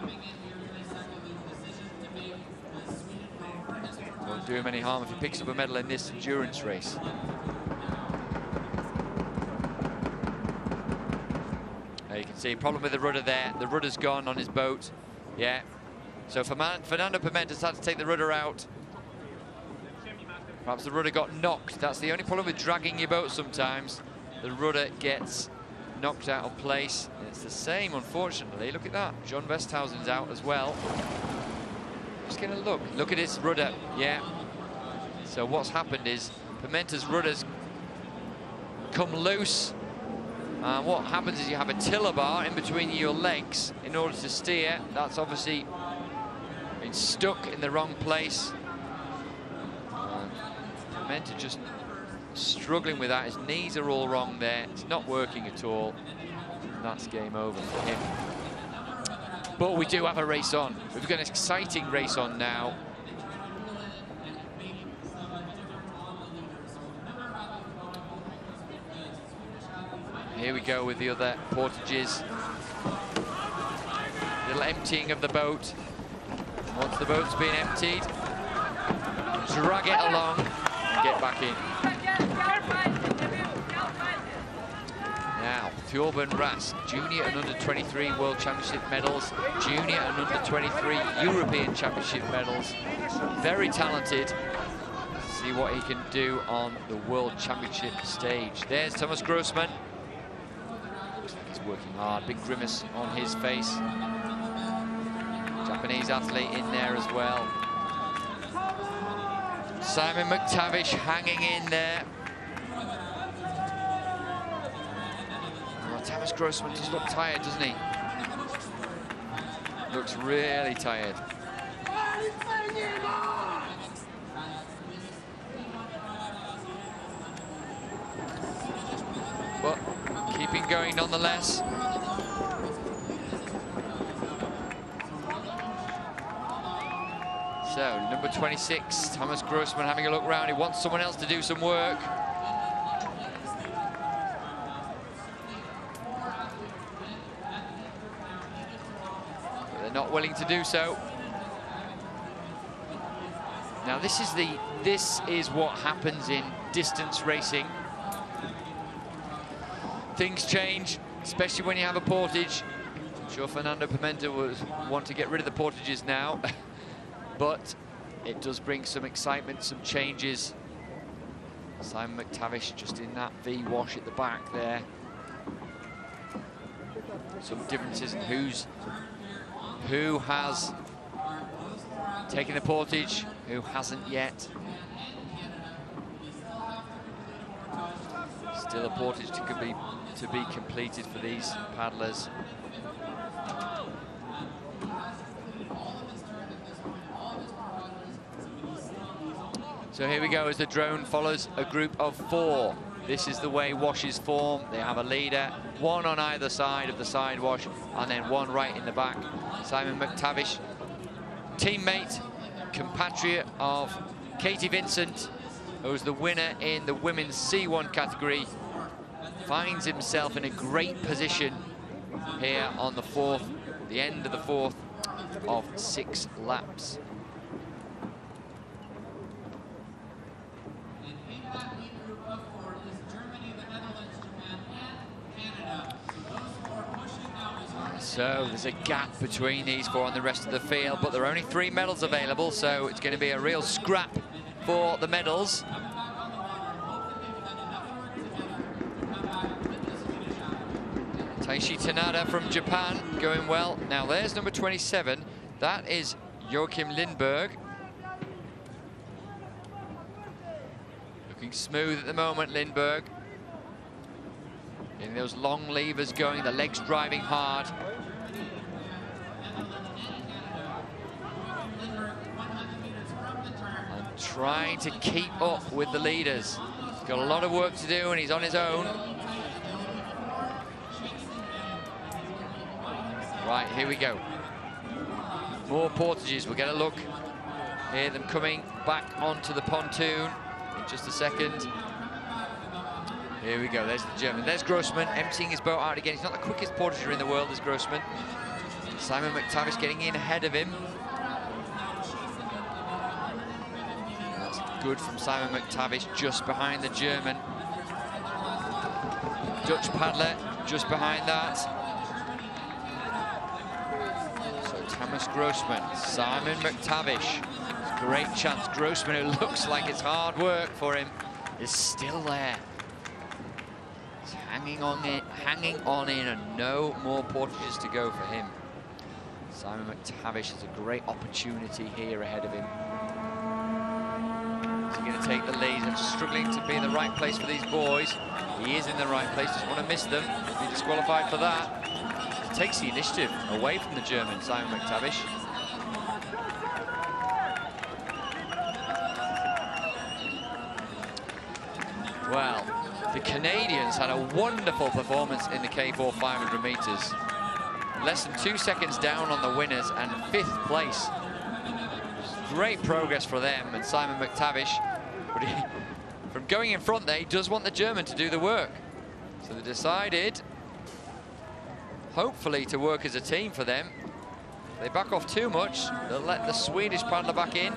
Speaker 1: Won't do him any harm if he picks up a medal in this endurance race. Now you can see problem with the rudder there. The rudder's gone on his boat. Yeah. So Fernando Pimenta's had to take the rudder out. Perhaps the rudder got knocked. That's the only problem with dragging your boat sometimes. The rudder gets knocked out of place. And it's the same, unfortunately. Look at that. John Westhausen's out as well. Just get a look. Look at his rudder. Yeah. So what's happened is Pimenta's rudder's come loose. And what happens is you have a tiller bar in between your legs in order to steer. That's obviously been stuck in the wrong place. Pimenta just struggling with that. His knees are all wrong there. It's not working at all. And that's game over for him. But we do have a race on. We've got an exciting race on now. Here we go with the other portages. Little emptying of the boat. Once the boat's been emptied, drag it along and get back in. Now, Thorben Rask, junior and under 23 World Championship medals, junior and under 23 European Championship medals. Very talented. See what he can do on the World Championship stage. There's Thomas Grossman. Looks like he's working hard. Big grimace on his face. Japanese athlete in there as well. Simon McTavish hanging in there. Well, Thomas Grossman does look tired, doesn't he? Looks really tired. But keeping going nonetheless. So, number 26, Thomas Grossman having a look round. He wants someone else to do some work. But they're not willing to do so. Now, this is what happens in distance racing. Things change, especially when you have a portage. I'm sure Fernando Pimenta would want to get rid of the portages now. But it does bring some excitement, some changes. Simon McTavish just in that V-wash at the back there. Some differences in who has taken the portage, who hasn't yet. Still a portage to be completed for these paddlers. So here we go as the drone follows a group of 4. This is the way washes form. They have a leader, one on either side of the side wash, and then one right in the back. Simon McTavish, teammate, compatriot of Katie Vincent, who's the winner in the women's C1 category, finds himself in a great position here on the end of the fourth of 6 laps. So there's a gap between these 4 and the rest of the field, but there are only 3 medals available, so it's going to be a real scrap for the medals. Taishi Tanada from Japan going well. Now there's number 27. That is Joachim Lindberg. Looking smooth at the moment, Lindberg. Getting those long levers going, the legs driving hard. And trying to keep up with the leaders. He's got a lot of work to do and he's on his own. Right, here we go. More portages. We'll get a look. Hear them coming back onto the pontoon in just a second. Here we go. There's the German. There's Grossman emptying his boat out again. He's not the quickest portager in the world, is Grossman. Simon McTavish getting in ahead of him. That's good from Simon McTavish, just behind the German. Dutch paddler just behind that. So Thomas Grossman, Simon McTavish. Great chance. Grossman, who looks like it's hard work for him, is still there. He's hanging on in, and no more portages to go for him. Simon McTavish has a great opportunity here ahead of him. Is he going to take the lead? And struggling to be in the right place for these boys. He is in the right place, just want to miss them. Be disqualified for that. He takes the initiative away from the German, Simon McTavish. Well, the Canadians had a wonderful performance in the K4 500 meters. Less than 2 seconds down on the winners and 5th place. Great progress for them and Simon McTavish. But from going in front there, he does want the German to do the work. So they decided, hopefully, to work as a team for them. If they back off too much, they'll let the Swedish paddler back in.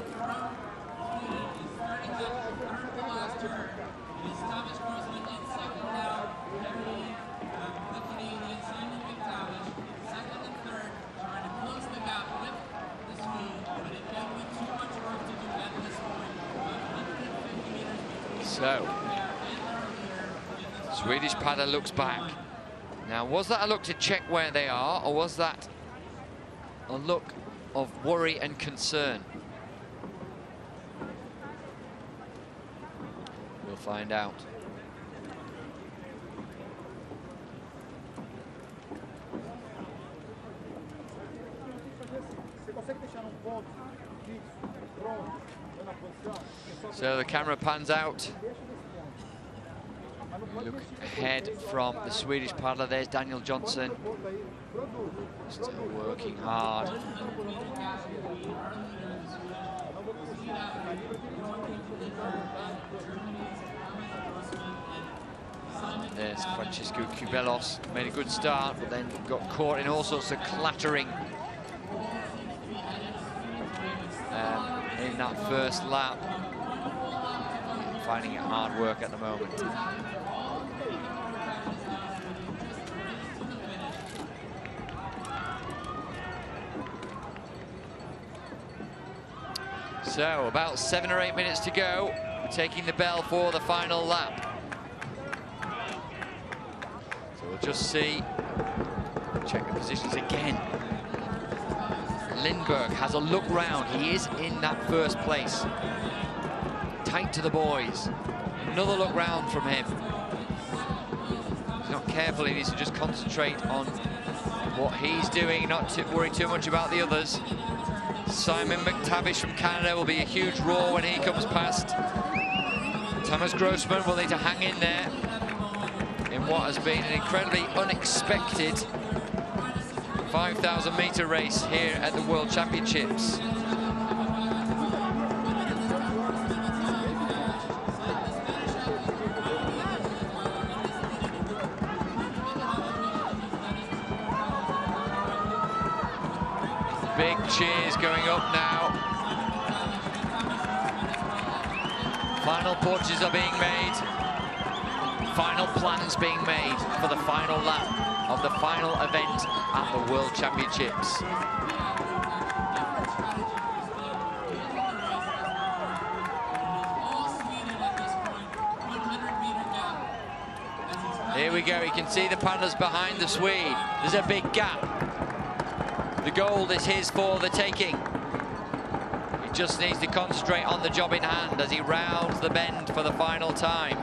Speaker 1: So, Swedish paddler looks back. Now, was that a look to check where they are, or was that a look of worry and concern? We'll find out. So the camera pans out. Look ahead from the Swedish paddler. There's Daniel Johnson. Still working hard. There's Francisco Cubelos. Made a good start, but then got caught in all sorts of clattering in that first lap. Finding it hard work at the moment. So about 7 or 8 minutes to go. We're taking the bell for the final lap. So we'll just see, check the positions again. Lindbergh has a look round. He is in that first place. Tight to the boys. Another look round from him. He's not careful, he needs to just concentrate on what he's doing, not to worry too much about the others. Simon McTavish from Canada will be a huge roar when he comes past. Thomas Grossman will need to hang in there in what has been an incredibly unexpected 5,000 meter race here at the World Championships. Big cheers going up now. Final portages are being made. Final plans being made for the final lap of the final event at the World Championships. Here we go, you can see the paddlers behind the Swede. There's a big gap. The gold is his for the taking. He just needs to concentrate on the job in hand as he rounds the bend for the final time.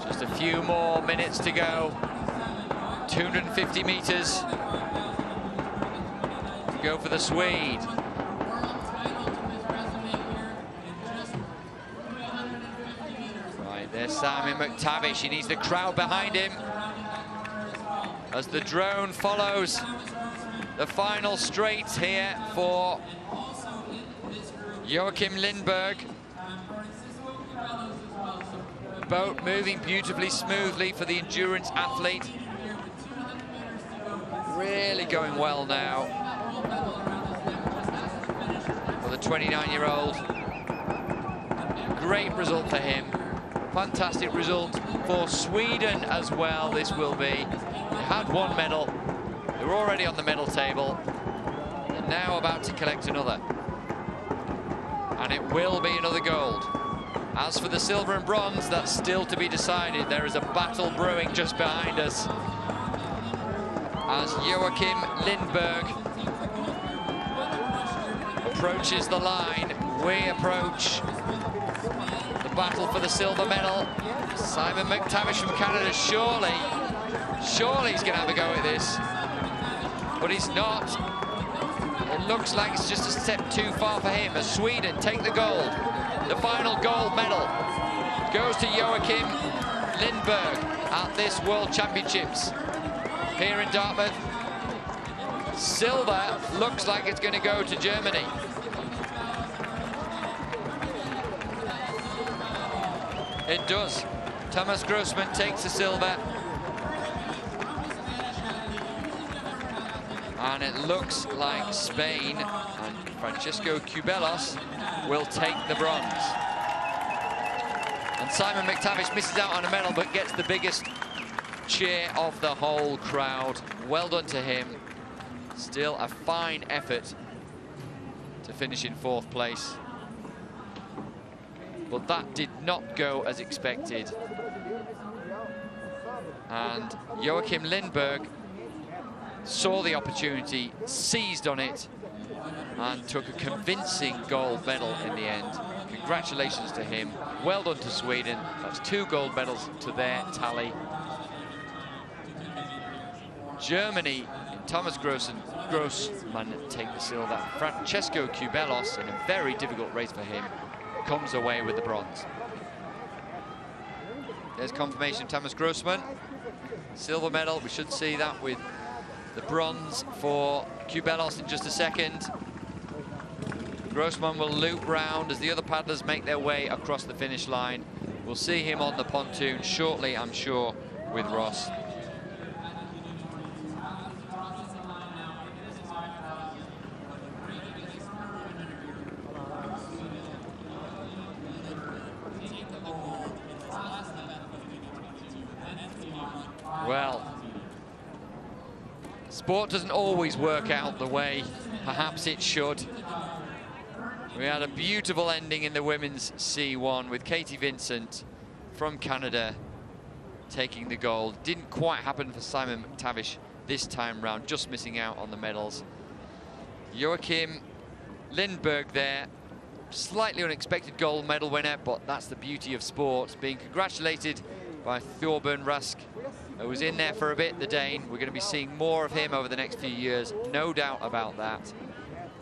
Speaker 1: Just a few more minutes to go. 250 meters to go for the Swede. There's Simon McTavish. He needs the crowd behind him as the drone follows the final straight here for Joachim Lindberg. Boat moving beautifully, smoothly for the endurance athlete. Really going well now for the 29-year-old. Great result for him. Fantastic result for Sweden as well, this will be. They had one medal. They were already on the medal table. They're now about to collect another. And it will be another gold. As for the silver and bronze, that's still to be decided. There is a battle brewing just behind us. As Joachim Lindberg approaches the line, we approach the battle for the silver medal. Simon McTavish from Canada, surely he's going to have a go at this. But he's not. It looks like it's just a step too far for him as Sweden take the gold. The final gold medal goes to Joachim Lindberg at this World Championships here in Dartmouth. Silver looks like it's going to go to Germany. It does. Thomas Grossman takes the silver. And it looks like Spain and Francisco Cubelos will take the bronze. And Simon McTavish misses out on a medal but gets the biggest cheer of the whole crowd. Well done to him. Still a fine effort to finish in 4th place. But that did not go as expected. And Joachim Lindberg saw the opportunity, seized on it, and took a convincing gold medal in the end. Congratulations to him. Well done to Sweden. That's 2 gold medals to their tally. Germany, Thomas Grossman take the silver. Francesco Cubelos, in a very difficult race for him, comes away with the bronze. There's confirmation of Thomas Grossman. Silver medal, we should see that with the bronze for Cubelos in just a second. Grossman will loop round as the other paddlers make their way across the finish line. We'll see him on the pontoon shortly, I'm sure, with Ross. Well, sport doesn't always work out the way perhaps it should. We had a beautiful ending in the women's C1 with Katie Vincent from Canada taking the gold. Didn't quite happen for Simon McTavish this time round, just missing out on the medals. Joachim Lindberg there, slightly unexpected gold medal winner, but that's the beauty of sport. Being congratulated by Thorbjørn Rask, who was in there for a bit, the Dane. We're going to be seeing more of him over the next few years, no doubt about that.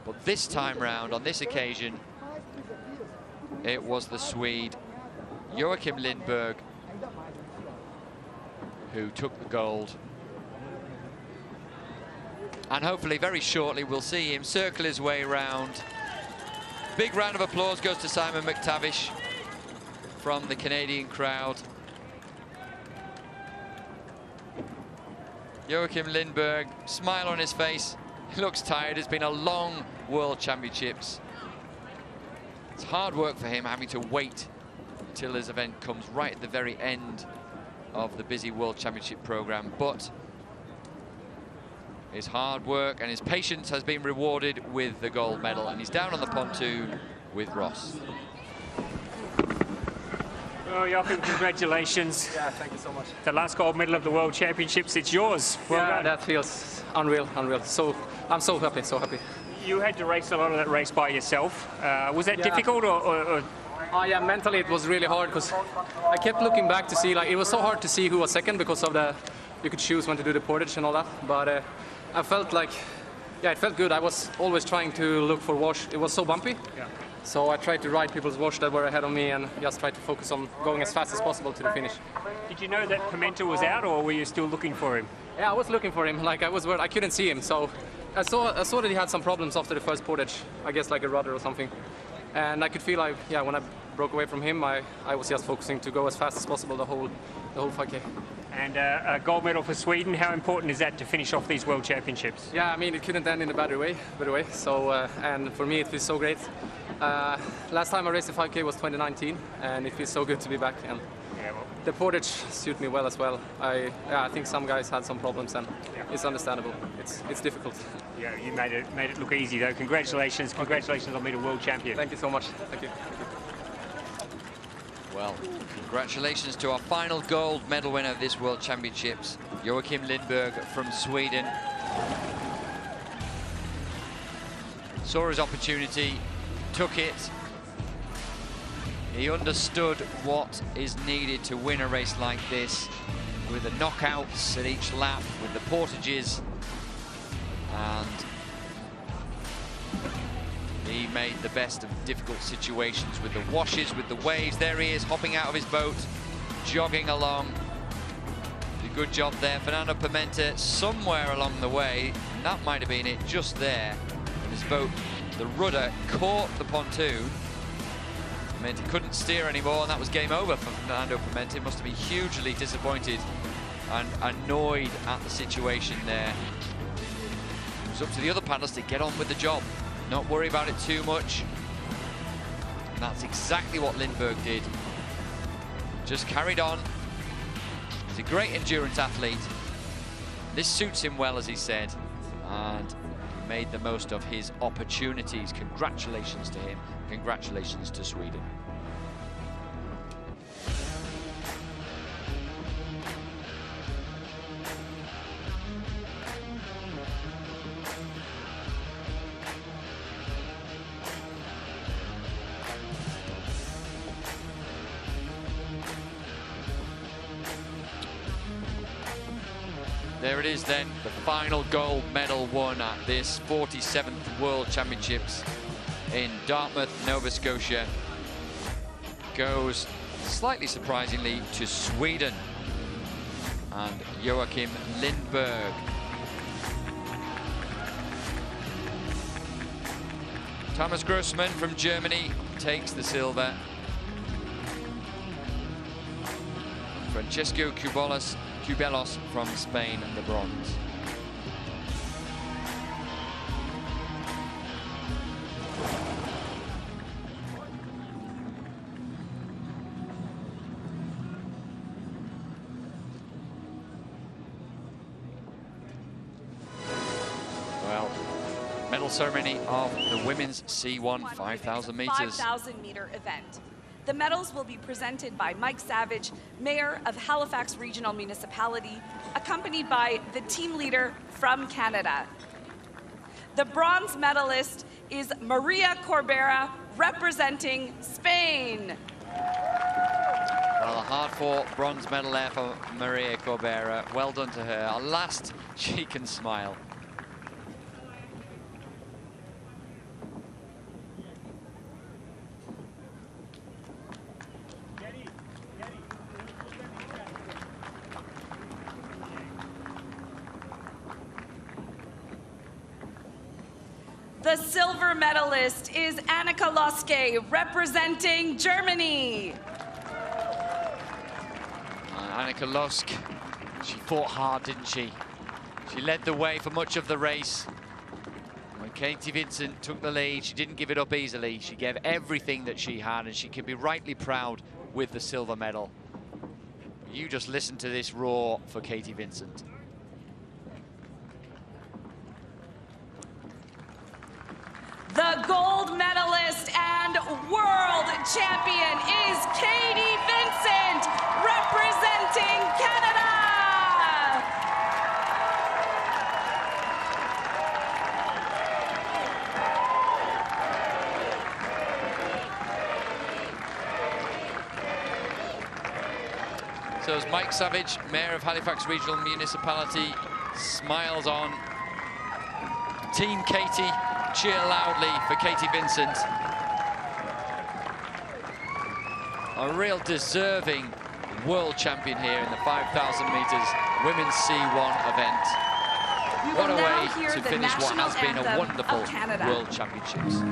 Speaker 1: But this time round, on this occasion, it was the Swede, Joachim Lindberg, who took the gold. And hopefully very shortly we'll see him circle his way round. Big round of applause goes to Simon McTavish from the Canadian crowd. Joachim Lindberg, smile on his face. He looks tired. It's been a long World Championships. It's hard work for him having to wait until his event comes right at the very end of the busy World Championship program. But his hard work and his patience has been rewarded with the gold medal. And he's down on the pontoon with Ross.
Speaker 3: Well, Joachim, congratulations.
Speaker 7: Yeah, thank you so much.
Speaker 3: The last gold medal of the World Championships, it's yours. Well done.
Speaker 7: That feels unreal. So I'm so happy, so happy.
Speaker 3: You had to race a lot of that race by yourself. Was that difficult or?
Speaker 7: Yeah, mentally it was really hard because I kept looking back to see, like, it was so hard to see who was second because of you could choose when to do the portage and all that. But I felt like, yeah, it felt good. I was always trying to look for wash. It was so bumpy.
Speaker 3: Yeah.
Speaker 7: So I tried to ride people's watch that were ahead of me and just tried to focus on going as fast as possible to the finish.
Speaker 3: Did you know that Pimenta was out, or were you still looking for him?
Speaker 7: Yeah, I was looking for him. Like I couldn't see him, so I saw that he had some problems after the first portage. I guess like a rudder or something. And I could feel like, yeah, when I broke away from him, I was just focusing to go as fast as possible the whole 5K.
Speaker 3: And a gold medal for Sweden. How important is that to finish off these World Championships?
Speaker 7: Yeah, I mean, it couldn't end in a better way. So, and for me, it feels so great. Last time I raced the 5K was 2019, and it feels so good to be back. And
Speaker 3: Yeah, well,
Speaker 7: the portage suit me well as well. I think some guys had some problems, and it's understandable. It's difficult.
Speaker 3: yeah, you made it look easy though. Congratulations on being a world champion.
Speaker 7: Thank you so much. Thank you.
Speaker 1: Well, congratulations to our final gold medal winner of this World Championships, Joachim Lindberg from Sweden. Saw his opportunity, took it. He understood what is needed to win a race like this, with the knockouts at each lap, with the portages, and he made the best of difficult situations with the washes, with the waves. There he is, hopping out of his boat, jogging along. Did a good job there. Fernando Pimenta somewhere along the way, that might have been it, just there. And his boat, the rudder, caught the pontoon. Pimenta couldn't steer anymore, and that was game over for Fernando Pimenta. He must have been hugely disappointed and annoyed at the situation there. It was up to the other paddlers to get on with the job. Not worry about it too much. And that's exactly what Lindberg did. Just carried on. He's a great endurance athlete. This suits him well, as he said, and made the most of his opportunities. Congratulations to him. Congratulations to Sweden. There it is then, the final gold medal won at this 47th World Championships in Dartmouth, Nova Scotia. Goes, slightly surprisingly, to Sweden and Joachim Lindberg. Thomas Grossman from Germany takes the silver. Francesco Cubelos from Spain, the bronze. Well, medal ceremony of the women's C1 5,000 meters.
Speaker 8: 5,000 meter event. The medals will be presented by Mike Savage, Mayor of Halifax Regional Municipality, accompanied by the team leader from Canada. The bronze medalist is Maria Corbera, representing Spain.
Speaker 1: Well, a hard-fought bronze medal there for Maria Corbera. Well done to her. At last, she can smile.
Speaker 8: The silver medalist is Annika Loske, representing Germany.
Speaker 1: Annika Losk, she fought hard, didn't she? She led the way for much of the race. When Katie Vincent took the lead, she didn't give it up easily. She gave everything that she had, and she can be rightly proud with the silver medal. You just listen to this roar for Katie Vincent.
Speaker 8: The gold medalist and world champion is Katie Vincent, representing Canada.
Speaker 1: So as Mike Savage, Mayor of Halifax Regional Municipality, smiles on. Team Katie cheer loudly for Katie Vincent. a real deserving world champion here in the 5,000 meters women's C1 event. What a way to finish what has been a wonderful World Championships.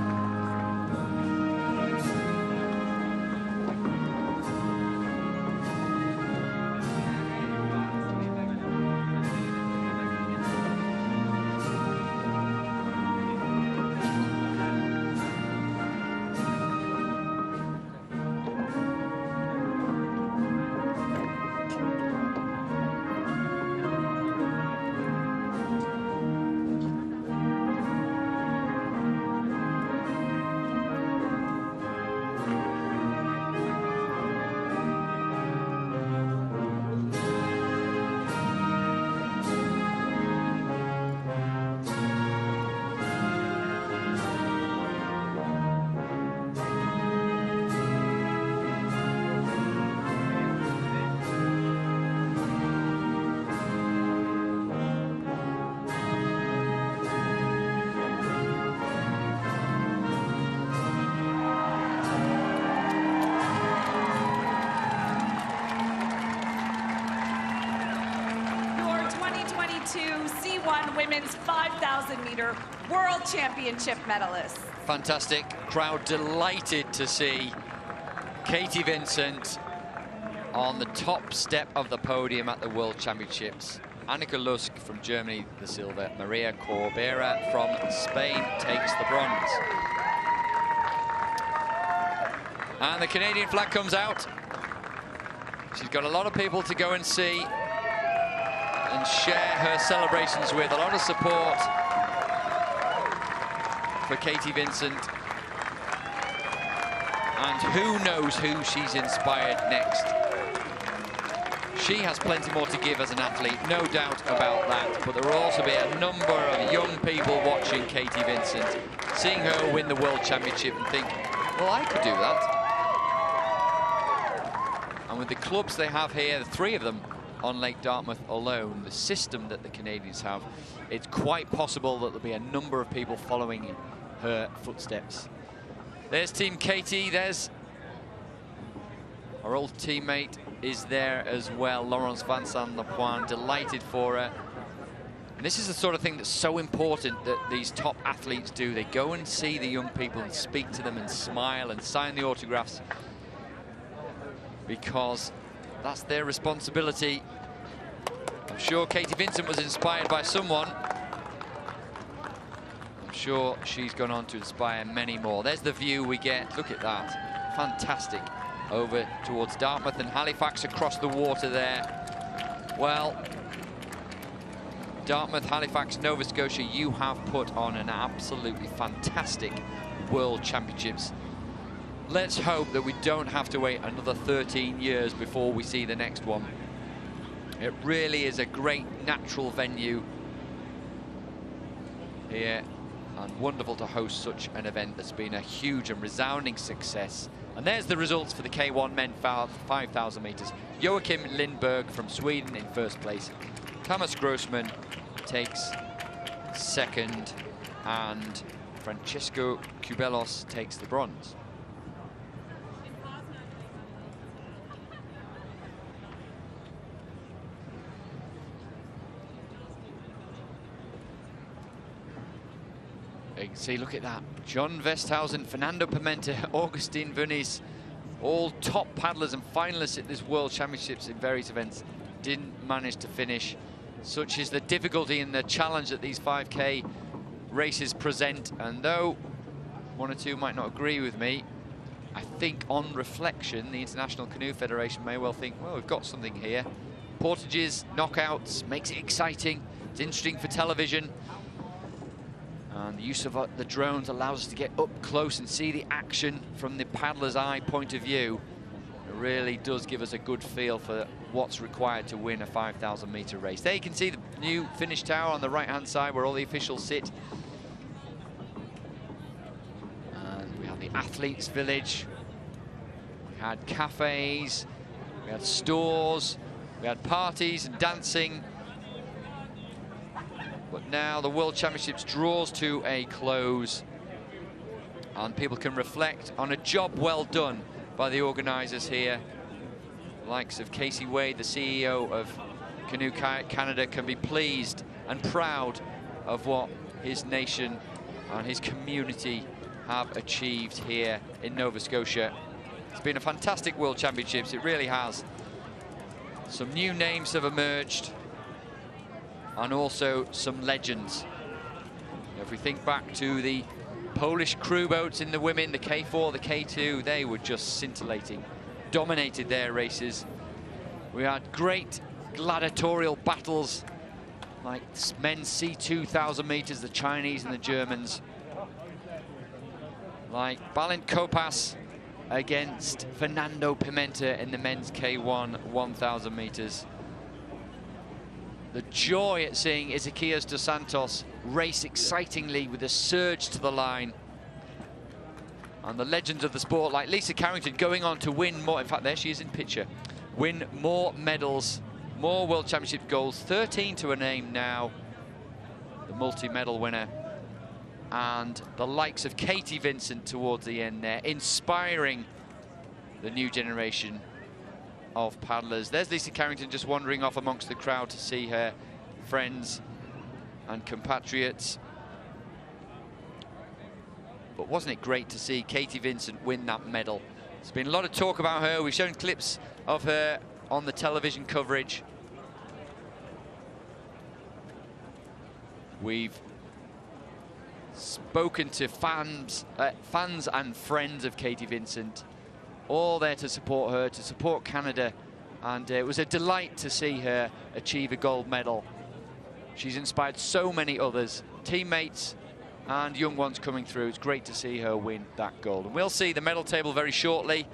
Speaker 8: C1 Women's 5,000 meter World Championship medalist.
Speaker 1: Fantastic. Crowd delighted to see Katie Vincent on the top step of the podium at the World Championships. Annika Lusk from Germany, the silver. Maria Corbera from Spain takes the bronze. And the Canadian flag comes out. She's got a lot of people to go and see and share her celebrations with. A lot of support for Katie Vincent. And who knows who she's inspired next. She has plenty more to give as an athlete, no doubt about that. But there will also be a number of young people watching Katie Vincent, seeing her win the World Championship and think, well, I could do that. And with the clubs they have here, the 3 of them on Lake Dartmouth alone, the system that the Canadians have, it's quite possible that there'll be a number of people following her footsteps. There's Team Katie, there's our old teammate is there as well, Laurence Vincent Lepointe, delighted for her. And this is the sort of thing that's so important that these top athletes do. They go and see the young people and speak to them and smile and sign the autographs, because that's their responsibility. I'm sure Katie Vincent was inspired by someone. I'm sure she's gone on to inspire many more. There's the view we get. Look at that. Fantastic. Over towards Dartmouth and Halifax across the water there. Well, Dartmouth, Halifax, Nova Scotia, you have put on an absolutely fantastic World Championships. Let's hope that we don't have to wait another 13 years before we see the next one. It really is a great natural venue here, and wonderful to host such an event that's been a huge and resounding success. And there's the results for the K1 men 5,000 meters. Joachim Lindberg from Sweden in first place. Thomas Grossman takes second, and Francesco Cubelos takes the bronze. You can see, look at that. John Westhausen, Fernando Pimenta, Augustin Muniz, all top paddlers and finalists at this World Championships in various events, didn't manage to finish. Such is the difficulty and the challenge that these 5K races present. And though one or two might not agree with me, I think on reflection, the International Canoe Federation may well think, well, we've got something here. Portages, knockouts, makes it exciting. It's interesting for television. And the use of the drones allows us to get up close and see the action from the paddler's eye point of view. It really does give us a good feel for what's required to win a 5,000 meter race. There you can see the new finish tower on the right-hand side where all the officials sit. And we have the athletes' village. We had cafes, we had stores, we had parties and dancing. But now the World Championships draws to a close, and people can reflect on a job well done by the organisers here. The likes of Casey Wade, the CEO of Canoe-Kayak Canada, can be pleased and proud of what his nation and his community have achieved here in Nova Scotia. It's been a fantastic World Championships, it really has. Some new names have emerged, and also some legends. If we think back to the Polish crew boats in the women, the K4, the K2, they were just scintillating, dominated their races. We had great gladiatorial battles like men's C2,000 meters, the Chinese and the Germans. Like Balint Kopas against Fernando Pimenta in the men's K1 1,000 meters. The joy at seeing Ezequias dos Santos race excitingly with a surge to the line. And the legends of the sport like Lisa Carrington going on to win more, in fact there she is in picture, win more medals, more World Championship goals, 13 to her name now, the multi-medal winner. And the likes of Katie Vincent towards the end there, inspiring the new generation of paddlers. There's Lisa Carrington just wandering off amongst the crowd to see her friends and compatriots. But wasn't it great to see Katie Vincent win that medal? There's been a lot of talk about her. We've shown clips of her on the television coverage. We've spoken to fans and friends of Katie Vincent, all there to support her, to support Canada, and it was a delight to see her achieve a gold medal. She's inspired so many others, teammates and young ones coming through. It's great to see her win that gold. And we'll see the medal table very shortly,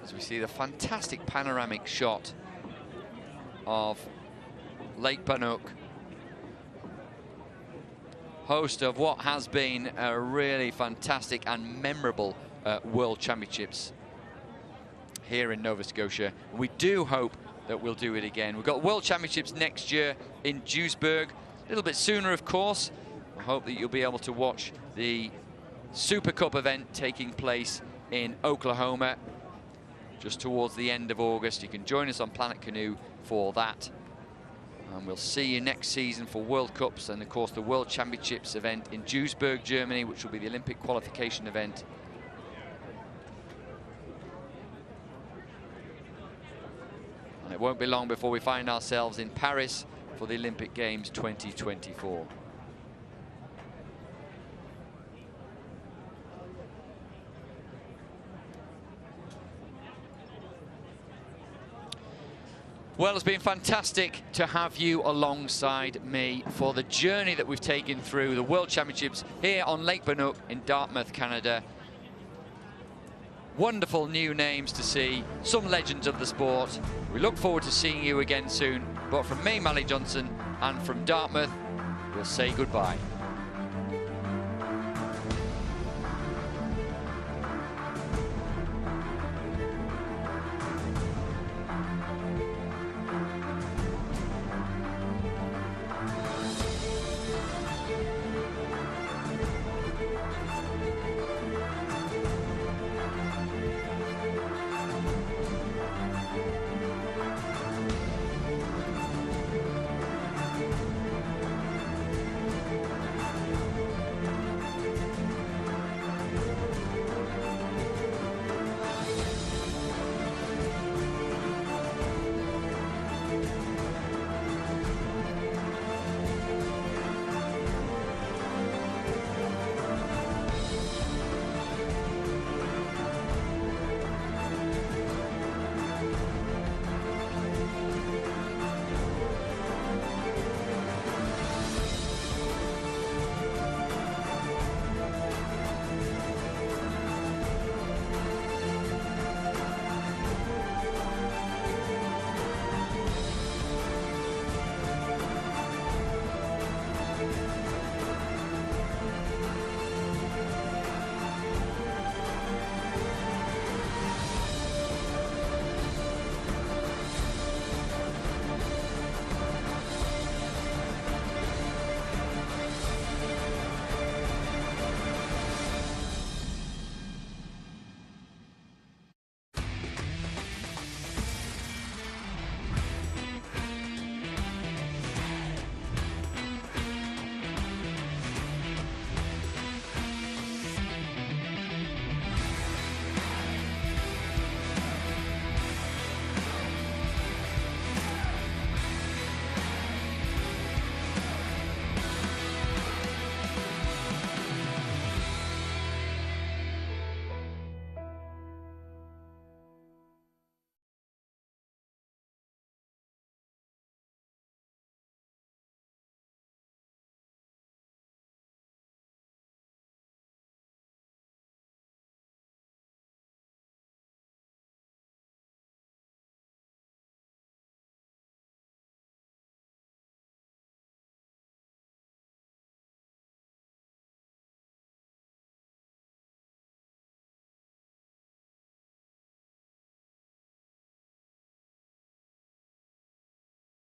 Speaker 1: as we see the fantastic panoramic shot of Lake Banook, host of what has been a really fantastic and memorable World Championships here in Nova Scotia. We do hope that we'll do it again. We've got World Championships next year in Duisburg, a little bit sooner of course. I hope that you'll be able to watch the Super Cup event taking place in Oklahoma just towards the end of August. You can join us on Planet Canoe for that. And we'll see you next season for World Cups and, of course, the World Championships event in Duisburg, Germany, which will be the Olympic qualification event. And it won't be long before we find ourselves in Paris for the Olympic Games 2024. Well, it's been fantastic to have you alongside me for the journey that we've taken through the World Championships here on Lake Banook in Dartmouth, Canada. Wonderful new names to see, some legends of the sport. We look forward to seeing you again soon. But from me, Mally Johnson, and from Dartmouth, we'll say goodbye.